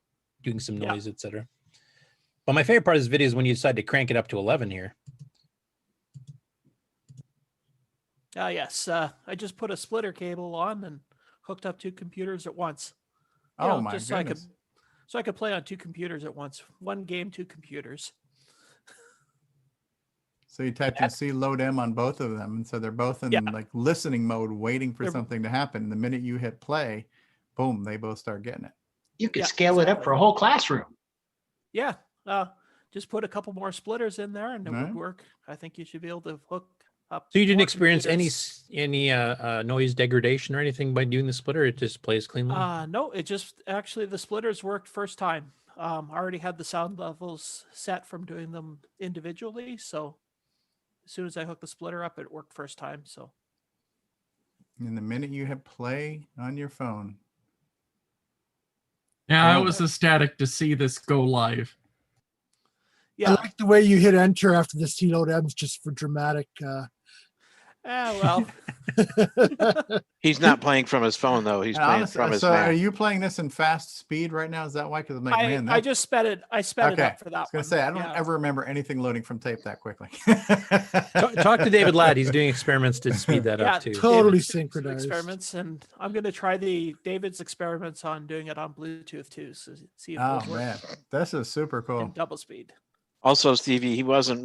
doing some noise, etc. But my favorite part of this video is when you decide to crank it up to 11 here. Yes, I just put a splitter cable on and hooked up two computers at once. Oh my goodness! So I could play on two computers at once. One game, two computers. So you typed in C load M on both of them, and so they're both in like listening mode, waiting for something to happen. And the minute you hit play, boom, they both start getting it. You could scale it up for a whole classroom. Yeah, just put a couple more splitters in there, and it would work. I think you should be able to hook up. So you didn't experience any noise degradation or anything by doing the splitter? It just plays cleanly? No, it just actually the splitters worked first time. I already had the sound levels set from doing them individually, so as soon as I hooked the splitter up, it worked first time. So, and the minute you hit play on your phone, I was ecstatic to see this go live. I like the way you hit enter after the C load M's just for dramatic. Well, he's not playing from his phone though. He's playing from his Mac. Are you playing this in fast speed right now? Is that why? Because I just sped it. I sped it up for that. I was going to say I don't ever remember anything loading from tape that quickly. Talk to David Ladd. He's doing experiments to speed that up too. Totally David synchronized experiments, and I'm going to try David's experiments on doing it on Bluetooth too. So see if oh man, this is super cool. And double speed. Also, Stevie, he wasn't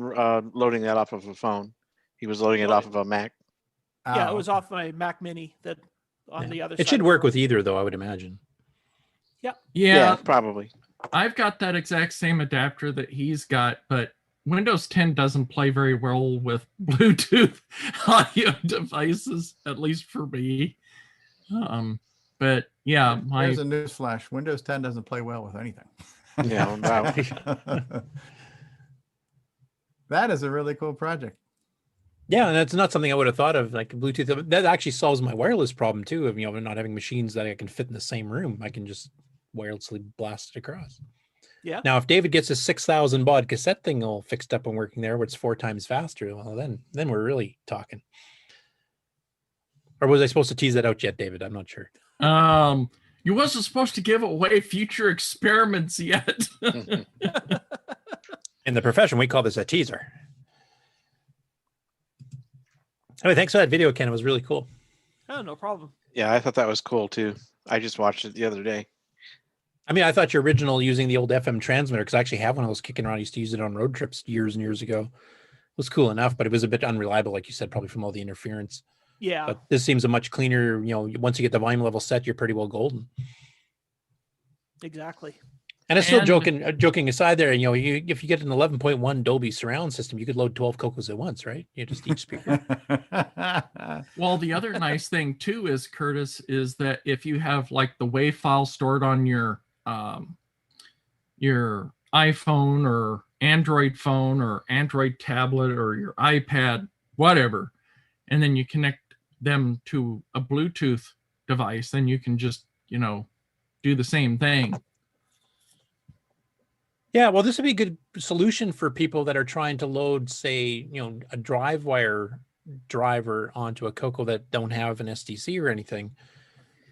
loading that off of a phone. He was loading it off of a Mac. Yeah, it was off my Mac Mini that on the other side. It should work with either, though, I would imagine. Yeah, probably. I've got that exact same adapter that he's got, but Windows 10 doesn't play very well with Bluetooth audio devices, at least for me. But yeah, there's a news flash. Windows 10 doesn't play well with anything. Yeah, wow. That is a really cool project. Yeah, and that's not something I would have thought of, like Bluetooth. That actually solves my wireless problem too, of not having machines that I can fit in the same room. I can just wirelessly blast it across. Yeah. Now, if David gets a 6,000 baud cassette thing all fixed up and working there, where it's 4 times faster, well, then we're really talking. Or was I supposed to tease that out yet, David? I'm not sure. You wasn't supposed to give away future experiments yet. In the profession, we call this a teaser. Anyway, thanks for that video, Ken. It was really cool. Oh, no problem. Yeah, I thought that was cool too. I just watched it the other day. I mean, I thought your original using the old FM transmitter, because I actually have one of those kicking around. I used to use it on road trips years and years ago. It was cool enough, but it was a bit unreliable, like you said, probably from all the interference. Yeah. But this seems a much cleaner, once you get the volume level set, you're pretty well golden. Exactly. And it's still joking aside there, if you get an 11.1 Dolby surround system, you could load 12 CoCos at once, right? Just each speaker. Well, the other nice thing too is, Curtis, is that if you have like the WAV file stored on your iPhone or Android phone or Android tablet or your iPad, whatever, and then you connect them to a Bluetooth device, then you can just, do the same thing. Yeah, well, this would be a good solution for people that are trying to load, say, a drive wire driver onto a CoCo that don't have an SDC or anything.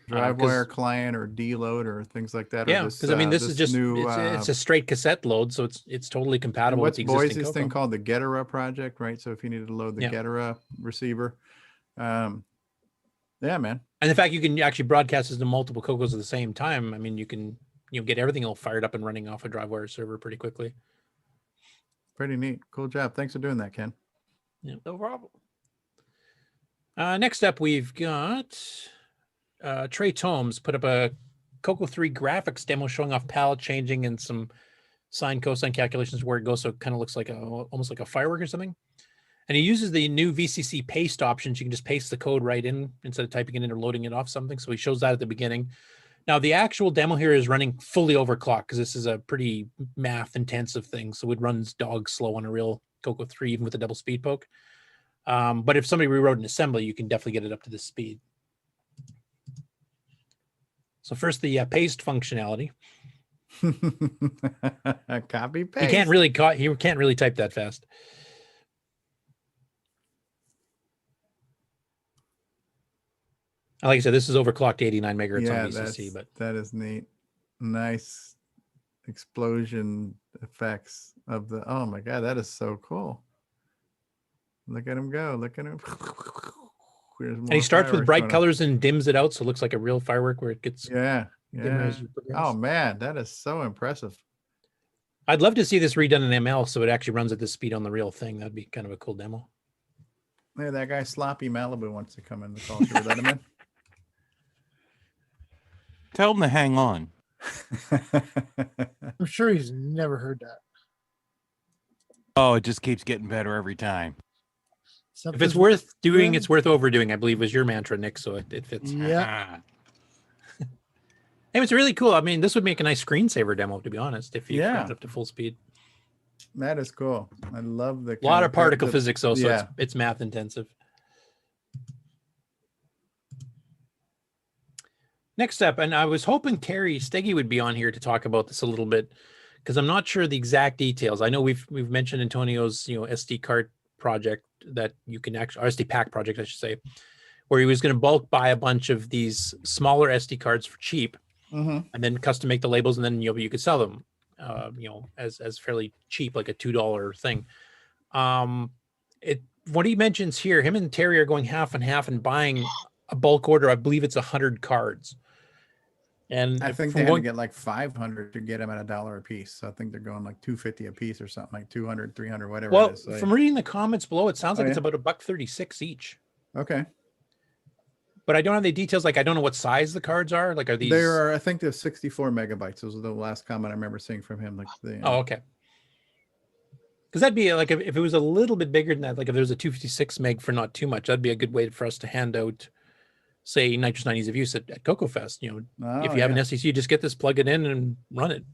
DriveWire client or D-load or things like that. Yeah, or because I mean, this is just new, it's a straight cassette load, so it's totally compatible with what's the existing Boise's CoCo. thing called the Getera project, right? So if you needed to load the Getera receiver, yeah, man. And the fact you can actually broadcast this to multiple CoCos at the same time, I mean, you can get everything all fired up and running off a DriveWire server pretty quickly. Pretty neat. Cool job. Thanks for doing that, Ken. Yeah, no problem. Next up, we've got Trey Tomes put up a CoCo 3 graphics demo showing off palette changing and some sine cosine calculations where it goes, so it kind of looks like almost like a firework or something. And he uses the new VCC paste options. You can just paste the code right in instead of typing it in or loading it off something. So he shows that at the beginning. Now, the actual demo here is running fully overclocked because this is a pretty math intensive thing. So it runs dog slow on a real CoCo 3, even with a double speed poke. But if somebody rewrote an assembly, you can definitely get it up to this speed. So first, the paste functionality. Copy paste. He can't really type that fast. Like I said, this is overclocked 89 megahertz on VCC, but that is neat. Nice explosion effects of the. Oh my god, that is so cool. Look at him go! Look at him. And he starts with bright colors and dims it out, so it looks like a real firework where it gets dimmer as you progress. Oh man, that is so impressive. I'd love to see this redone in ML so it actually runs at this speed on the real thing. That'd be kind of a cool demo. Yeah, that guy Sloppy Malibu wants to come in the call. Should we let him in? Tell him to hang on. I'm sure he's never heard that. Oh, it just keeps getting better every time. If it's worth doing, it's worth overdoing, I believe was your mantra, Nick. So it fits. Yeah. It was really cool. I mean, this would make a nice screensaver demo, to be honest, if you got it up to full speed. That is cool. I love the a lot of particle physics, though, so it's math intensive. Next up, and I was hoping Terry Steggy would be on here to talk about this a little bit, because I'm not sure the exact details. I know we've mentioned Antonio's SD card project that you can actually, or SD pack project, I should say, where he was going to bulk buy a bunch of these smaller SD cards for cheap, and then custom make the labels, and then you could sell them, as fairly cheap, like a $2 thing. What he mentions here, him and Terry are going half and half and buying a bulk order. I believe it's 100 cards. And I think they had to get like 500 to get them at $1 a piece. So I think they're going like $250 a piece or something, like 200, 300, whatever it is. So from reading the comments below, it sounds like it's about $1.36 each. Okay. But I don't have the details. Like, I don't know what size the cards are. Like, are these? There are, I think, there's 64 megabytes. Those are the last comment I remember seeing from him. Like, oh, okay. Because that'd be like if it was a little bit bigger than that, like if there was a 256 meg for not too much, that'd be a good way for us to hand out, say, Nitrous 9 Ease of Use at CoCo Fest. If you have an SDC, just get this, plug it in, and run it.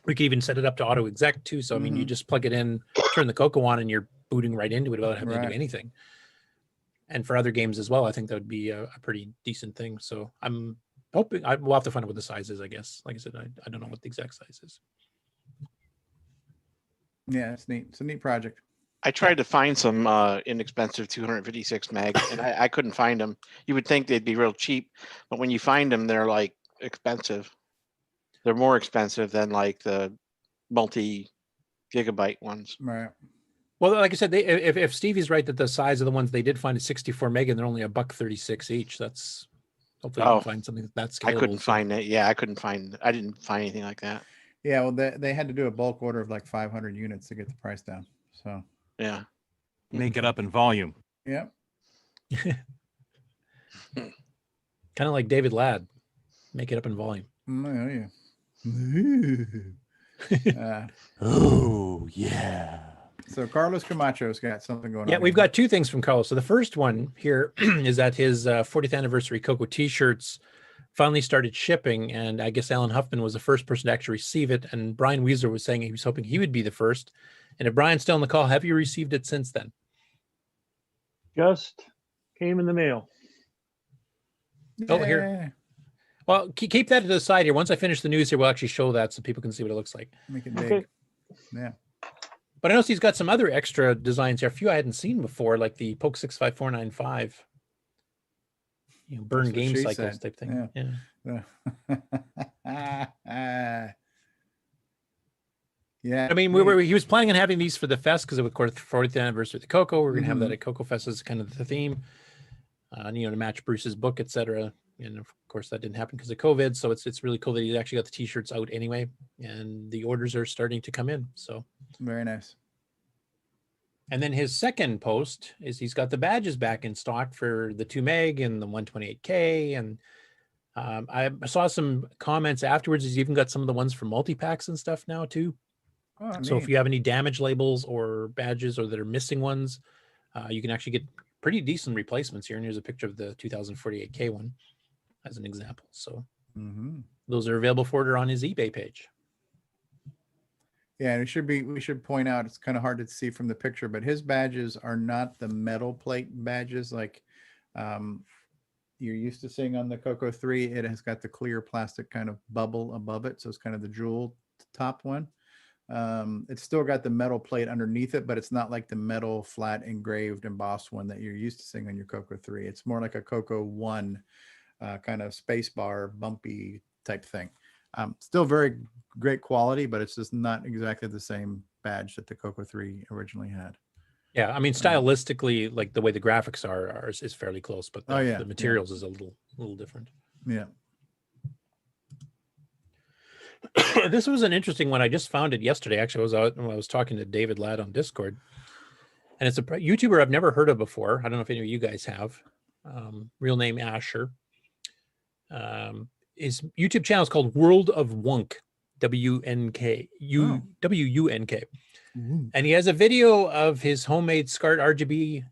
We could even set it up to auto exec too. So I mean, you just plug it in, turn the CoCo on, and you're booting right into it without having to do anything. And for other games as well, I think that would be a pretty decent thing. So I'm hoping we'll have to find out what the size is. I guess, like I said, I don't know what the exact size is. Yeah, it's neat. It's a neat project. I tried to find some inexpensive 256 meg, and I couldn't find them. You would think they'd be real cheap, but when you find them, they're like expensive. They're more expensive than like the multi-gigabyte ones. Right. Well, like I said, if Stevie's right that the size of the ones they did find is 64 meg and they're only $1.36 each, that's hopefully you can find something that's scalable. I couldn't find it. Yeah, I didn't find anything like that. Yeah, well, they had to do a bulk order of like 500 units to get the price down. So yeah, make it up in volume. Yep. Kind of like David Ladd, make it up in volume. Oh yeah. Oh yeah. So Carlos Camacho's got something going on. Yeah, we've got two things from Carlos. So the first one here is that his 40th anniversary CoCo t-shirts finally started shipping, and I guess Alan Huffman was the first person to actually receive it, and Brian Weasler was saying he was hoping he would be the first. And if Brian's still on the call, have you received it since then? Just came in the mail. Oh, here. Well, keep that to the side here. Once I finish the news here, we'll actually show that so people can see what it looks like. Make it big. Yeah. But I know he's got some other extra designs here, a few I hadn't seen before, like the Poke 65495. Burn That's what game she cycles said. type thing. Yeah. Yeah. I mean, he was planning on having these for the fest because of course the 40th anniversary of the CoCo. We're going to have that at CoCo Fest as kind of the theme, to match Bruce's book, etc. And of course that didn't happen because of COVID. So it's really cool that he's actually got the T-shirts out anyway, and the orders are starting to come in. So very nice. And then his second post is he's got the badges back in stock for the 2 meg and the 128K. And I saw some comments afterwards. He's even got some of the ones for multi-packs and stuff now too. Oh, so neat. if you have any damaged labels or badges or that are missing ones, you can actually get pretty decent replacements here. And here's a picture of the 2048K one as an example. So those are available for order on his eBay page. Yeah, and we should point out, it's kind of hard to see from the picture, but his badges are not the metal plate badges like you're used to seeing on the CoCo 3. It has got the clear plastic kind of bubble above it. So it's kind of the jewel top one. It's still got the metal plate underneath it, but it's not like the metal flat engraved embossed one that you're used to seeing on your CoCo 3. It's more like a CoCo 1 kind of space bar bumpy type thing. Still very great quality, but it's just not exactly the same badge that the CoCo 3 originally had. Yeah, I mean, stylistically, like the way the graphics are is fairly close, but the materials is a little different. Yeah. This was an interesting one. I just found it yesterday. Actually, I was out when I was talking to David Ladd on Discord, and it's a YouTuber I've never heard of before. I don't know if any of you guys have. Real name Asher. His YouTube channel is called World of Wunk, WUNK. And he has a video of his homemade SCART RGB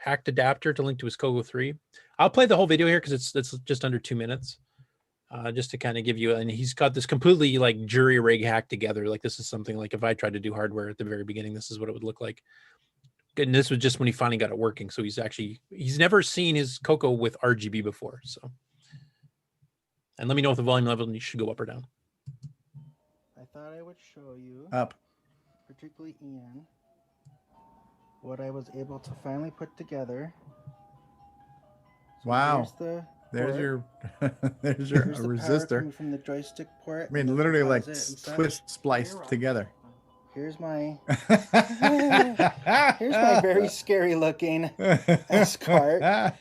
hacked adapter to link to his CoCo 3. I'll play the whole video here because it's just under 2 minutes, just to kind of give you. And he's got this completely like jury rig hacked together. Like this is something like if I tried to do hardware at the very beginning, this is what it would look like. And this was just when he finally got it working. So he's never seen his CoCo with RGB before. So. And let me know if the volume level should go up or down. I thought I would show you, up, particularly Ian, what I was able to finally put together. So wow. There's your the resistor from the joystick port. I mean, literally like twist spliced together. Here's my very scary looking S-cart.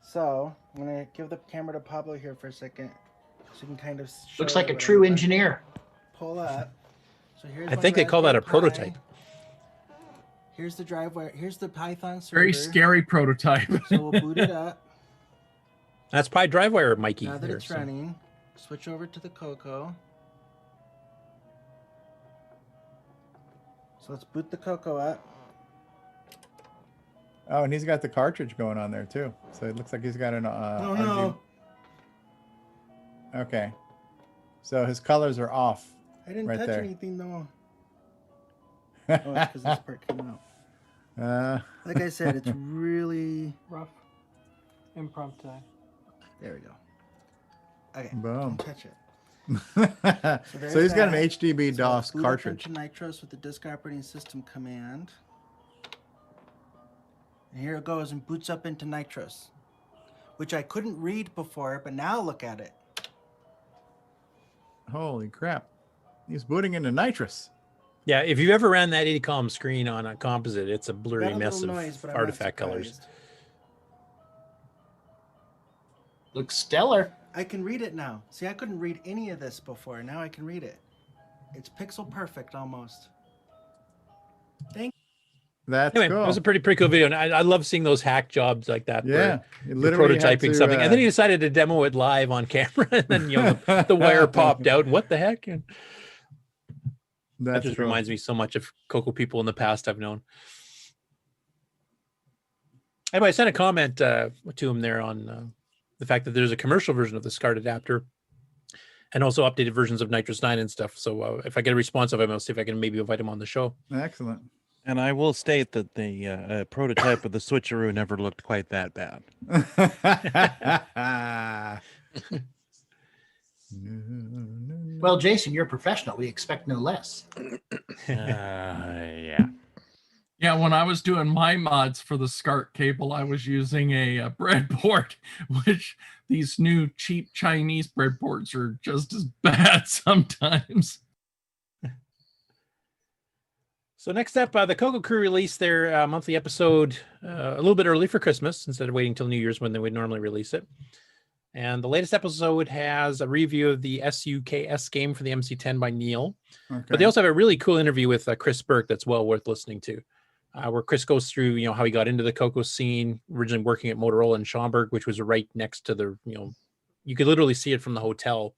So I'm gonna give the camera to Pablo here for a second, so you can kind of show looks like a true engineer. Pull up. So here's. I think they call that a prototype. Here's the driveway. Here's the Python server. Very scary prototype. So we'll boot it up. That's Pi DriveWire, Mikey. Now that it's running, switch over to the CoCo. So let's boot the CoCo up. Oh, and he's got the cartridge going on there too. So it looks like he's got an oh no. Okay. So his colors are off. I didn't right touch there. anything though. Oh, it's because this part came out. Like I said, it's really rough. Impromptu. There we go. Okay. Boom. Don't touch it. So he's got an HDB DOS boot cartridge. Up into Nitros with the disk operating system command. And here it goes and boots up into Nitros, which I couldn't read before, but now look at it. Holy crap. He's booting into Nitros. Yeah, if you've ever ran that 80 column screen on a composite, it's a blurry mess of noise, artifact colors. Looks stellar. I can read it now. See, I couldn't read any of this before. Now I can read it. It's pixel perfect almost. Thank That's anyway, cool. It was a pretty cool video, and I love seeing those hack jobs like that. Yeah, where you you're literally had prototyping to, something, and then he decided to demo it live on camera, and then the wire popped out. And what the heck? And that just reminds me so much of CoCo people in the past I've known. Anyway, I sent a comment to him there on the fact that there's a commercial version of the SCART adapter, and also updated versions of Nitros 9 and stuff. So if I get a response of him, I'll see if I can maybe invite him on the show. Excellent. And I will state that the prototype of the switcheroo never looked quite that bad. Well, Jason, you're a professional. We expect no less. Yeah. Yeah, when I was doing my mods for the SCART cable, I was using a breadboard, which these new cheap Chinese breadboards are just as bad sometimes. So next up, the CoCo crew released their monthly episode a little bit early for Christmas instead of waiting till New Year's when they would normally release it. And the latest episode has a review of the SUKS game for the MC10 by Neil. Okay. But they also have a really cool interview with Chris Burke that's well worth listening to, where Chris goes through, how he got into the CoCo scene, originally working at Motorola in Schaumburg, which was right next to the, you could literally see it from the hotel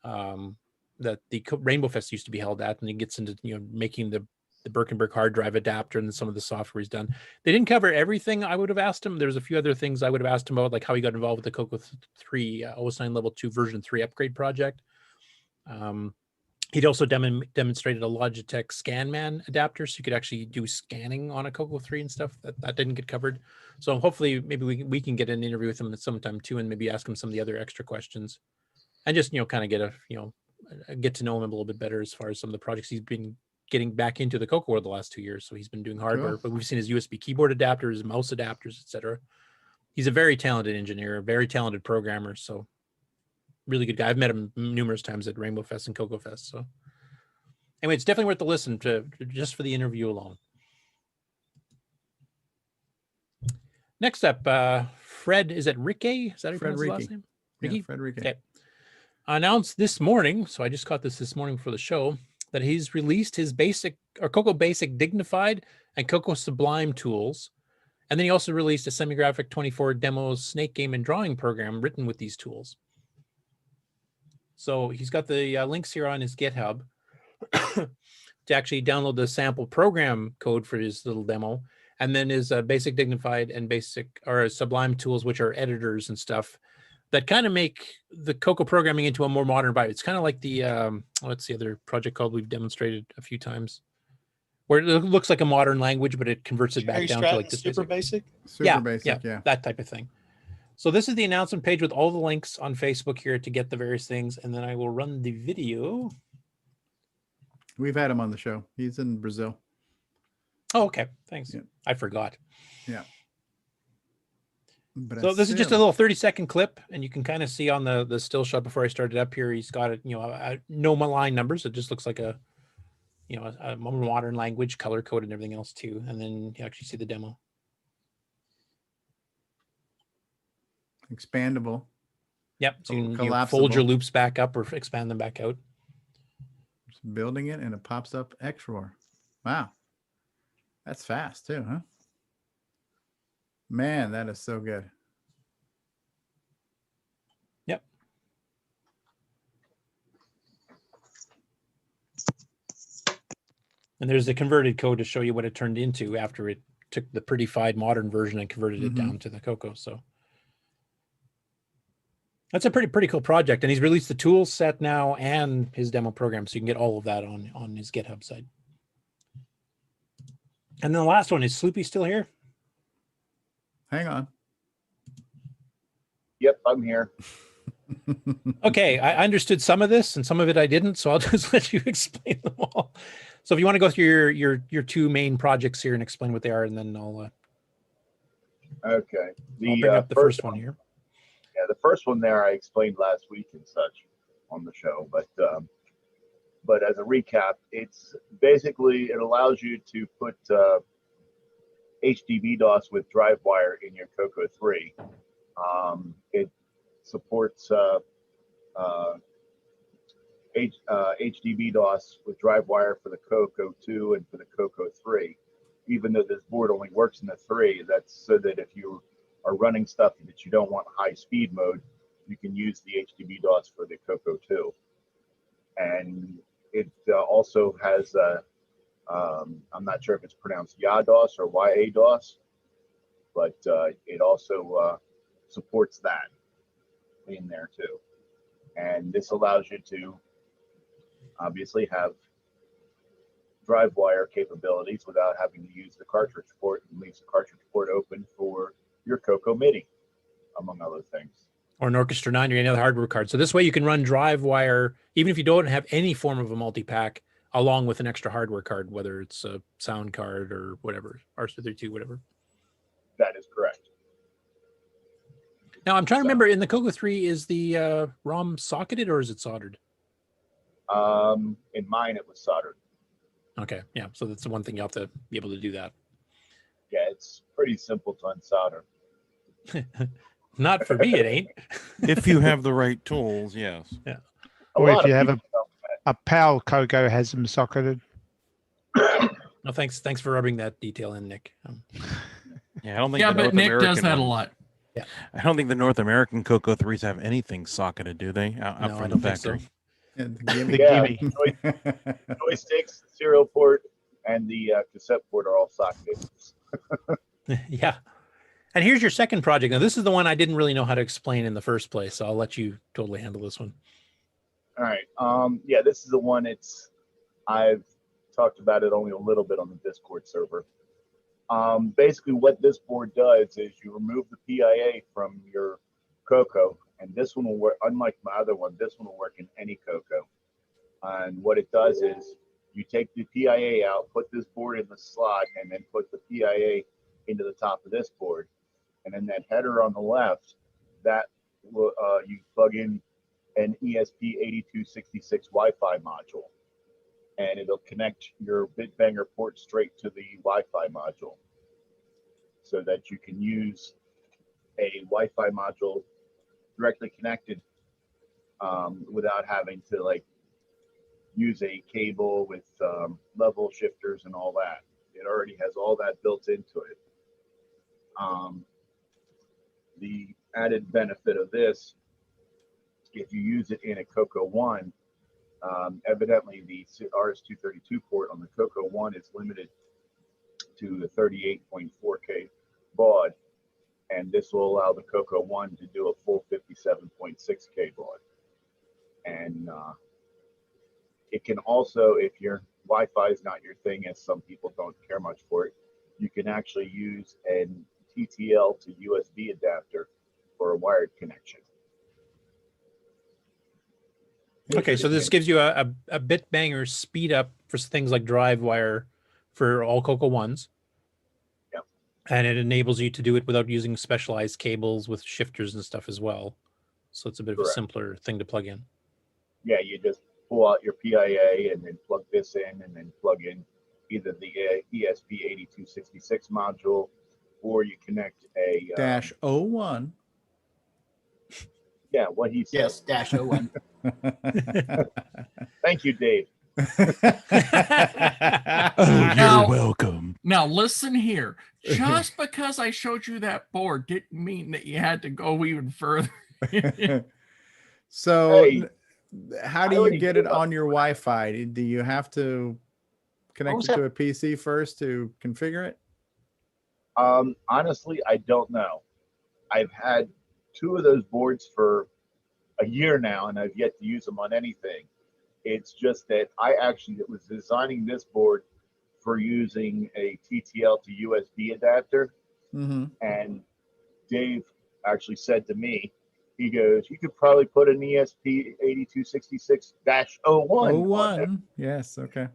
that the Rainbow Fest used to be held at. And he gets into, making the Birkenberg hard drive adapter and some of the software he's done. They didn't cover everything I would have asked him. There's a few other things I would have asked him about, like how he got involved with the CoCo 3 OS9 Level 2 version 3 upgrade project. He'd also demonstrated a Logitech ScanMan adapter, so you could actually do scanning on a CoCo 3 and stuff. That didn't get covered. So hopefully maybe we can get an interview with him at some time too, and maybe ask him some of the other extra questions. And just, kind of get to know him a little bit better as far as some of the projects he's been getting back into the CoCo world the last 2 years. So he's been doing hardware, but we've seen his USB keyboard adapters, mouse adapters, etc. He's a very talented engineer, a very talented programmer. So really good guy. I've met him numerous times at Rainbow Fest and CoCo Fest. So anyway, it's definitely worth the listen to just for the interview alone. Next up, Fred, is it Ricky? Is that his last name? Ricky? Yeah, Fred Ricky. Okay. Announced this morning, so I just caught this morning for the show, that he's released his CoCo Basic Dignified and CoCo Sublime tools. And then he also released a SemiGraphic 24 demo snake game and drawing program written with these tools. So he's got the links here on his GitHub to actually download the sample program code for his little demo. And then his Basic Dignified and Sublime tools, which are editors and stuff that kind of make the CoCo programming into a more modern vibe. It's kind of like the, what's the other project called we've demonstrated a few times, where it looks like a modern language, but it converts it back down to like this super basic. Super basic, yeah. That type of thing. So this is the announcement page with all the links on Facebook here to get the various things. And then I will run the video. We've had him on the show. He's in Brazil. Oh, okay. Thanks. Yeah. I forgot. Yeah. So this is just a little 30-second clip, and you can kind of see on the still shot before I started up here, he's got it, no line numbers. It just looks like a modern language, color code and everything else too. And then you actually see the demo. Expandable. Yep. So you can fold your loops back up or expand them back out. Just building it and it pops up XROAR. Wow. That's fast too, huh? Man, that is so good. Yep. And there's the converted code to show you what it turned into after it took the prettified modern version and converted it down to the CoCo. So that's a pretty cool project. And he's released the tool set now and his demo program. So you can get all of that on his GitHub site. And then the last one, is Sloopy still here? Hang on. Yep, I'm here. Okay, I understood some of this and some of it I didn't, so I'll just let you explain them all. So if you want to go through your two main projects here and explain what they are, and then I'll okay. I'll bring up the first one here. Yeah, the first one there I explained last week and such on the show, but as a recap, it's basically it allows you to put HDB DOS with DriveWire in your CoCo 3. It supports HDB DOS with DriveWire for the CoCo 2 and for the CoCo 3. Even though this board only works in the 3, that's so that if you are running stuff that you don't want high speed mode, you can use the HDB DOS for the CoCo 2. And it also has I'm not sure if it's pronounced YADOS or YADOS, but it also supports that in there too. And this allows you to obviously have DriveWire capabilities without having to use the cartridge port, and leaves the cartridge port open for your CoCo MIDI, among other things. Or an Orchestra 9 or any other hardware card. So this way you can run DriveWire, even if you don't have any form of a multi-pack, along with an extra hardware card, whether it's a sound card or whatever, R232, whatever. That is correct. Now I'm trying to remember, in the CoCo 3, is the ROM socketed or is it soldered? In mine, it was soldered. Okay, yeah. So that's the one thing you have to be able to do that. Yeah, it's pretty simple to unsolder. Not for me, it ain't. If you have the right tools, yes. Yeah. Or if you have a PAL CoCo has them socketed. No, thanks for rubbing that detail in, Nick. Yeah, I don't think. Yeah, the but North Nick does American that a ones- lot. Yeah, I don't think the North American CoCo 3s have anything socketed, do they? Out No, from I the don't think so. factory. The joysticks, the serial port, and the cassette port are all socketed. Yeah. And here's your second project. Now, this is the one I didn't really know how to explain in the first place, so I'll let you totally handle this one. All right. Yeah, this is the one. I've talked about it only a little bit on the Discord server. Basically, what this board does is you remove the PIA from your CoCo, and this one will work. Unlike my other one, this one will work in any CoCo. And what it does is you take the PIA out, put this board in the slot, and then put the PIA into the top of this board. And then that header on the left, that will you plug in an ESP8266 Wi-Fi module, and it'll connect your Bitbanger port straight to the Wi-Fi module, so that you can use a Wi-Fi module directly connected without having to use a cable with level shifters and all that. It already has all that built into it. The added benefit of this, if you use it in a CoCo 1, evidently the RS-232 port on the CoCo 1 is limited to the 38.4K baud, and this will allow the CoCo 1 to do a full 57.6K baud. And it can also, if your Wi-Fi is not your thing, as some people don't care much for it, you can actually use an TTL to USB adapter for a wired connection. Okay, so this gives you a Bitbanger speed up for things like DriveWire for all CoCo 1s. Yep. And it enables you to do it without using specialized cables with shifters and stuff as well. So it's a bit of a simpler thing to plug in. Yeah, you just pull out your PIA and then plug this in, and then plug in either the ESP8266 module, or you connect a Dash 01. Yeah, what he said. Yes, dash 01. Thank you, Dave. Now- welcome. Now listen here. Just because I showed you that board didn't mean that you had to go even further. So, Hey, how I do you already get gave it up. on your Wi-Fi? Do you have to connect was it to that? a PC first to configure it? Honestly, I don't know. I've had 2 of those boards for a year now, and I've yet to use them on anything. It's just that I actually was designing this board for using a TTL to USB adapter, Mm-hmm. and Dave actually said to me, he goes, "You could probably put an ESP8266-01 on there." Yes. Okay.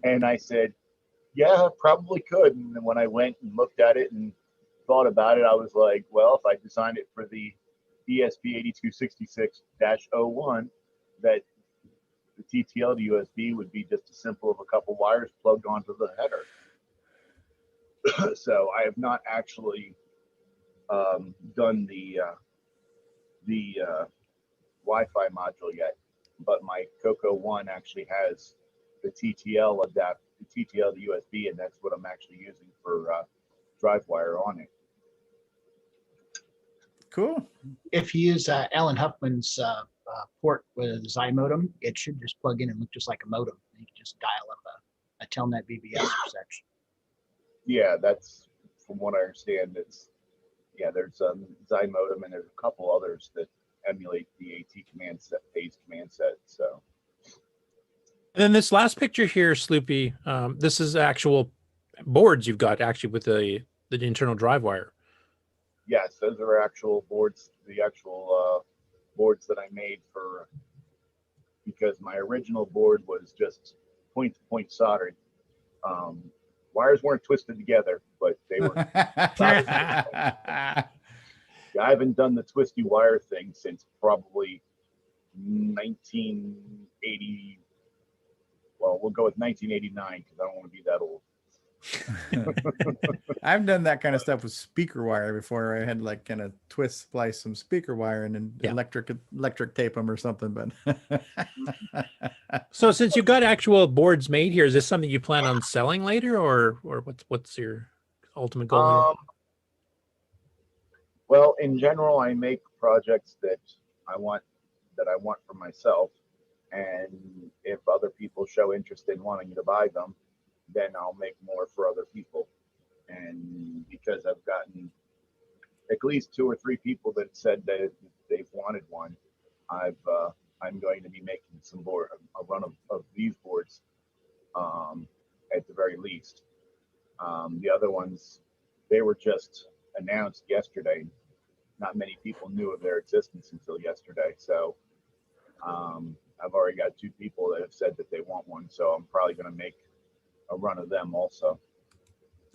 And I said, yeah, probably could. And then when I went and looked at it and thought about it, I was like, well, if I designed it for the ESP8266-01, that the TTL to USB would be just as simple as a couple wires plugged onto the header. So I have not actually done the Wi-Fi module yet, but my CoCo 1 actually has the TTL adapter, the TTL to USB, and that's what I'm actually using for DriveWire on it. Cool. If you use Alan Huffman's port with a Xi modem, it should just plug in and look just like a modem. You can just dial up a Telnet BBS or such. Yeah, that's from what I understand. There's Xi modem, and there's a couple others that emulate the AT command set, phase command set. So. And then this last picture here, Sloopy, this is actual boards you've got actually with the internal drive wire. Yes, those are actual boards. The actual boards that I made because my original board was just point to point soldered. Wires weren't twisted together, but they were. I haven't done the twisty wire thing since probably 1980. Well, we'll go with 1989 because I don't want to be that old. I've done that kind of stuff with speaker wire before. I had like kind of twist splice some speaker wire and then electric tape them or something. But so since you got actual boards made here, is this something you plan on selling later, or what's your ultimate goal here? Well, in general, I make projects that I want for myself, and if other people show interest in wanting to buy them, then I'll make more for other people. And because I've gotten at least 2 or 3 people that said that they've wanted one, I'm going to be making a run of these boards at the very least. The other ones, they were just announced yesterday. Not many people knew of their existence until yesterday. So I've already got 2 people that have said that they want one. So I'm probably going to make a run of them also.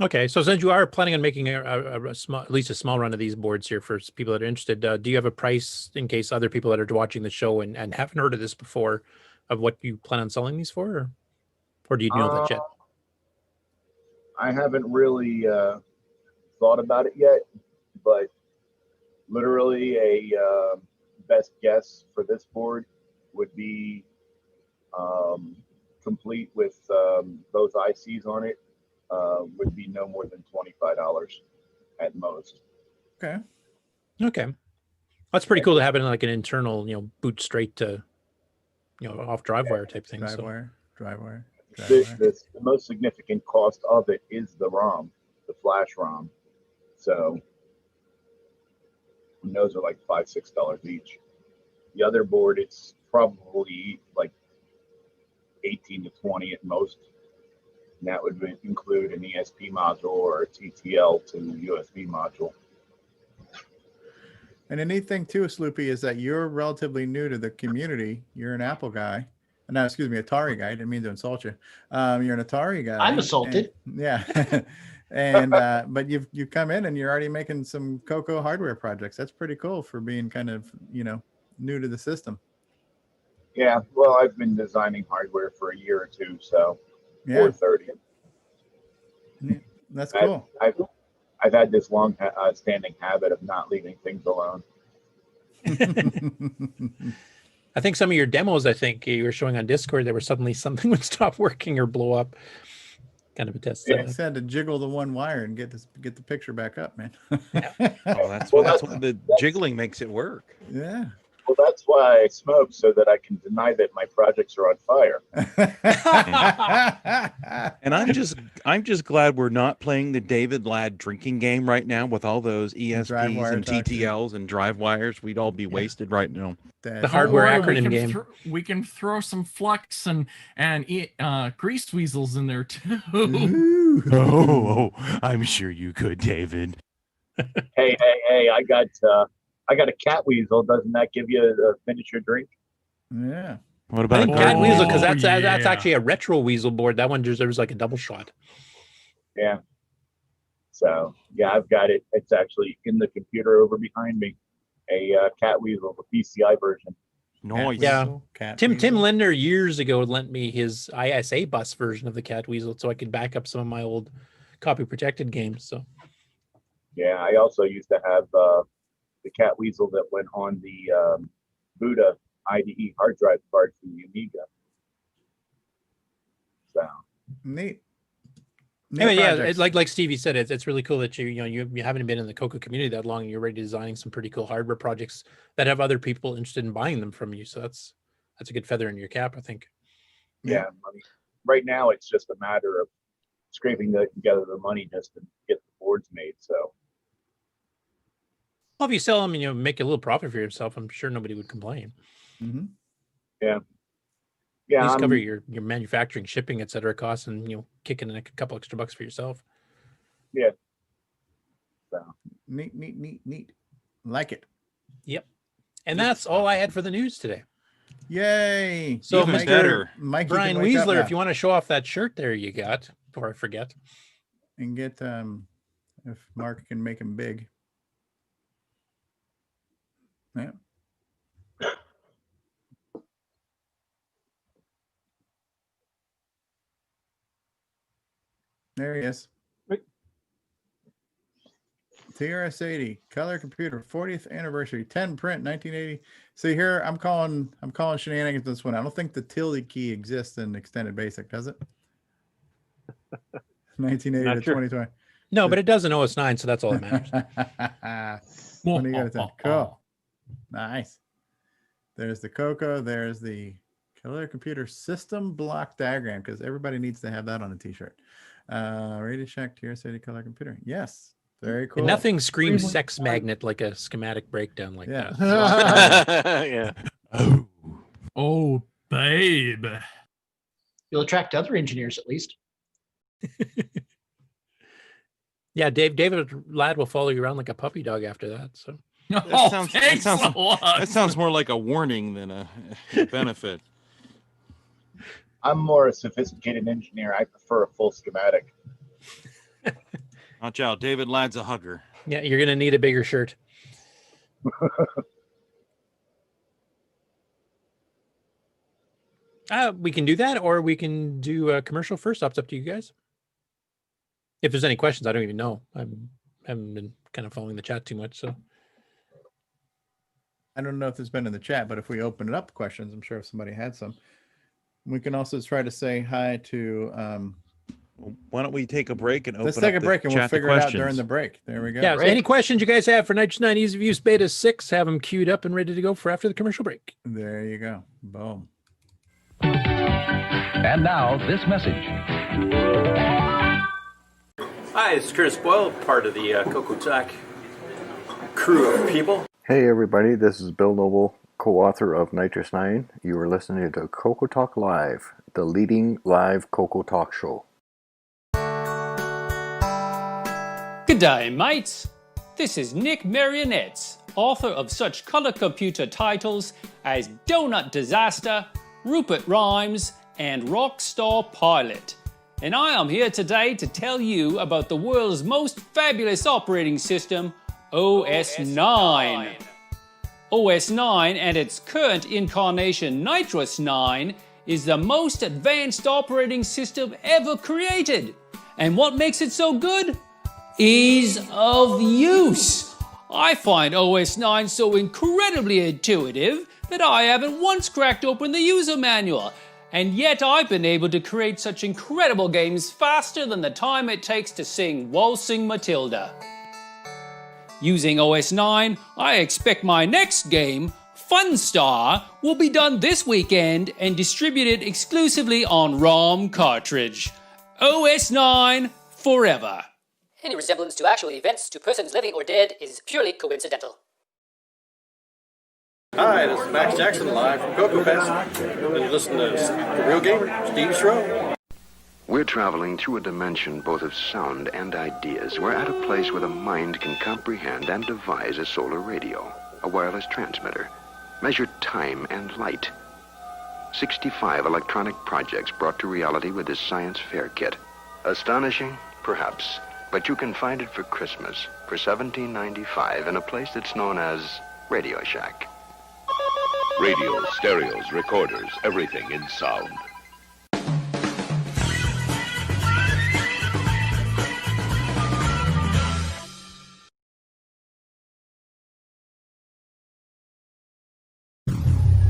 Okay, so since you are planning on making a small, at least a small run of these boards here for people that are interested, do you have a price in case other people that are watching the show and haven't heard of this before, of what you plan on selling these for, or do you know that yet? I haven't really thought about it yet, but literally a best guess for this board would be complete with those ICs on it would be no more than $25 at most. Okay, that's pretty cool to have it in like an internal, boot straight to, off drive wire type thing. Drive wire. The most significant cost of it is the ROM, the flash ROM. So those are like $5-6 each. The other board, it's probably like 18 to 20 at most. And that would include an ESP module or a TTL to USB module. And the neat thing too, Sloopy, is that you're relatively new to the community. You're an Apple guy. No, excuse me, Atari guy. I didn't mean to insult you. You're an Atari guy. I'm assaulted. And but you've come in and you're already making some CoCo hardware projects. That's pretty cool for being kind of, new to the system. Yeah, well, I've been designing hardware for a year or 2, so 430. That's cool. I've had this long standing habit of not leaving things alone. I think some of your demos, I think you were showing on Discord, there was suddenly something would stop working or blow up. Kind of a test. I just had to jiggle the one wire and get the picture back up, man. That's what the jiggling makes it work. Yeah. Well, that's why I smoke, so that I can deny that my projects are on fire. And I'm just glad we're not playing the David Ladd drinking game right now with all those ESPs and TTLs and drive wires. We'd all be wasted right now. The hardware acronym game. We can throw some flux and grease weasels in there too. Oh, I'm sure you could, David. Hey! I got a cat weasel. Doesn't that give you a finish your drink? Yeah. What about cat weasel? Because that's actually a retro weasel board. That one deserves like a double shot. Yeah. So yeah, I've got it. It's actually in the computer over behind me. A cat weasel, the PCI version. Nice. Yeah. Tim Linder years ago lent me his ISA bus version of the cat weasel, so I could back up some of my old copy protected games. So. Yeah, I also used to have the cat weasel that went on the Buddha IDE hard drive card from the Amiga. So neat. Anyway, yeah, like Stevie said, it's really cool that you haven't been in the CoCo community that long, and you're already designing some pretty cool hardware projects that have other people interested in buying them from you. So that's a good feather in your cap, I think. Yeah, I mean, right now it's just a matter of scraping together the money just to get the boards made. So. Well, if you sell them and make a little profit for yourself, I'm sure nobody would complain. Mm-hmm. Yeah. At least cover your manufacturing, shipping, etc. costs, and kick in a couple extra bucks for yourself. Yeah. So Neat. Like it. Yep. And that's all I had for the news today. Yay. So, Even Mr. better. Mike, Brian Weasler, if you want to show off that shirt there you got, before I forget. And get, if Mark can make him big. Yeah. There he is. TRS-80 color computer 40th anniversary 10 print 1980. See here, I'm calling shenanigans this one. I don't think the tilde key exists in extended basic, does it? 1980 to 2020. No, but it does in OS 9, so that's all that matters. What do you got to think? Cool. Nice. There's the CoCo. There's the color computer system block diagram, because everybody needs to have that on a t-shirt. Radio Shack TRS-80 color computer. Yes. Very cool. And nothing screams sex magnet like a schematic breakdown like that. Yeah. Oh, babe. You'll attract other engineers at least. Yeah, David Ladd will follow you around like a puppy dog after that. So that sounds more like a warning than a benefit. I'm more a sophisticated engineer. I prefer a full schematic. Watch out, David Ladd's a hugger. Yeah, you're gonna need a bigger shirt. We can do that, or we can do a commercial first. It's up to you guys. If there's any questions, I don't even know. I haven't been kind of following the chat too much, so I don't know if there's been in the chat, but if we open it up questions, I'm sure if somebody had some. We can also try to say hi to. Why don't we take a break and open Let's take up a break the and we'll chat to figure it out questions. during the break. There we go. yeah. Right. Any questions you guys have for Nitrous 9 Easy of Use Beta 6, have them queued up and ready to go for after the commercial break. There you go. Boom. And now this message. Hi, it's Curtis Boyle, part of the CoCoTALK crew of people. Hey everybody, this is Bill Noble, co-author of Nitrous 9. You are listening to CoCoTALK Live, the leading live CoCoTALK show. Good day, mates. This is Nick Marionettes, author of such color computer titles as Donut Disaster, Rupert Rhymes, and Rockstar Pilot. And I am here today to tell you about the world's most fabulous operating system, OS 9. OS 9 and its current incarnation, Nitrous 9, is the most advanced operating system ever created. And what makes it so good? Ease of use. I find OS 9 so incredibly intuitive that I haven't once cracked open the user manual, and yet I've been able to create such incredible games faster than the time it takes to sing Waltzing Matilda. Using OS 9, I expect my next game, Funstar, will be done this weekend and distributed exclusively on ROM cartridge. OS 9 forever. Any resemblance to actual events to persons living or dead is purely coincidental. Hi, this is Max Jackson live from CoCoFest. And listen to The Real Gamer, Steve Schroe. We're traveling through a dimension both of sound and ideas. We're at a place where the mind can comprehend and devise a solar radio, a wireless transmitter, measure time and light. 65 electronic projects brought to reality with this science fair kit. Astonishing? Perhaps. But you can find it for Christmas for $17.95 in a place that's known as Radio Shack. Radios, stereos, recorders, everything in sound.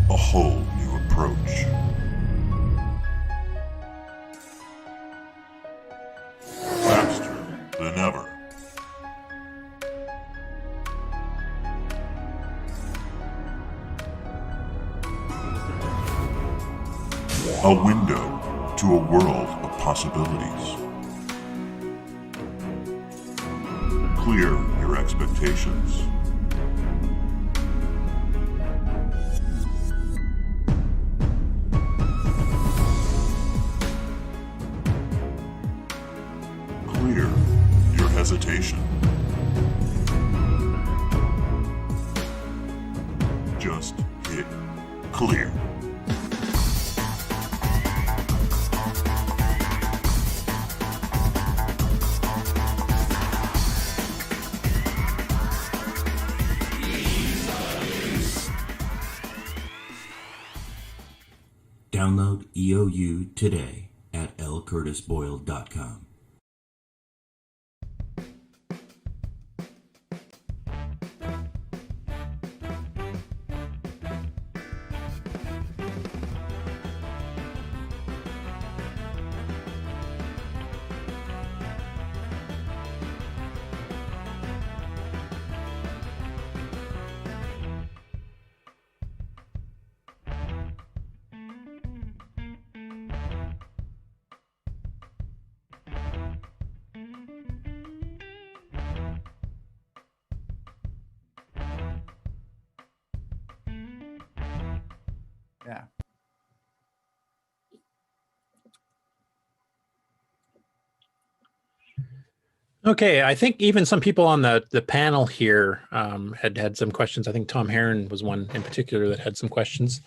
A whole new approach. Faster than ever. A window to a world of possibilities. Clear your expectations. Clear your hesitation. clear. Download EOU today at lcurtisboyle.com. Yeah. Okay, I think even some people on the panel here had some questions. I think Tom Heron was one in particular that had some questions.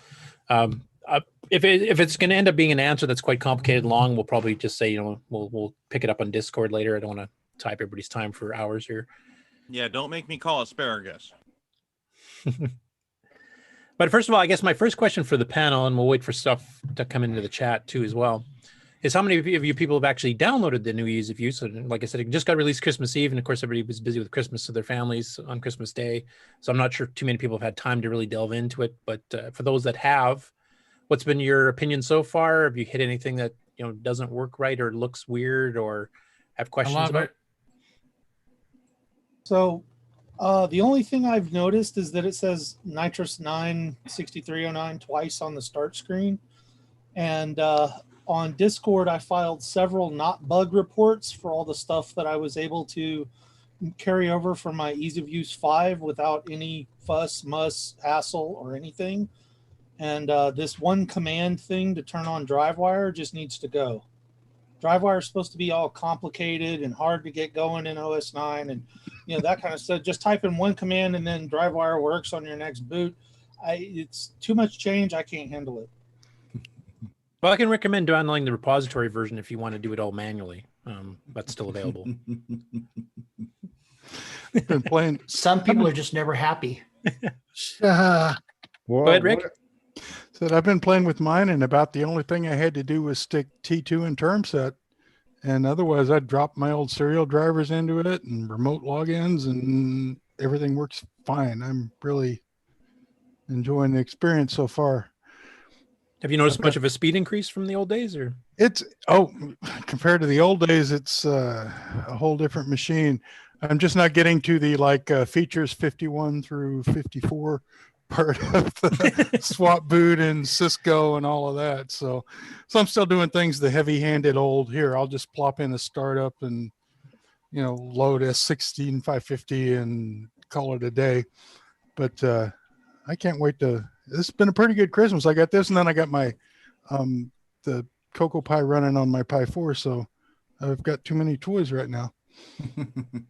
If it's going to end up being an answer that's quite complicated, long, we'll probably just say, we'll pick it up on Discord later. I don't want to tie up everybody's time for hours here. Yeah, don't make me call asparagus. But first of all, I guess my first question for the panel, and we'll wait for stuff to come into the chat too as well, is how many of you people have actually downloaded the new Ease of Use? So like I said, it just got released Christmas Eve, and of course everybody was busy with Christmas to their families on Christmas Day. So I'm not sure too many people have had time to really delve into it. But for those that have, what's been your opinion so far? Have you hit anything that doesn't work right or looks weird or have questions about? So the only thing I've noticed is that it says Nitrous 9 6309 twice on the start screen. And on Discord, I filed several not bug reports for all the stuff that I was able to carry over from my Ease of Use 5 without any fuss, muss, hassle, or anything. And this one command thing to turn on DriveWire just needs to go. DriveWire is supposed to be all complicated and hard to get going in OS 9 and that kind of stuff. Just type in one command and then DriveWire works on your next boot. It's too much change. I can't handle it. Well, I can recommend downloading the repository version if you want to do it all manually. That's still available. Been playing. Some people are just never happy. Go ahead, Rick. Said I've been playing with mine, and about the only thing I had to do was stick T2 in term set, and otherwise I'd drop my old serial drivers into it and remote logins, and everything works fine. I'm really enjoying the experience so far. Have you noticed much of a speed increase from the old days, or? Compared to the old days, it's a whole different machine. I'm just not getting to the features 51 through 54 part of the swap boot and Cisco and all of that. So I'm still doing things the heavy-handed old here. I'll just plop in a startup and load S16 550 and call it a day. But I can't wait to. This has been a pretty good Christmas. I got this, and then I got my the Cocoa Pi running on my Pi 4. So I've got too many toys right now.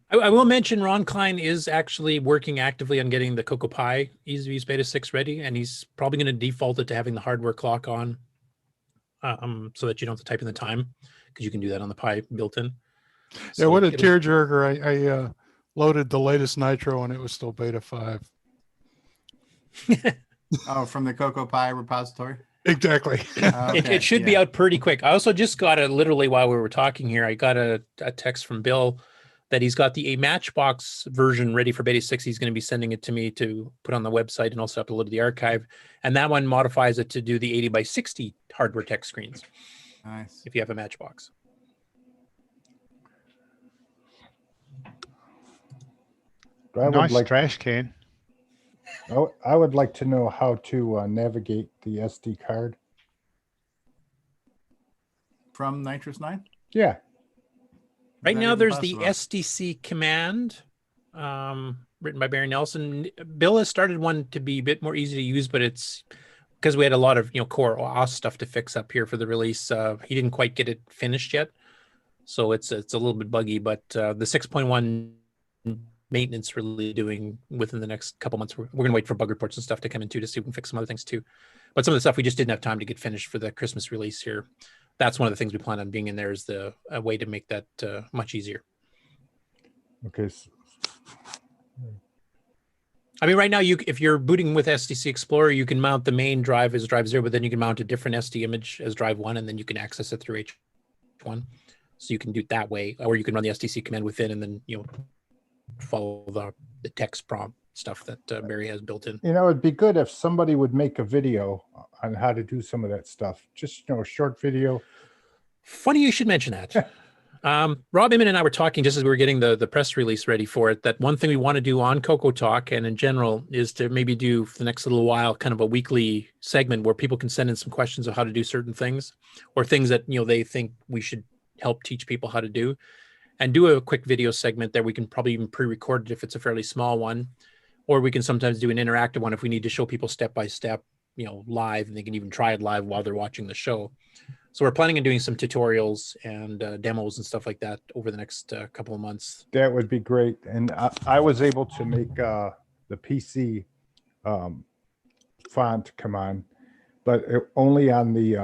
I will mention Ron Klein is actually working actively on getting the Cocoa Pi Ease of Use Beta 6 ready, and he's probably going to default it to having the hardware clock on so that you don't have to type in the time, because you can do that on the Pi built in. Yeah, what a tearjerker. I loaded the latest Nitro, and it was still Beta 5. Oh, from the Cocoa Pi repository? Exactly. Okay, it should be out pretty quick. I also just got literally while we were talking here, I got a text from Bill that he's got a Matchbox version ready for Beta 6. He's going to be sending it to me to put on the website and also upload to the archive. And that one modifies it to do the 80x60 hardware text screens. Nice. If you have a Matchbox. Nice trash can. I would like to know how to navigate the SD card. From Nitrous 9? Yeah. Right now, there's the SDC command written by Barry Nelson. Bill has started one to be a bit more easy to use, but it's because we had a lot of core OS stuff to fix up here for the release. He didn't quite get it finished yet, so it's a little bit buggy. But the 6.1 maintenance really doing within the next couple months. We're going to wait for bug reports and stuff to come in too to see if we can fix some other things too. But some of the stuff we just didn't have time to get finished for the Christmas release here. That's one of the things we plan on being in there, is a way to make that much easier. Okay. I mean, right now, if you're booting with SDC Explorer, you can mount the main drive as drive 0, but then you can mount a different SD image as drive 1, and then you can access it through H1. So you can do it that way, or you can run the SDC command within, and then follow the text prompt stuff that Barry has built in. It'd be good if somebody would make a video on how to do some of that stuff. Just a short video. Funny you should mention that. Rob Inman and I were talking just as we were getting the press release ready for it, that one thing we want to do on CoCoTALK and in general is to maybe do for the next little while kind of a weekly segment where people can send in some questions of how to do certain things, or things that they think we should help teach people how to do, and do a quick video segment that we can probably even pre-record it if it's a fairly small one, or we can sometimes do an interactive one if we need to show people step by step, live, and they can even try it live while they're watching the show. So we're planning on doing some tutorials and demos and stuff like that over the next couple of months. That would be great. And I was able to make the PC font come on, but only on the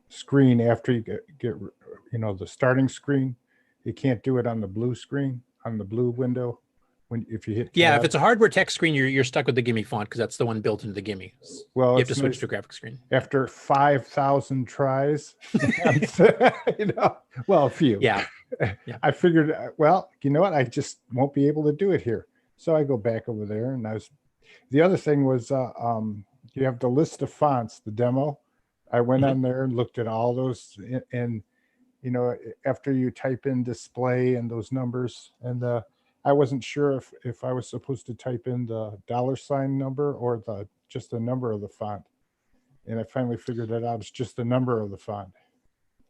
screen after you get the starting screen. You can't do it on the blue screen, on the blue window. If you hit if it's a hardware text screen, you're stuck with the Gimme font because that's the one built into the Gimme. Well, you have to switch to a graphic screen. After 5,000 tries, well, a few. Yeah. I figured, well, you know what? I just won't be able to do it here. So I go back over there, and the other thing was, you have the list of fonts, the demo. I went on there and looked at all those, and after you type in display and those numbers, and I wasn't sure if I was supposed to type in the $ number or just the number of the font. And I finally figured that out. It's just the number of the font,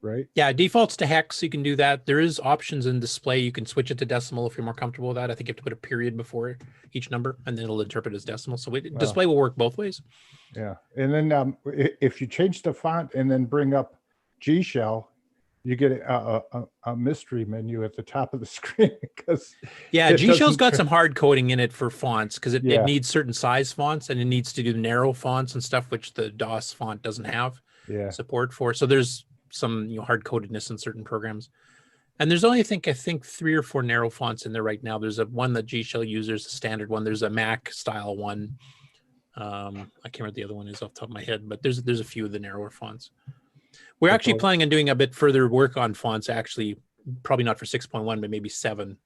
right? Yeah, it defaults to hex, so you can do that. There is options in display. You can switch it to decimal if you're more comfortable with that. I think you have to put a period before each number, and then it'll interpret as decimal. So display will work both ways. Yeah. And then if you change the font and then bring up G Shell, you get a mystery menu at the top of the screen. G Shell's got some hard coding in it for fonts because it needs certain size fonts, and it needs to do narrow fonts and stuff, which the DOS font doesn't have support for. So there's some hard codedness in certain programs, and there's only I think 3 or 4 narrow fonts in there right now. There's one that G Shell uses, a standard one. There's a Mac style one. I can't remember what the other one is off the top of my head, but there's a few of the narrower fonts. We're actually planning on doing a bit further work on fonts, actually, probably not for 6.1, but maybe 7.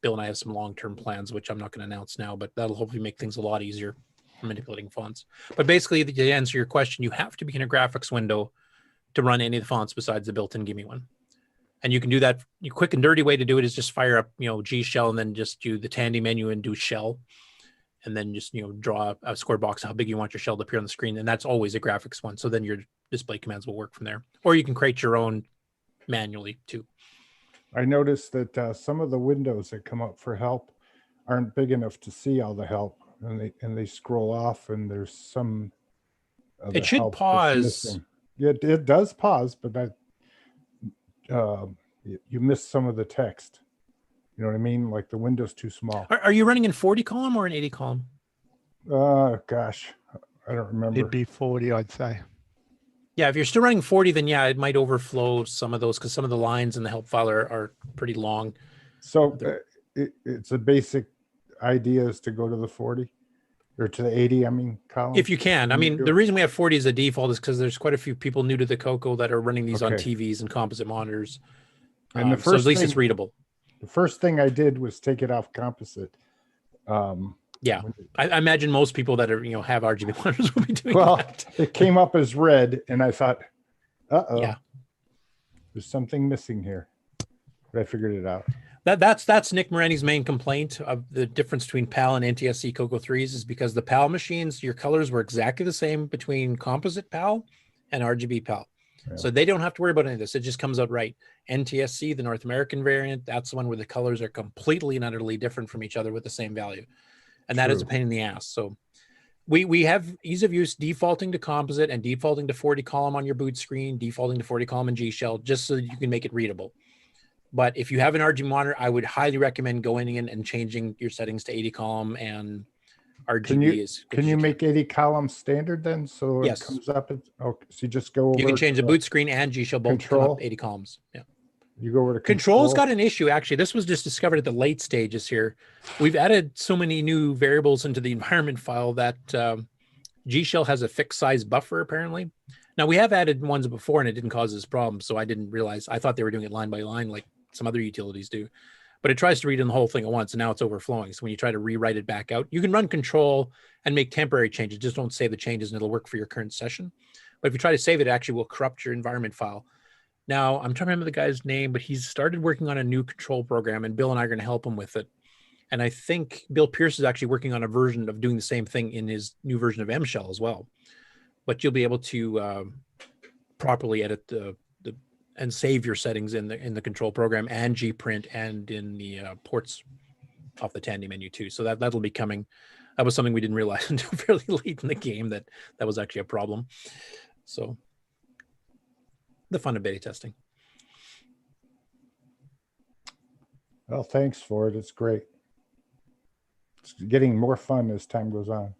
Bill and I have some long-term plans, which I'm not going to announce now, but that'll hopefully make things a lot easier for manipulating fonts. But basically, to answer your question, you have to be in a graphics window to run any of the fonts besides the built-in Gimme one. And you can do that. Your quick and dirty way to do it is just fire up, G Shell, and then just do the Tandy menu and do shell. And then just, draw a square box, how big you want your shell to appear on the screen. And that's always a graphics one. So then your display commands will work from there. Or you can create your own manually too. I noticed that some of the windows that come up for help aren't big enough to see all the help. And they scroll off, and there's some of it should pause. Yeah, it does pause, but you miss some of the text. You know what I mean? Like the window's too small. Are you running in 40 column or an 80 column? Gosh, I don't remember. It'd be 40, I'd say. Yeah, if you're still running 40, then it might overflow some of those because some of the lines in the help file are pretty long. So it's a basic idea is to go to the 40 or to the 80, column. If you can. The reason we have 40 as a default is because there's quite a few people new to the CoCo that are running these on TVs and composite monitors. And the first so at least it's readable. The first thing I did was take it off composite. I imagine most people that are have RGB monitors will be doing that. It came up as red, and I thought, there's something missing here. But I figured it out. That's Nick Moreni's main complaint of the difference between PAL and NTSC CoCo 3s is because the PAL machines, your colors were exactly the same between composite PAL and RGB PAL. Yeah. So they don't have to worry about any of this. It just comes out right. NTSC, the North American variant, that's the one where the colors are completely and utterly different from each other with the same value. And that is a pain in the ass. So we have ease of use defaulting to composite and defaulting to 40 column on your boot screen, defaulting to 40 column in G Shell, just so that you can make it readable. But if you have an RGB monitor, I would highly recommend going in and changing your settings to 80 column and RGB is good Can as you make 80 columns standard then? So Yes. it comes up. Okay, so you just go over. You can change to the boot screen and G shell both to come control. up 80 columns. Yeah. You go over to Control's control. got an issue actually. This was just discovered at the late stages here. We've added so many new variables into the environment file that G shell has a fixed size buffer apparently. Now we have added ones before and it didn't cause this problem, so I didn't realize. I thought they were doing it line by line like some other utilities do. But it tries to read in the whole thing at once, and now it's overflowing. So when you try to rewrite it back out, you can run control and make temporary changes. Just don't save the changes, and it'll work for your current session. But if you try to save it, it actually will corrupt your environment file. Now, I'm trying to remember the guy's name, but he's started working on a new control program, and Bill and I are going to help him with it. And I think Bill Pierce is actually working on a version of doing the same thing in his new version of M Shell as well. But you'll be able to properly edit and save your settings in the control program and gprint and in the ports off the Tandy menu too. So that'll be coming. That was something we didn't realize until fairly late in the game that was actually a problem. So the fun of beta testing. Well, thanks for it. It's great. It's getting more fun as time goes on.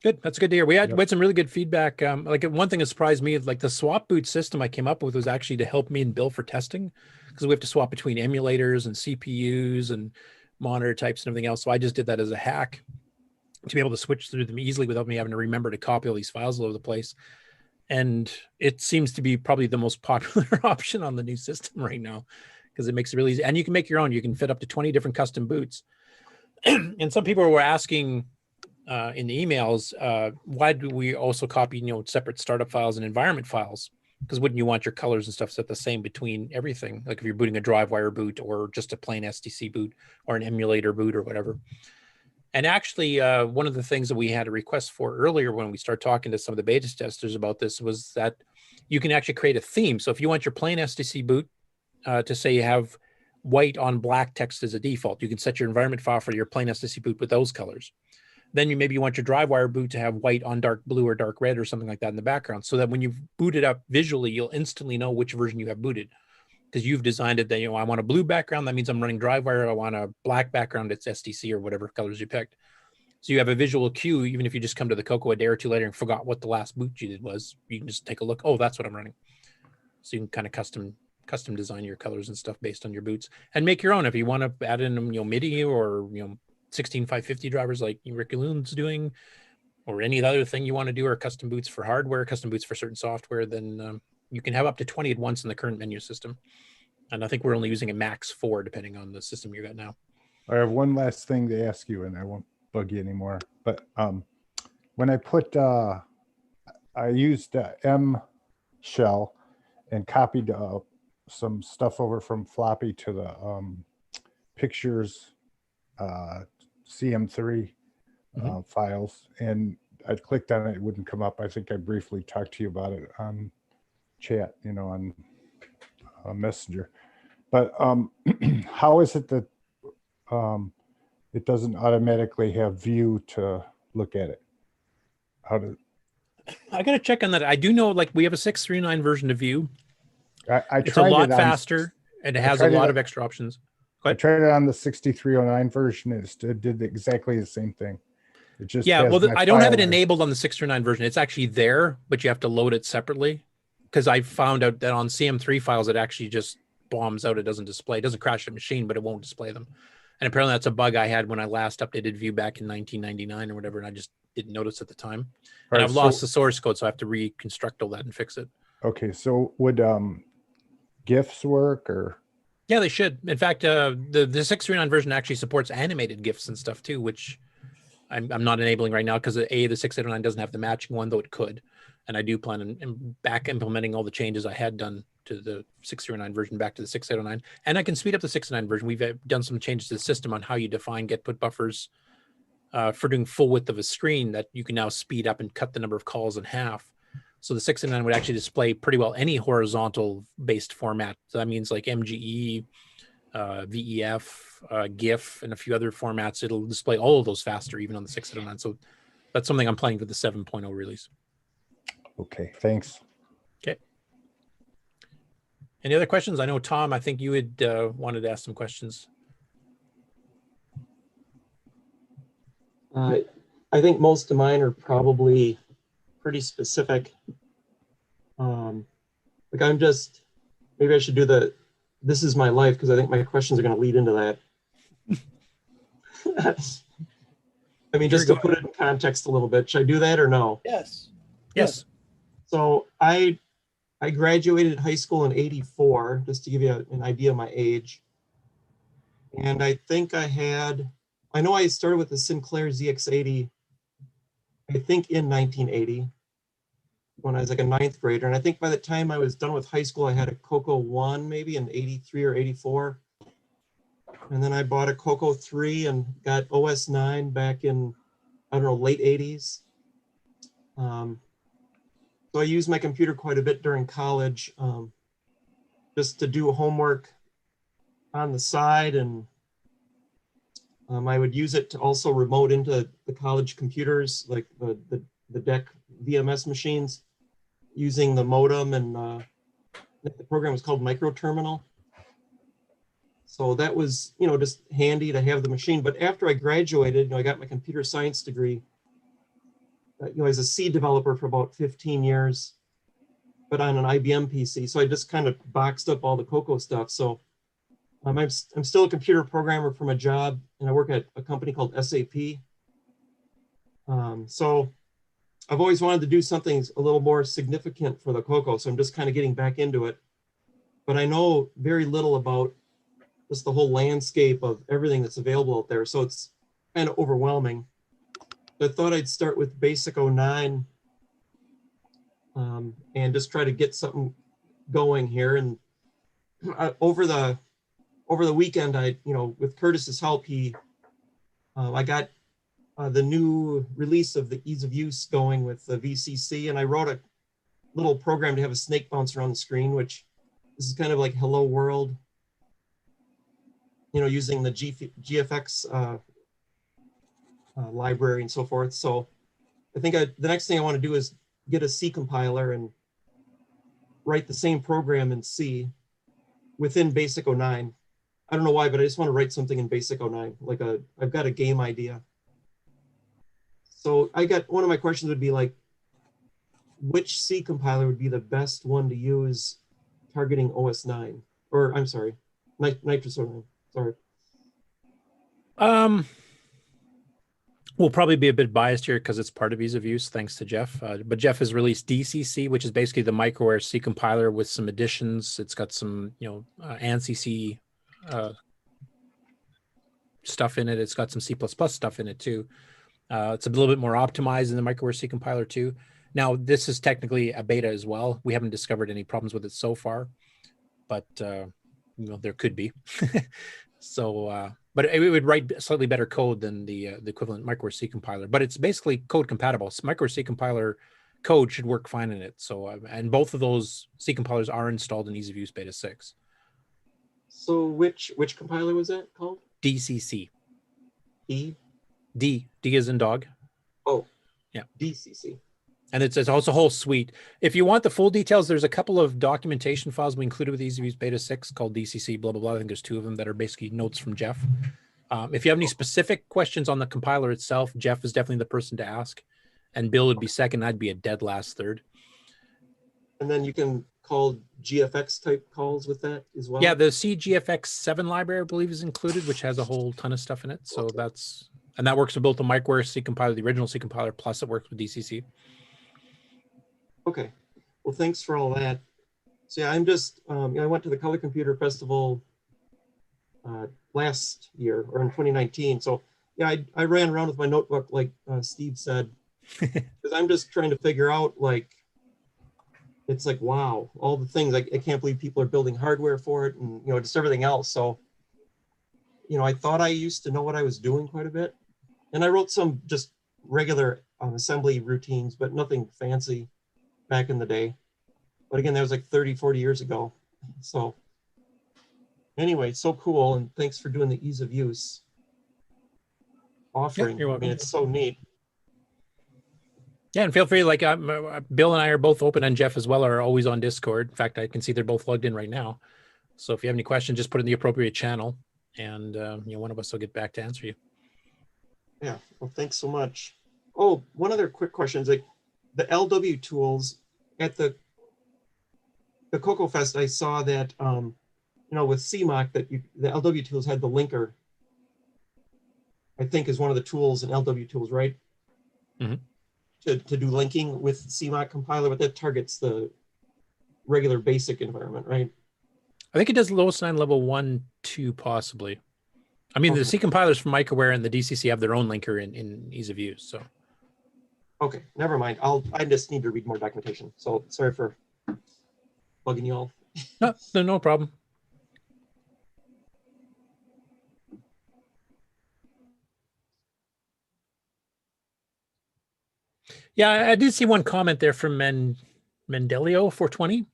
Good. That's good to hear. We had some really good feedback. Like one thing that surprised me, like the swap boot system I came up with was actually to help me and Bill for testing, because we have to swap between emulators and CPUs and monitor types and everything else. So I just did that as a hack to be able to switch through them easily without me having to remember to copy all these files all over the place. And it seems to be probably the most popular option on the new system right now, because it makes it really easy. And you can make your own. You can fit up to 20 different custom boots. And some people were asking in the emails, why do we also copy, separate startup files and environment files? Because wouldn't you want your colors and stuff set the same between everything? Like if you're booting a DriveWire boot or just a plain STC boot or an emulator boot or whatever. And actually, one of the things that we had a request for earlier when we started talking to some of the beta testers about this was that you can actually create a theme. So if you want your plain STC boot to say you have white on black text as a default, you can set your environment file for your plain STC boot with those colors. Then you want your DriveWire boot to have white on dark blue or dark red or something like that in the background, so that when you boot it up visually, you'll instantly know which version you have booted, because you've designed it that, I want a blue background. That means I'm running DriveWire. I want a black background. It's STC or whatever colors you picked. So you have a visual cue, even if you just come to the CoCo a day or two later and forgot what the last boot you did was. You can just take a look. Oh, that's what I'm running. So you can kind of custom design your colors and stuff based on your boots and make your own if you want to add in MIDI or 16550 drivers like Rick Loon's doing, or any other thing you want to do, or custom boots for hardware, custom boots for certain software. Then you can have up to 20 at once in the current menu system. And I think we're only using a max 4 depending on the system you got now. I have one last thing to ask you, and I won't bug you anymore. But when I put, I used M shell and copied some stuff over from floppy to the pictures CM3 files, and I clicked on it. It wouldn't come up. I think I briefly talked to you about it on chat, on Messenger. But how is it that it doesn't automatically have view to look at it? How does I got to check on that. I do know, like, we have a 639 version of Vue. It's a tried lot it on- faster, and it has a lot of extra options. I tried it on the 6309 version. It did exactly the same thing. It just Yeah, has well, my I don't have it file. enabled on the 639 version. It's actually there, but you have to load it separately, because I found out that on CM3 files, it actually just bombs out. It doesn't display. It doesn't crash the machine, but it won't display them. And apparently that's a bug I had when I last updated Vue back in 1999 or whatever, and I just didn't notice at the time. And Right, I've lost the source code, so I have to reconstruct all that and fix it. Okay, so would GIFs work, or? Yeah, they should. In fact, the 639 version actually supports animated GIFs and stuff too, which I'm not enabling right now because the 609 doesn't have the matching one, though it could. And I do plan on back implementing all the changes I had done to the 609 version back to the 609. And I can speed up the 609 version. We've done some changes to the system on how you define get put buffers for doing full width of a screen, that you can now speed up and cut the number of calls in half. So the 609 would actually display pretty well any horizontal based format. So that means like MGE, VEF, GIF, and a few other formats. It'll display all of those faster, even on the 609. So that's something I'm planning for the 7.0 release. Okay, thanks. Okay. Any other questions? I know, Tom, I think you had wanted to ask some questions. I think most of mine are probably pretty specific. Like I'm just, maybe I should do this is my life, because I think my questions are going to lead into that. I mean, just to put it in context a little bit, should I do that or no? Yes. Yes. So I graduated high school in '84, just to give you an idea of my age. And I think I know I started with the Sinclair ZX80, I think in 1980, when I was like a 9th grader. And I think by the time I was done with high school, I had a CoCo 1 maybe in '83 or '84. And then I bought a CoCo 3 and got OS 9 back in, I don't know, late '80s. So I used my computer quite a bit during college, just to do homework on the side, and I would use it to also remote into the college computers, like the DEC VMS machines, using the modem, and the program was called Micro Terminal. So that was, just handy to have the machine. But after I graduated, I got my computer science degree. As a C developer for about 15 years, but on an IBM PC. So I just kind of boxed up all the CoCo stuff. So I'm still a computer programmer for my job, and I work at a company called SAP. So I've always wanted to do something a little more significant for the CoCo. So I'm just kind of getting back into it. But I know very little about just the whole landscape of everything that's available out there. So it's kind of overwhelming. I thought I'd start with Basic 09 and just try to get something going here. And over the weekend, with Curtis's help, I got the new release of the ease of use going with the VCC, and I wrote a little program to have a snake bounce around the screen, which this is kind of like Hello World, using the GFX library and so forth. So I think the next thing I want to do is get a C compiler and write the same program in C within Basic 09. I don't know why, but I just want to write something in Basic 09. I've got a game idea. So one of my questions would be like, which C compiler would be the best one to use targeting OS 9? Or I'm sorry, Nitrous 09, sorry. We'll probably be a bit biased here because it's part of ease of use, thanks to Jeff. But Jeff has released DCC, which is basically the microWare C compiler with some additions. It's got some, ANSI C stuff in it. It's got some C++ stuff in it too. It's a little bit more optimized than the microWare C compiler too. Now, this is technically a beta as well. We haven't discovered any problems with it so far, but there could be. So, but it would write slightly better code than the equivalent microWare C compiler. But it's basically code compatible. So microWare C compiler code should work fine in it. So, and both of those C compilers are installed in Ease of Use Beta 6. So which compiler was that called? DCC. D as in dog. Oh, yeah. DCC. And it's also a whole suite. If you want the full details, there's a couple of documentation files we included with Ease of Use Beta 6 called DCC, blah, blah, blah. I think there's 2 of them that are basically notes from Jeff. If you have any specific questions on the compiler itself, Jeff is definitely the person to ask. And Bill would be second. I'd be a dead last third. And then you can call GFX type calls with that as well? Yeah, the CGFX 7 library, I believe, is included, which has a whole ton of stuff in it. So and that works with both the microWare C compiler, the original C compiler, plus it works with DCC. Okay, well, thanks for all that. So yeah, I'm just, I went to the Color Computer Festival last year, or in 2019. So yeah, I ran around with my notebook, like Steve said, because I'm just trying to figure out, it's like, wow, all the things, I can't believe people are building hardware for it, and just everything else. So, I thought I used to know what I was doing quite a bit. And I wrote some just regular assembly routines, but nothing fancy back in the day. But again, that was like 30, 40 years ago. So anyway, so cool. And thanks for doing the ease of use offering. Yeah, you're welcome. I mean, it's so neat. Yeah, and feel free, Bill and I are both open, and Jeff as well are always on Discord. In fact, I can see they're both logged in right now. So if you have any questions, just put it in the appropriate channel, and one of us will get back to answer you. Yeah, well, thanks so much. Oh, one other quick question is like the LW tools at the CoCo Fest. I saw that with CMOC that the LW tools had the linker. I think is one of the tools in LW tools, right? Mhm. To do linking with CMOC compiler, but that targets the regular basic environment, right? I think it does lowest 9 level 1, 2, possibly. I mean, Okay. the C compilers from Microware and the DCC have their own linker in ease of use. So, Okay, never mind. I just need to read more documentation. So sorry for bugging you all. no problem. Yeah, I did see one comment there from Mendelio 420.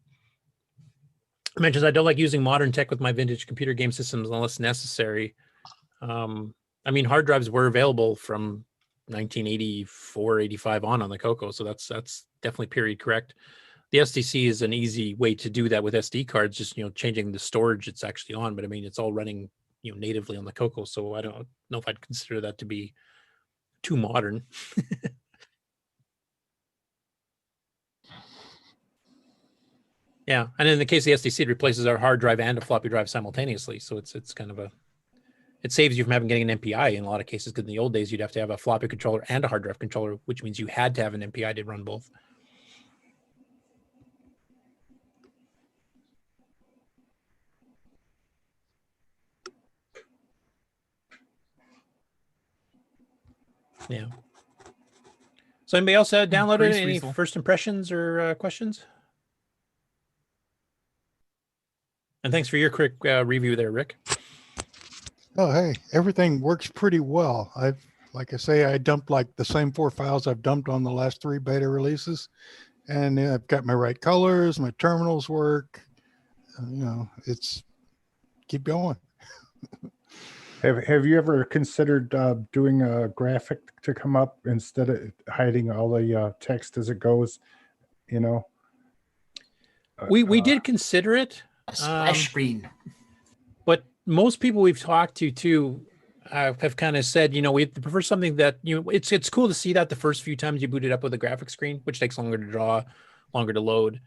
Mentions I don't like using modern tech with my vintage computer game systems unless necessary. I mean, hard drives were available from 1984, 85 on the CoCo, so that's definitely period correct. The SDC is an easy way to do that with SD cards, just changing the storage it's actually on. But I mean, it's all running natively on the CoCo, so I don't know if I'd consider that to be too modern. Yeah, and in the case of the SDC, it replaces our hard drive and a floppy drive simultaneously, so it's kind of it saves you from having getting an MPI in a lot of cases, because in the old days you'd have to have a floppy controller and a hard drive controller, which means you had to have an MPI to run both. Yeah. So anybody else downloaded Grease any weasel. first impressions or questions? And thanks for your quick review there, Rick. Oh, hey, everything works pretty well. Like I say, I dumped like the same 4 files I've dumped on the last 3 beta releases, and I've got my right colors, my terminals work. It's keep going. Have you ever considered doing a graphic to come up instead of hiding all the text as it goes? We did consider it. A splash screen. But most people we've talked to too have kind of said, we prefer something that, it's cool to see that the first few times you boot it up with a graphic screen, which takes longer to draw, longer to load.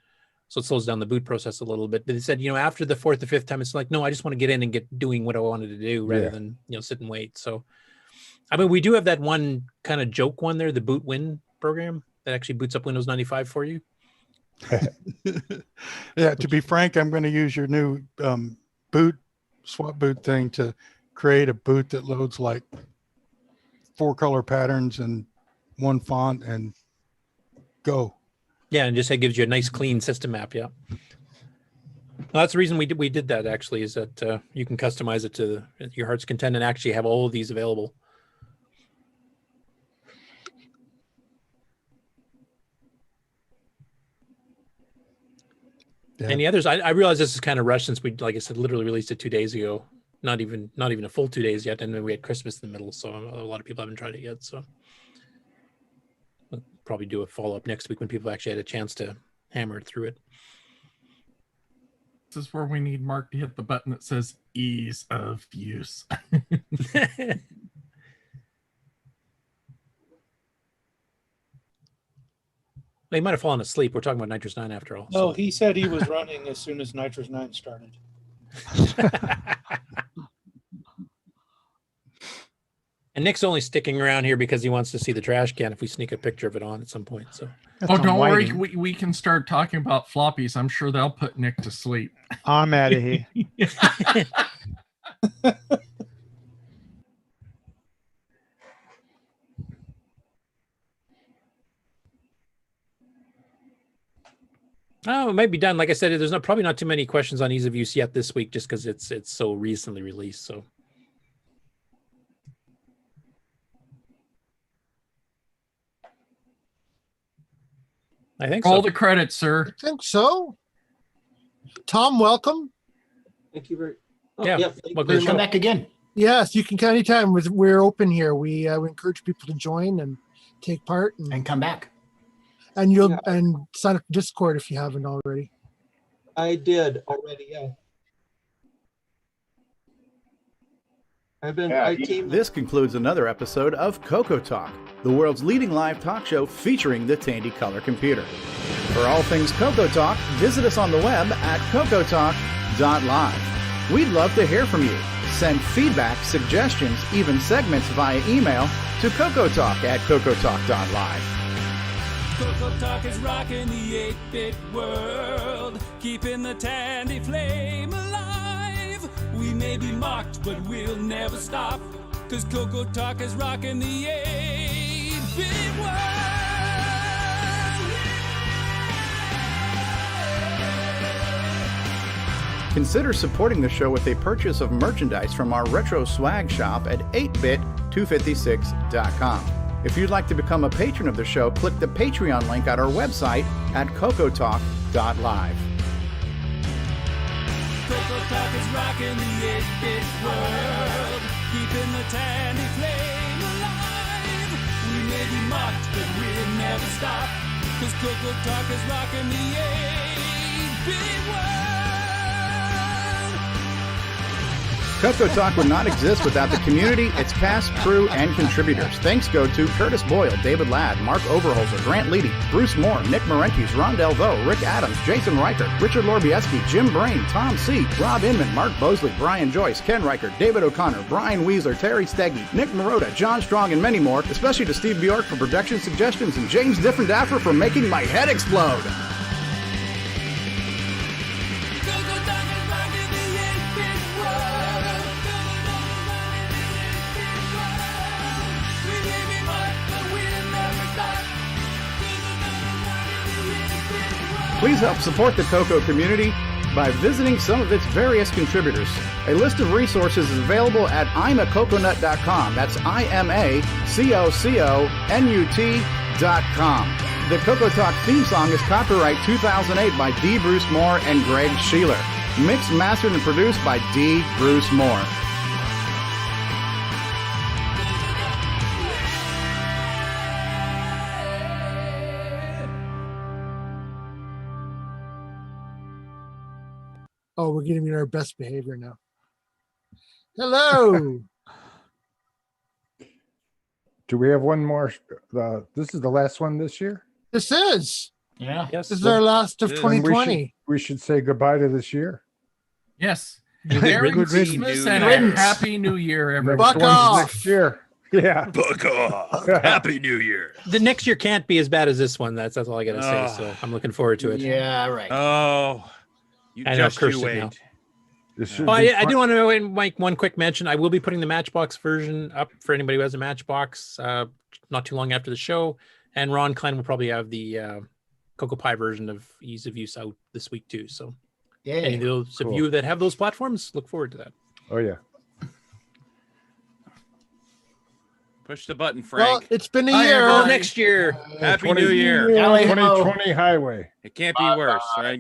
So it slows down the boot process a little bit. But they said, after the 4th or 5th time, it's like, no, I just want to get in and get doing what I wanted to do rather than, sit and wait. So, I mean, we do have that one kind of joke one there, the boot win program that actually boots up Windows 95 for you. Yeah, to be frank, I'm going to use your new swap boot thing to create a boot that loads like 4 color patterns and 1 font and go. Yeah, and just it gives you a nice clean system map. Yeah, well, that's the reason we did that. Actually, is that you can customize it to your heart's content and actually have all of these available. Yeah. Any others? I realize this is kind of rushed since we, like I said, literally released it 2 days ago. Not even a full 2 days yet, and then we had Christmas in the middle, so a lot of people haven't tried it yet. So we'll probably do a follow up next week when people actually had a chance to hammer through it. This is where we need Mark to hit the button that says ease of use. He might have fallen asleep. We're talking about Nitrous 9 after all. No, he said he was running as soon as Nitrous 9 started. And Nick's only sticking around here because he wants to see the trash can if we sneak a picture of it on at some point. So, don't worry. We can start talking about floppies. I'm sure they'll put Nick to sleep. I'm out of here. Oh, it might be done. Like I said, there's probably not too many questions on ease of use yet this week, just because it's so recently released. So, I think all so. the credit, sir. I think so. Tom, welcome. Thank you very. Come back again. Yes, you can come anytime. We're open here. We encourage people to join and take part and come back. And and sign up for Discord if you haven't already. I did already. Yeah. This concludes another episode of CoCoTALK, the world's leading live talk show featuring the Tandy Color Computer. For all things CoCoTALK, visit us on the web at CoCoTalk.live. We'd love to hear from you. Send feedback, suggestions, even segments via email to CoCoTalk@CoCoTalk.live. CoCoTALK is rocking the 8-bit world, keeping the Tandy flame alive. We may be mocked, but we'll never stop, 'cause CoCoTALK is rocking the 8-bit world. Consider supporting the show with a purchase of merchandise from our retro swag shop at 8bit256.com. If you'd like to become a patron of the show, click the Patreon link at our website at CoCoTalk.live. CoCoTALK is rocking the 8-bit world, keeping the Tandy flame alive. We may be mocked, but we'll never stop, 'cause CoCoTALK is rocking the 8-bit world. CoCoTALK would not exist without the community, its cast, crew, and contributors. Thanks go to Curtis Boyle, David Ladd, Mark Overholzer, Grant Leedy, Bruce Moore, Nick Marentes, Ron Delvaux, Rick Adams, Jason Reichert, Richard Lorbieski, Jim Brain, Tom C., Rob Inman, Mark Bosley, Brian Joyce, Ken Reichert, David O'Connor, Brian Weasler, Terry Steggy, Nick Marotta, John Strong, and many more, especially to Steve Bjork for production suggestions and James Different-Daffer for making my head explode. Please help support the CoCo community by visiting some of its various contributors. A list of resources is available at imacoconut.com. That's IMACOCONUT.com. The CoCoTALK theme song is copyright 2008 by D. Bruce Moore and Greg Sheeler. Mixed, mastered, and produced by D. Bruce Moore. Oh, we're getting in our best behavior now. Hello. Do we have one more? This is the last one this year? This is. Yeah. Yes. This is our last of 2020. We should say goodbye to this year. Yes. Merry Christmas and a Happy New Year, everyone. Buck off. Next year. Yeah. Buck off. Happy New Year. The next year can't be as bad as this one. That's all I got to say. So I'm looking forward to it. Yeah, right. Oh. I know, cursed it now. I do want to make one quick mention. I will be putting the Matchbox version up for anybody who has a Matchbox not too long after the show. And Ron Klein will probably have the Cocoa Pie version of Ease of Use out this week too. So any of those of you that have those platforms, look forward to that. Oh, yeah. Push the button, Frank. Well, it's been a year. Next year. Happy New Year. 2020 highway. It can't be worse, right?